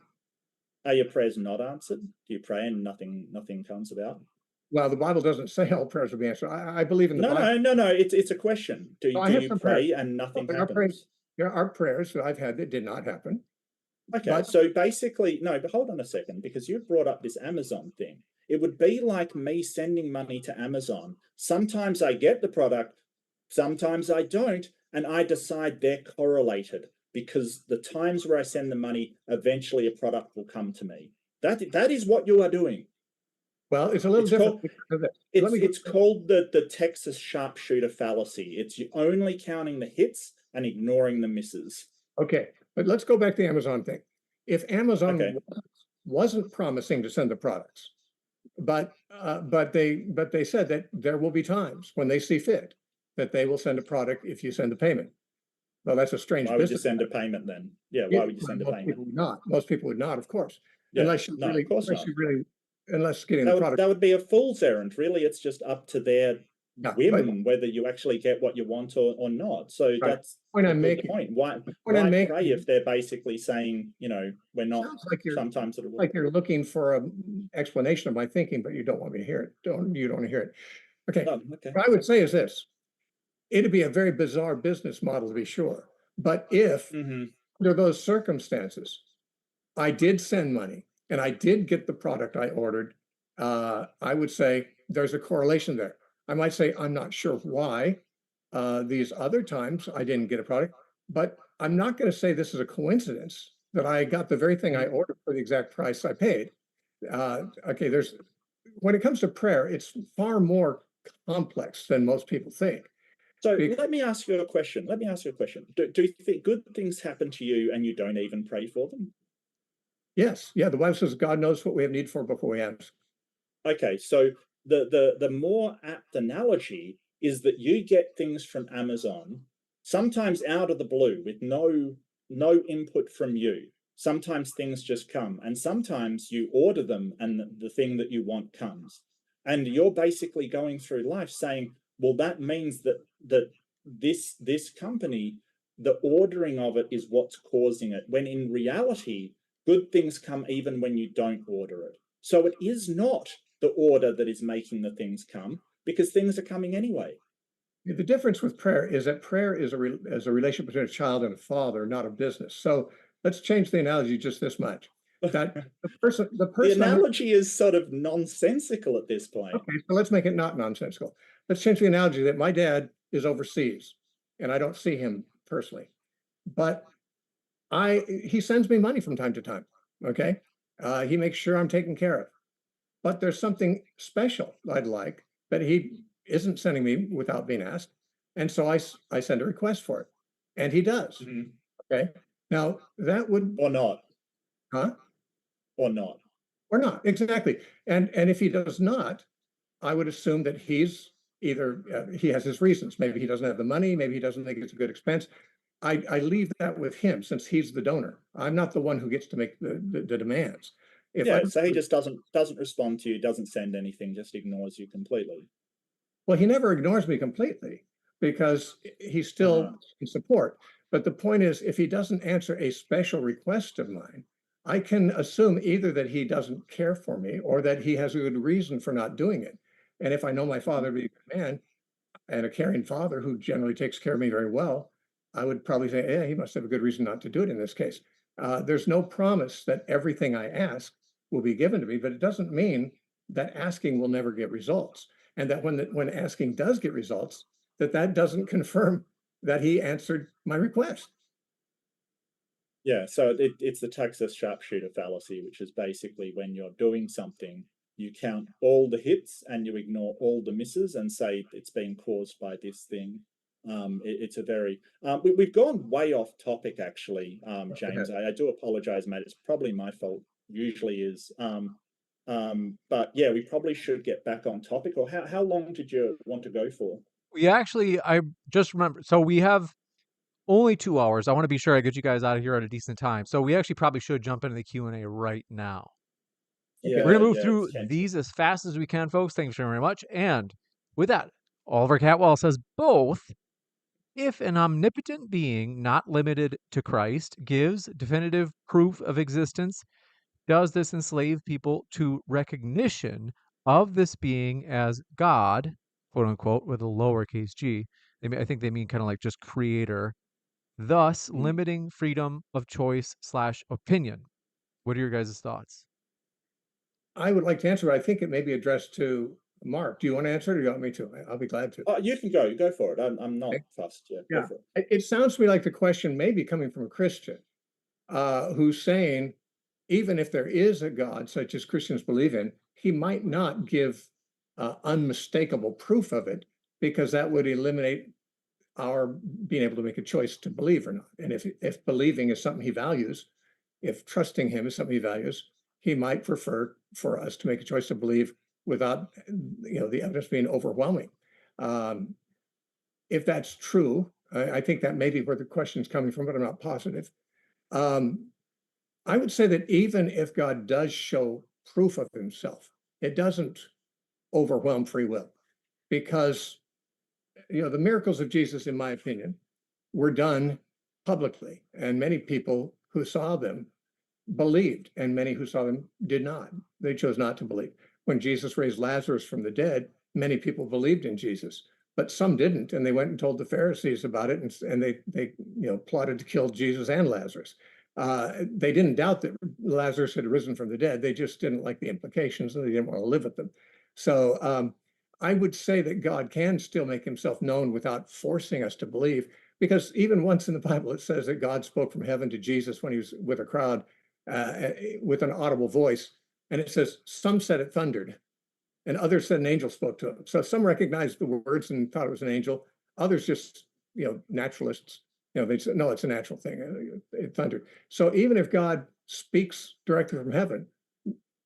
Are your prayers not answered? Do you pray and nothing comes about? Well, the Bible doesn't say all prayers will be answered. I believe in the Bible. No. It's a question. Do I have you some pray prayers. and nothing There are happens? there are prayers that I've had that did not happen. Okay, But so basically, no, but hold on a second, because you've brought up this Amazon thing. It would be like me sending money to Amazon. Sometimes I get the product, sometimes I don't, and I decide they're correlated because the times where I send the money, eventually a product will come to me. That is what you are doing. well, it's a little It's different. called because of this. Let me it's called the Texas sharpshooter fallacy. It's you only counting the hits and ignoring the misses. Okay, but let's go back to the Amazon thing. If Amazon Okay. wasn't promising to send the products, but they said that there will be times when they see fit that they will send a product if you send the payment. Well, that's a strange Why would you business. send a payment then? Yeah, Yeah, why would you send a most payment? people would not. Most people would not, of course, Yeah, unless you no, really, of course not. unless getting the product. That would be a fool's errand. Really, it's just up to their Yeah, but whim whether you actually get what you want or not. So right. that's Point the, I'm the making. point. The point I'm Why making. pray if they're basically saying, you know, we're not Sounds like you're sometimes it'll like you're looking for an explanation of my thinking, but you don't want me to hear it. You don't want to hear it. Okay. oh, okay. What I would say is this: it'd be a very bizarre business model to be sure, but if Mm-hmm. under those circumstances, I did send money and I did get the product I ordered, I would say there's a correlation there. I might say I'm not sure why these other times I didn't get a product, but I'm not going to say this is a coincidence that I got the very thing I ordered for the exact price I paid. Okay, when it comes to prayer, it's far more complex than most people think. So Because, let me ask you a question. Do you think good things happen to you and you don't even pray for them? yes, yeah, the Bible says God knows what we have need for before we ask. Okay, so the more apt analogy is that you get things from Amazon, sometimes out of the blue with no input from you. Sometimes things just come, and sometimes you order them and the thing that you want comes. And you're basically going through life saying, well, that means that this company, the ordering of it is what's causing it, when in reality, good things come even when you don't order it. So it is not the order that is making the things come, because things are coming anyway. The difference with prayer is that prayer is a relationship between a child and a father, not a business. So let's change the analogy just this much. That the The person analogy is sort of nonsensical at this point. okay, so let's make it not nonsensical. Let's change the analogy that my dad is overseas and I don't see him personally, but he sends me money from time to time. Okay. He makes sure I'm taken care of. But there's something special I'd like that he isn't sending me without being asked. And so I send a request for it. And he does. Mhm. Okay. Now that would, Or not, huh? or not. Or not. Exactly. And if he does not, I would assume that he's either, he has his reasons. Maybe he doesn't have the money. Maybe he doesn't think it's a good expense. I leave that with him since he's the donor. I'm not the one who gets to make the demands. If I, Yeah, so he just doesn't respond to you, doesn't send anything, just ignores you completely. well, he never ignores me completely because he's still in support. But the point is, if he doesn't answer a special request of mine, I can assume either that he doesn't care for me or that he has a good reason for not doing it. And if I know my father to be a good man and a caring father who generally takes care of me very well, I would probably say, yeah, he must have a good reason not to do it in this case. There's no promise that everything I ask will be given to me, but it doesn't mean that asking will never get results. And that when asking does get results, that doesn't confirm that he answered my request. Yeah, so it's the Texas sharpshooter fallacy, which is basically when you're doing something, you count all the hits and you ignore all the misses and say it's being caused by this thing. It's a very we've gone way off topic actually, James. I do apologize, mate. It's probably my fault. Usually is. But yeah, we probably should get back on topic. Or how long did you want to go for? I just remember, so we have only 2 hours. I want to be sure I get you guys out of here at a decent time. So we actually probably should jump into the Q&A right now. Okay. We're Yeah, gonna move yeah, through it's 10. these as fast as we can, folks. Thanks very much. And with that, Oliver Catwall says both. If an omnipotent being not limited to Christ gives definitive proof of existence, does this enslave people to recognition of this being as God, quote unquote, with a lowercase g? I think they mean kind of like just creator, thus limiting freedom of choice / opinion. What are your guys' thoughts? I would like to answer, but I think it may be addressed to Mark. Do you want to answer it or do you want me to? I'll be glad to. You can go for it. I'm not Okay. fussed. Yeah, go Yeah. for it. It sounds to me like the question may be coming from a Christian who's saying, even if there is a God, such as Christians believe in, he might not give unmistakable proof of it because that would eliminate our being able to make a choice to believe or not. And if believing is something he values, if trusting him is something he values, he might prefer for us to make a choice to believe without, the evidence being overwhelming. If that's true, I think that may be where the question's coming from, but I'm not positive. I would say that even if God does show proof of himself, it doesn't overwhelm free will, because the miracles of Jesus, in my opinion, were done publicly, and many people who saw them believed, and many who saw them did not. They chose not to believe. When Jesus raised Lazarus from the dead, many people believed in Jesus, but some didn't, and they went and told the Pharisees about it, and they plotted to kill Jesus and Lazarus. They didn't doubt that Lazarus had risen from the dead. They just didn't like the implications, and they didn't want to live with them. So I would say that God can still make himself known without forcing us to believe, because even once in the Bible, it says that God spoke from heaven to Jesus when he was with a crowd with an audible voice. And it says, some said it thundered, and others said an angel spoke to him. So some recognized the words and thought it was an angel. Others just, naturalists, they said, no, it's a natural thing. It thundered. So even if God speaks directly from heaven,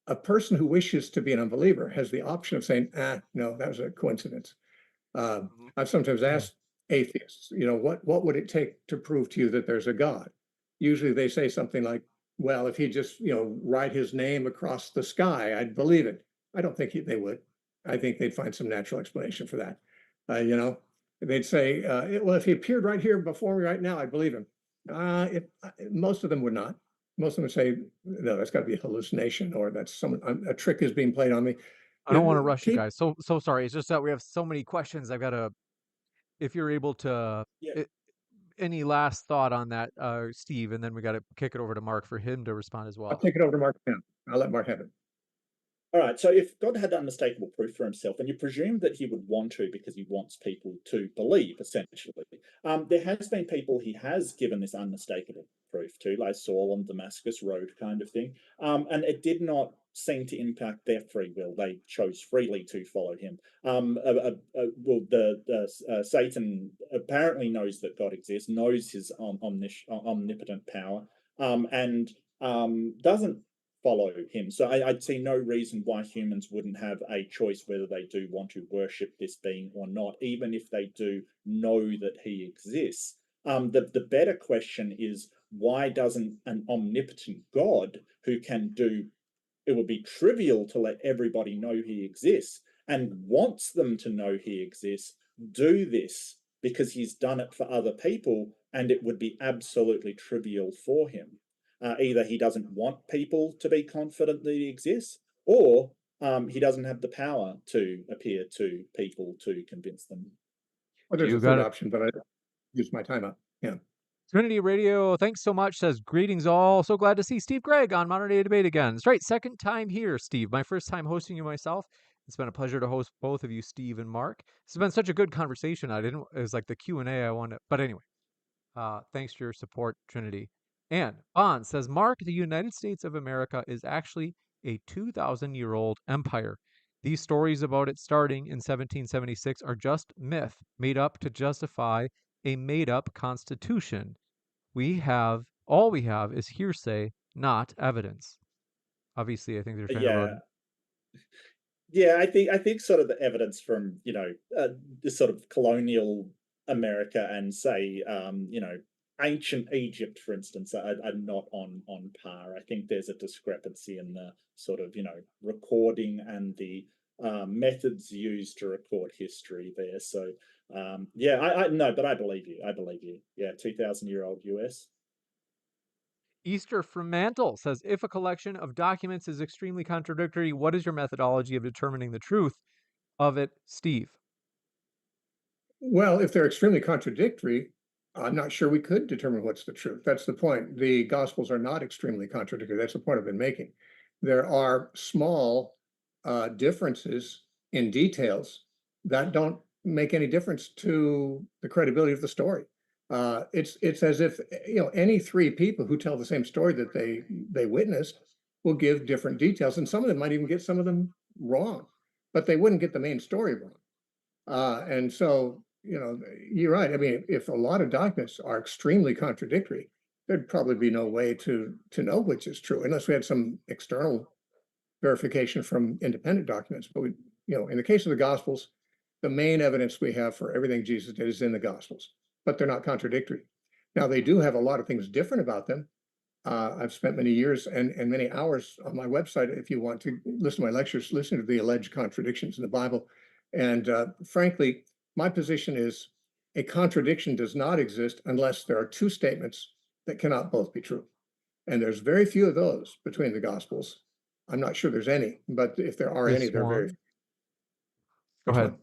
a person who wishes to be an unbeliever has the option of saying, no, that was a coincidence. I've sometimes asked atheists, what would it take to prove to you that there's a God? Usually they say something like, well, if he just, write his name across the sky, I'd believe it. I don't think they would. I think they'd find some natural explanation for that. They'd say, well, if he appeared right here before me right now, I'd believe him. Most of them would not. Most of them would say, no, that's got to be a hallucination, or that's a trick is being played on me. I don't want to rush you guys. So sorry. It's just that we have so many questions. If you're able to, Yeah. any last thought on that, Steve, and then we got to kick it over to Mark for him to respond as I'll well. take it over to Mark now. I'll let Mark have it. All right, so if God had unmistakable proof for himself, and you presume that he would want to because he wants people to believe, essentially, there has been people he has given this unmistakable proof to, like Saul on Damascus Road kind of thing, and it did not seem to impact their free will. They chose freely to follow him. Satan apparently knows that God exists, knows his omnipotent power, and doesn't follow him. So I'd see no reason why humans wouldn't have a choice whether they do want to worship this being or not, even if they do know that he exists. The better question is, why doesn't an omnipotent God who can do, it would be trivial to let everybody know he exists and wants them to know he exists, do this because he's done it for other people and it would be absolutely trivial for him? Either he doesn't want people to be confident that he exists, or he doesn't have the power to appear to people to convince them. Well, there's You a got third it. option, but I used my time up. Yeah. Trinity Radio, thanks so much, says greetings all. So glad to see Steve Gregg on Modern Day Debate again. That's right, second time here, Steve. My first time hosting you myself. It's been a pleasure to host both of you, Steve and Mark. This has been such a good conversation. It was like the Q&A I wanted. But anyway, thanks for your support, Trinity. And Bond says, Mark, the United States of America is actually a 2,000-year-old empire. These stories about it starting in 1776 are just myth made up to justify a made-up constitution. All we have is hearsay, not evidence. Obviously, I think they're talking about. Yeah, I think sort of the evidence from this sort of colonial America and say ancient Egypt, for instance, are not on par. I think there's a discrepancy in the sort of recording and the methods used to record history there. So I no, but I believe you. I believe you. Yeah, 2,000-year-old US. Easter from Mantle says, if a collection of documents is extremely contradictory, what is your methodology of determining the truth of it, Steve? Well, if they're extremely contradictory, I'm not sure we could determine what's the truth. That's the point. The Gospels are not extremely contradictory. That's the point I've been making. There are small differences in details that don't make any difference to the credibility of the story. It's as if any three people who tell the same story that they witnessed will give different details, and some of them might even get some of them wrong, but they wouldn't get the main story wrong. And so you're right. I mean, if a lot of documents are extremely contradictory, there'd probably be no way to know which is true unless we had some external verification from independent documents. But in the case of the Gospels, the main evidence we have for everything Jesus did is in the Gospels. but they're not contradictory. Now, they do have a lot of things different about them. I've spent many years and many hours on my website. If you want to listen to my lectures, listen to the alleged contradictions in the Bible. And frankly, my position is a contradiction does not exist unless there are two statements that cannot both be true. And there's very few of those between the Gospels. I'm not sure there's any, but if there are any, This they're very one, few. go Which ahead. one?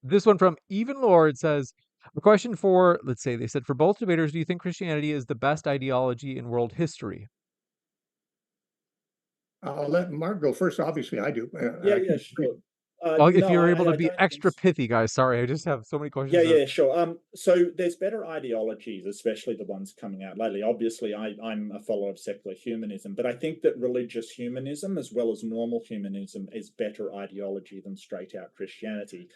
This one from Even Lord says, a question for, let's say, they said, for both debaters, do you think Christianity is the best ideology in world history? I'll let Mark go first. Obviously, I do. Yeah, I yeah, can agree. sure. Well, if No, you're able to I be don't think extra so. pithy, guys. Sorry, I just have so many Yeah, questions. yeah, sure. So there's better ideologies, especially the ones coming out lately. Obviously, I'm a follower of secular humanism, but I think that religious humanism, as well as normal humanism, is better ideology than straight out Christianity.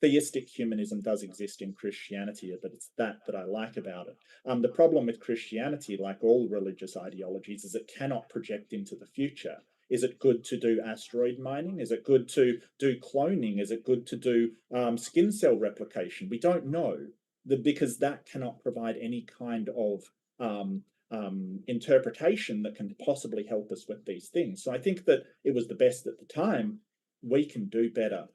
Theistic humanism does exist in Christianity, but it's that I like about it. The problem with Christianity, like all religious ideologies, is it cannot project into the future. Is it good to do asteroid mining? Is it good to do cloning? Is it good to do skin cell replication? We don't know because that cannot provide any kind of interpretation that can possibly help us with these things. So I think that it was the best at the time. We can do better.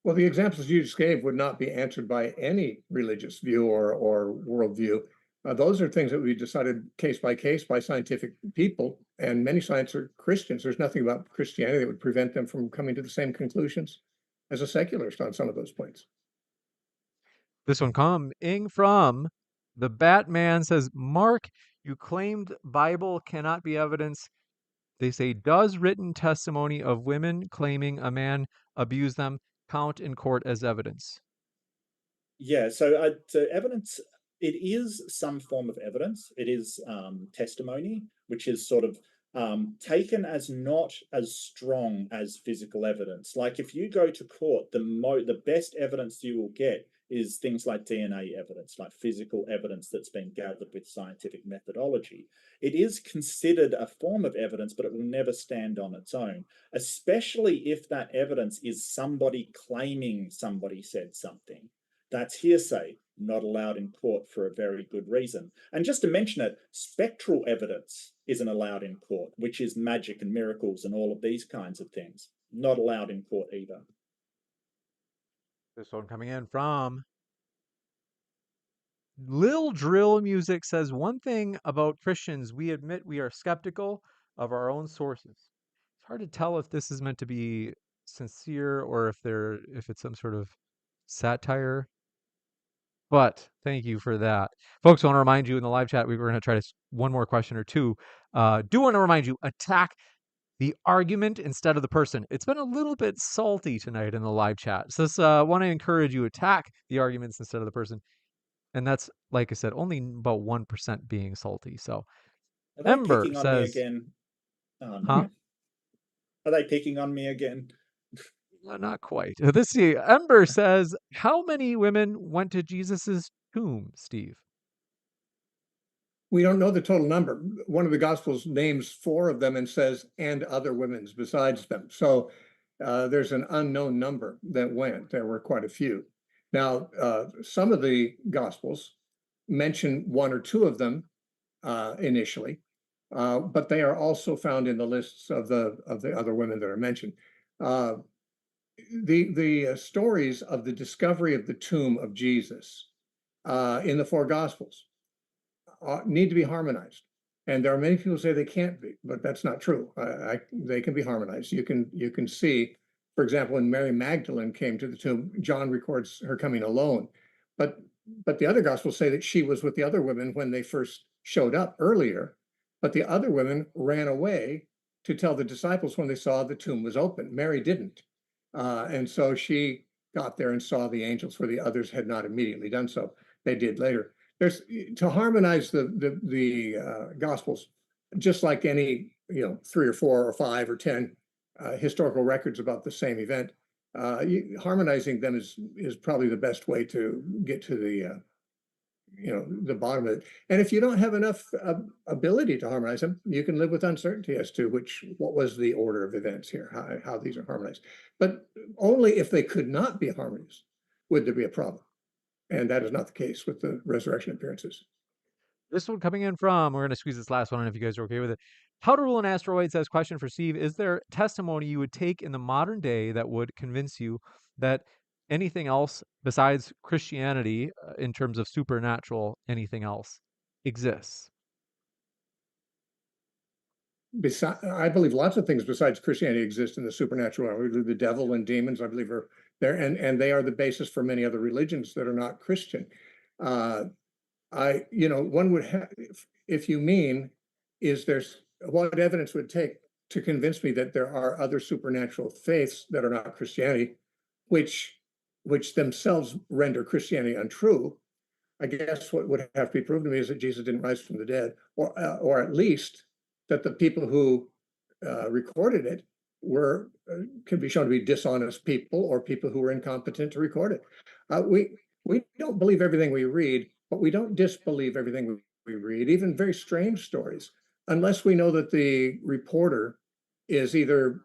Well, the examples you just gave would not be answered by any religious view or worldview. Those are things that would be decided case by case by scientific people, and many scientists are Christians. There's nothing about Christianity that would prevent them from coming to the same conclusions as a secularist on some of those points. This one coming from the Batman says, Mark, you claimed Bible cannot be evidence. They say, does written testimony of women claiming a man abused them count in court as evidence? Yeah, so evidence, it is some form of evidence. It is testimony, which is sort of taken as not as strong as physical evidence. Like if you go to court, the best evidence you will get is things like DNA evidence, like physical evidence that's been gathered with scientific methodology. It is considered a form of evidence, but it will never stand on its own, especially if that evidence is somebody claiming somebody said something. That's hearsay, not allowed in court for a very good reason. And just to mention it, spectral evidence isn't allowed in court, which is magic and miracles and all of these kinds of things. Not allowed in court either. This one coming in from Lil Drill Music says, one thing about Christians, we admit we are skeptical of our own sources. It's hard to tell if this is meant to be sincere or if it's some sort of satire. But thank you for that. Folks, I want to remind you in the live chat, we were going to try to one more question or two. Do want to remind you, attack the argument instead of the person. It's been a little bit salty tonight in the live chat. So this want to encourage you, attack the arguments instead of the person. And that's, like I said, only about 1% being salty. So Are they Ember picking on me says, again? Oh huh? no. Are they picking on me again? Not quite. This see, Ember says, how many women went to Jesus's tomb, Steve? We don't know the total number. One of the Gospels names 4 of them and says, and other women's besides them. So there's an unknown number that went. There were quite a few. Now, some of the Gospels mention 1 or 2 of them initially, but they are also found in the lists of the other women that are mentioned. The stories of the discovery of the tomb of Jesus in the 4 Gospels need to be harmonized. And there are many people who say they can't be, but that's not true. They can be harmonized. You can see, for example, when Mary Magdalene came to the tomb, John records her coming alone. But the other Gospels say that she was with the other women when they first showed up earlier, but the other women ran away to tell the disciples when they saw the tomb was open. Mary didn't. And so she got there and saw the angels where the others had not immediately done so. They did later. There's to harmonize the Gospels, just like any 3 or 4 or 5 or 10 historical records about the same event. Harmonizing them is probably the best way to get to the bottom of it. And if you don't have enough ability to harmonize them, you can live with uncertainty as to what was the order of events here, how these are harmonized. But only if they could not be harmonized would there be a problem. And that is not the case with the resurrection appearances. This one coming in from, we're going to squeeze this last one in if you guys are okay with it. How to Rule an Asteroid says, question for Steve, is there testimony you would take in the modern day that would convince you that anything else besides Christianity, in terms of supernatural, anything else exists? I believe lots of things besides Christianity exist in the supernatural. I believe the devil and demons, I believe, are there, and they are the basis for many other religions that are not Christian. One would have, if you mean, is there's what evidence would take to convince me that there are other supernatural faiths that are not Christianity, which themselves render Christianity untrue. I guess what would have to be proven to me is that Jesus didn't rise from the dead, or at least that the people who recorded it can be shown to be dishonest people or people who were incompetent to record it. We don't believe everything we read, but we don't disbelieve everything we read, even very strange stories, unless we know that the reporter is either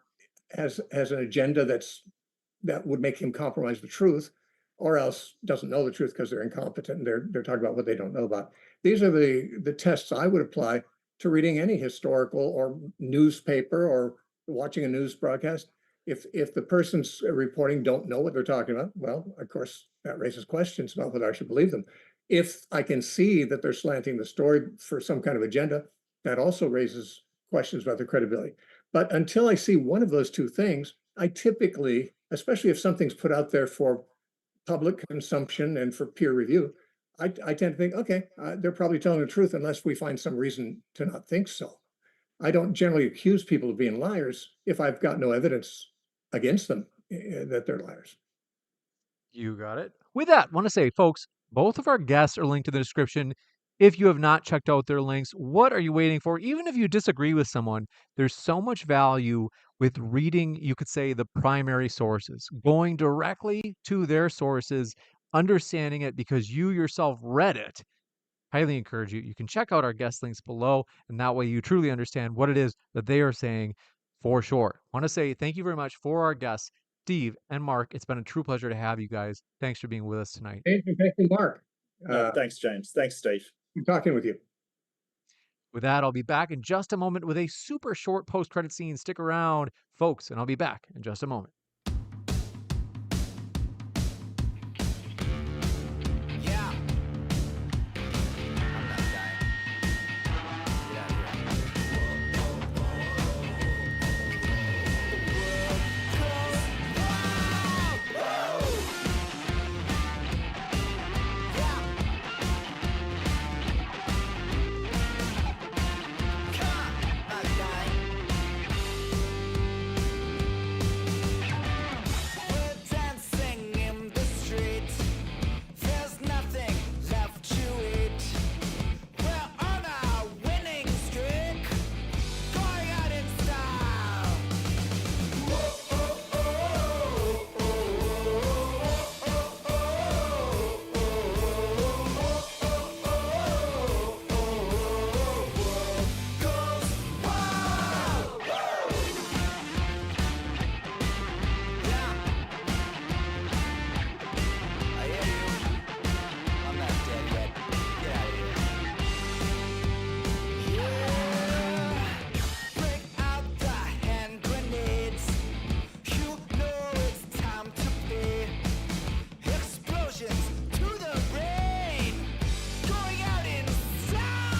has an agenda that would make him compromise the truth, or else doesn't know the truth because they're incompetent and they're talking about what they don't know about. These are the tests I would apply to reading any historical or newspaper or watching a news broadcast. If the person's reporting don't know what they're talking about, well, of course, that raises questions about whether I should believe them. If I can see that they're slanting the story for some kind of agenda, that also raises questions about their credibility. But until I see one of those two things, I typically, especially if something's put out there for public consumption and for peer review, I tend to think, okay, they're probably telling the truth unless we find some reason to not think so. I don't generally accuse people of being liars if I've got no evidence against them that they're liars. You got it. With that, want to say, folks, both of our guests are linked in the description. If you have not checked out their links, what are you waiting for? Even if you disagree with someone, there's so much value with reading, you could say, the primary sources, going directly to their sources, understanding it because you yourself read it. Highly encourage you. You can check out our guest links below, and that way you truly understand what it is that they are saying for sure. Want to say thank you very much for our guests, Steve and Mark. It's been a true pleasure to have you guys. Thanks for being with us tonight. Thank you, Mark. Thanks, James. Thanks, Steve. Good talking with you. With that, I'll be back in just a moment with a super short post-credit scene. Stick around, folks, and I'll be back in just a moment. Yeah. I'm not dying. Get out of here. Not dying. We're dancing in the street. There's nothing left to eat. We're on a winning streak. Going out in style. Yeah. I hear you. I'm not dead yet. Get out of here. Yeah. Break out the hand grenades. You know it's time to pay. Explosions to the brain. Going out in style.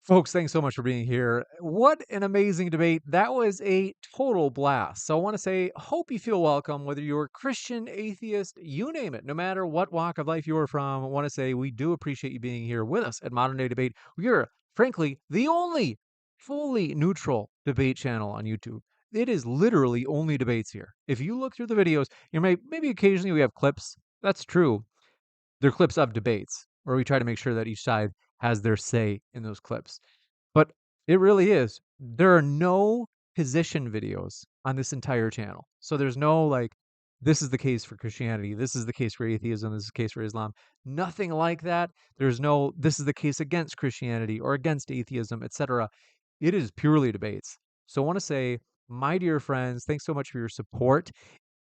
Folks, thanks so much for being here. What an amazing debate. That was a total blast. So I want to say, hope you feel welcome, whether you're Christian, atheist, you name it, no matter what walk of life you're from. I want to say we do appreciate you being here with us at Modern Day Debate. We are, frankly, the only fully neutral debate channel on YouTube. It is literally only debates here. If you look through the videos, maybe occasionally we have clips. That's true. They're clips of debates where we try to make sure that each side has their say in those clips. But it really is. There are no position videos on this entire channel. So there's no like, this is the case for Christianity, this is the case for atheism, this is the case for Islam. Nothing like that. There's no, this is the case against Christianity or against atheism, etc. It is purely debates. So I want to say, my dear friends, thanks so much for your support.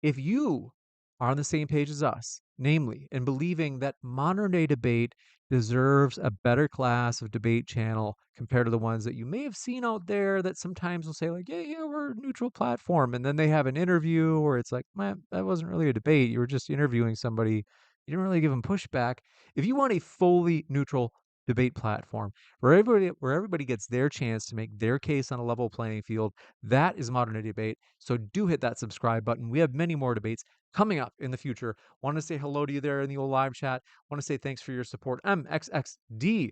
If you are on the same page as us, namely in believing that modern day debate deserves a better class of debate channel compared to the ones that you may have seen out there that sometimes will say like, yeah, we're a neutral platform. And then they have an interview where it's like, man, that wasn't really a debate. You were just interviewing somebody. You didn't really give them pushback. If you want a fully neutral debate platform where everybody gets their chance to make their case on a level playing field, that is modern day debate. So do hit that subscribe button. We have many more debates coming up in the future. Want to say hello to you there in the old live chat. Want to say thanks for your support. MXXD.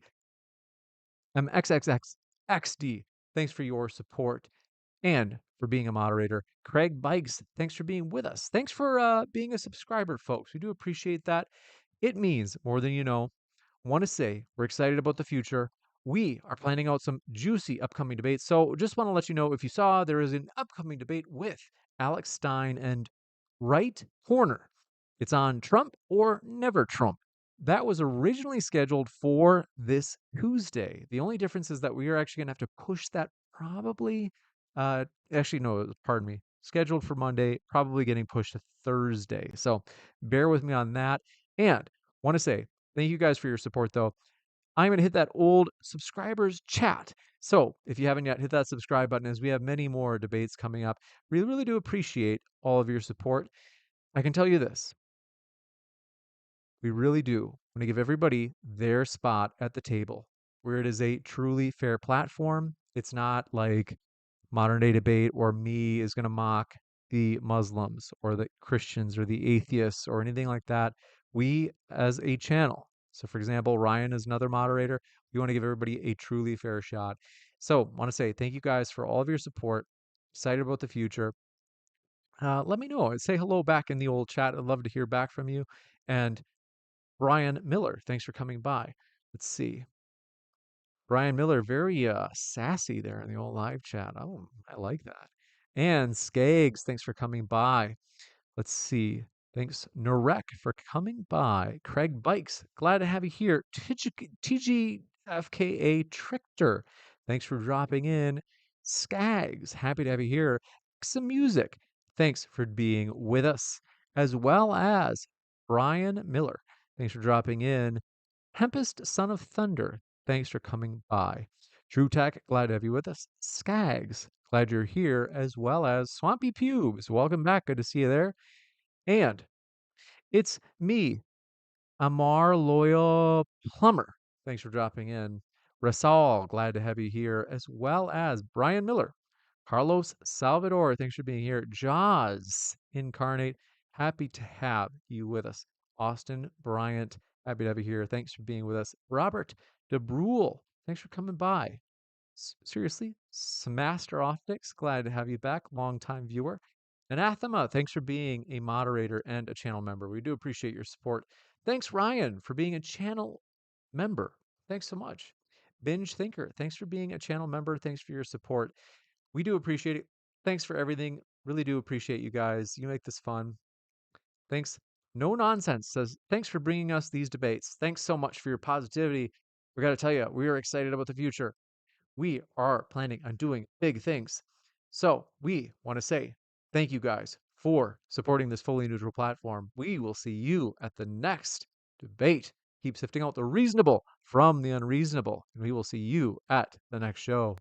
MXXXXD. Thanks for your support and for being a moderator. Craig Bikes, thanks for being with us. Thanks for being a subscriber, folks. We do appreciate that. It means more than you know. Want to say we're excited about the future. We are planning out some juicy upcoming debates. So just want to let you know, if you saw, there is an upcoming debate with Alex Stein and Right Corner. It's on Trump or never Trump. That was originally scheduled for this Tuesday. The only difference is that we are actually going to have to push that probably. Actually, no, pardon me. Scheduled for Monday, probably getting pushed to Thursday. So bear with me on that. And want to say thank you guys for your support, though. I'm going to hit that old subscribers chat. So if you haven't yet, hit that subscribe button as we have many more debates coming up. We really do appreciate all of your support. I can tell you this. We really do want to give everybody their spot at the table where it is a truly fair platform. It's not like modern day debate or me is going to mock the Muslims or the Christians or the atheists or anything like that. We as a channel, so for example, Ryan is another moderator, we want to give everybody a truly fair shot. So I want to say thank you guys for all of your support. Excited about the future. Let me know. Say hello back in the old chat. I'd love to hear back from you. And Brian Miller, thanks for coming by. Let's see. Brian Miller, very sassy there in the old live chat. Oh, I like that. And Skaggs, thanks for coming by. Let's see. Thanks, Narek, for coming by. Craig Bikes, glad to have you here. TGFKA Trickter, thanks for dropping in. Skaggs, happy to have you here. Some music, thanks for being with us, as well as Brian Miller, thanks for dropping in. Tempest, Son of Thunder, thanks for coming by. True Tech, glad to have you with us. Skaggs, glad you're here, as well as Swampy Pubes. Welcome back. Good to see you there. And it's me, Amar Loyal Plumber. Thanks for dropping in. Rasal, glad to have you here, as well as Brian Miller. Carlos Salvador, thanks for being here. Jaws Incarnate, happy to have you with us. Austin Bryant, happy to have you here. Thanks for being with us. Robert DeBrule, thanks for coming by. Seriously, Smaster Optics, glad to have you back. Longtime viewer. Anathema, thanks for being a moderator and a channel member. We do appreciate your support. Thanks, Ryan, for being a channel member. Thanks so much. Binge Thinker, thanks for being a channel member. Thanks for your support. We do appreciate it. Thanks for everything. Really do appreciate you guys. You make this fun. Thanks. No Nonsense says, thanks for bringing us these debates. Thanks so much for your positivity. We got to tell you, we are excited about the future. We are planning on doing big things. So we want to say thank you guys for supporting this fully neutral platform. We will see you at the next debate. Keep sifting out the reasonable from the unreasonable, and we will see you at the next show.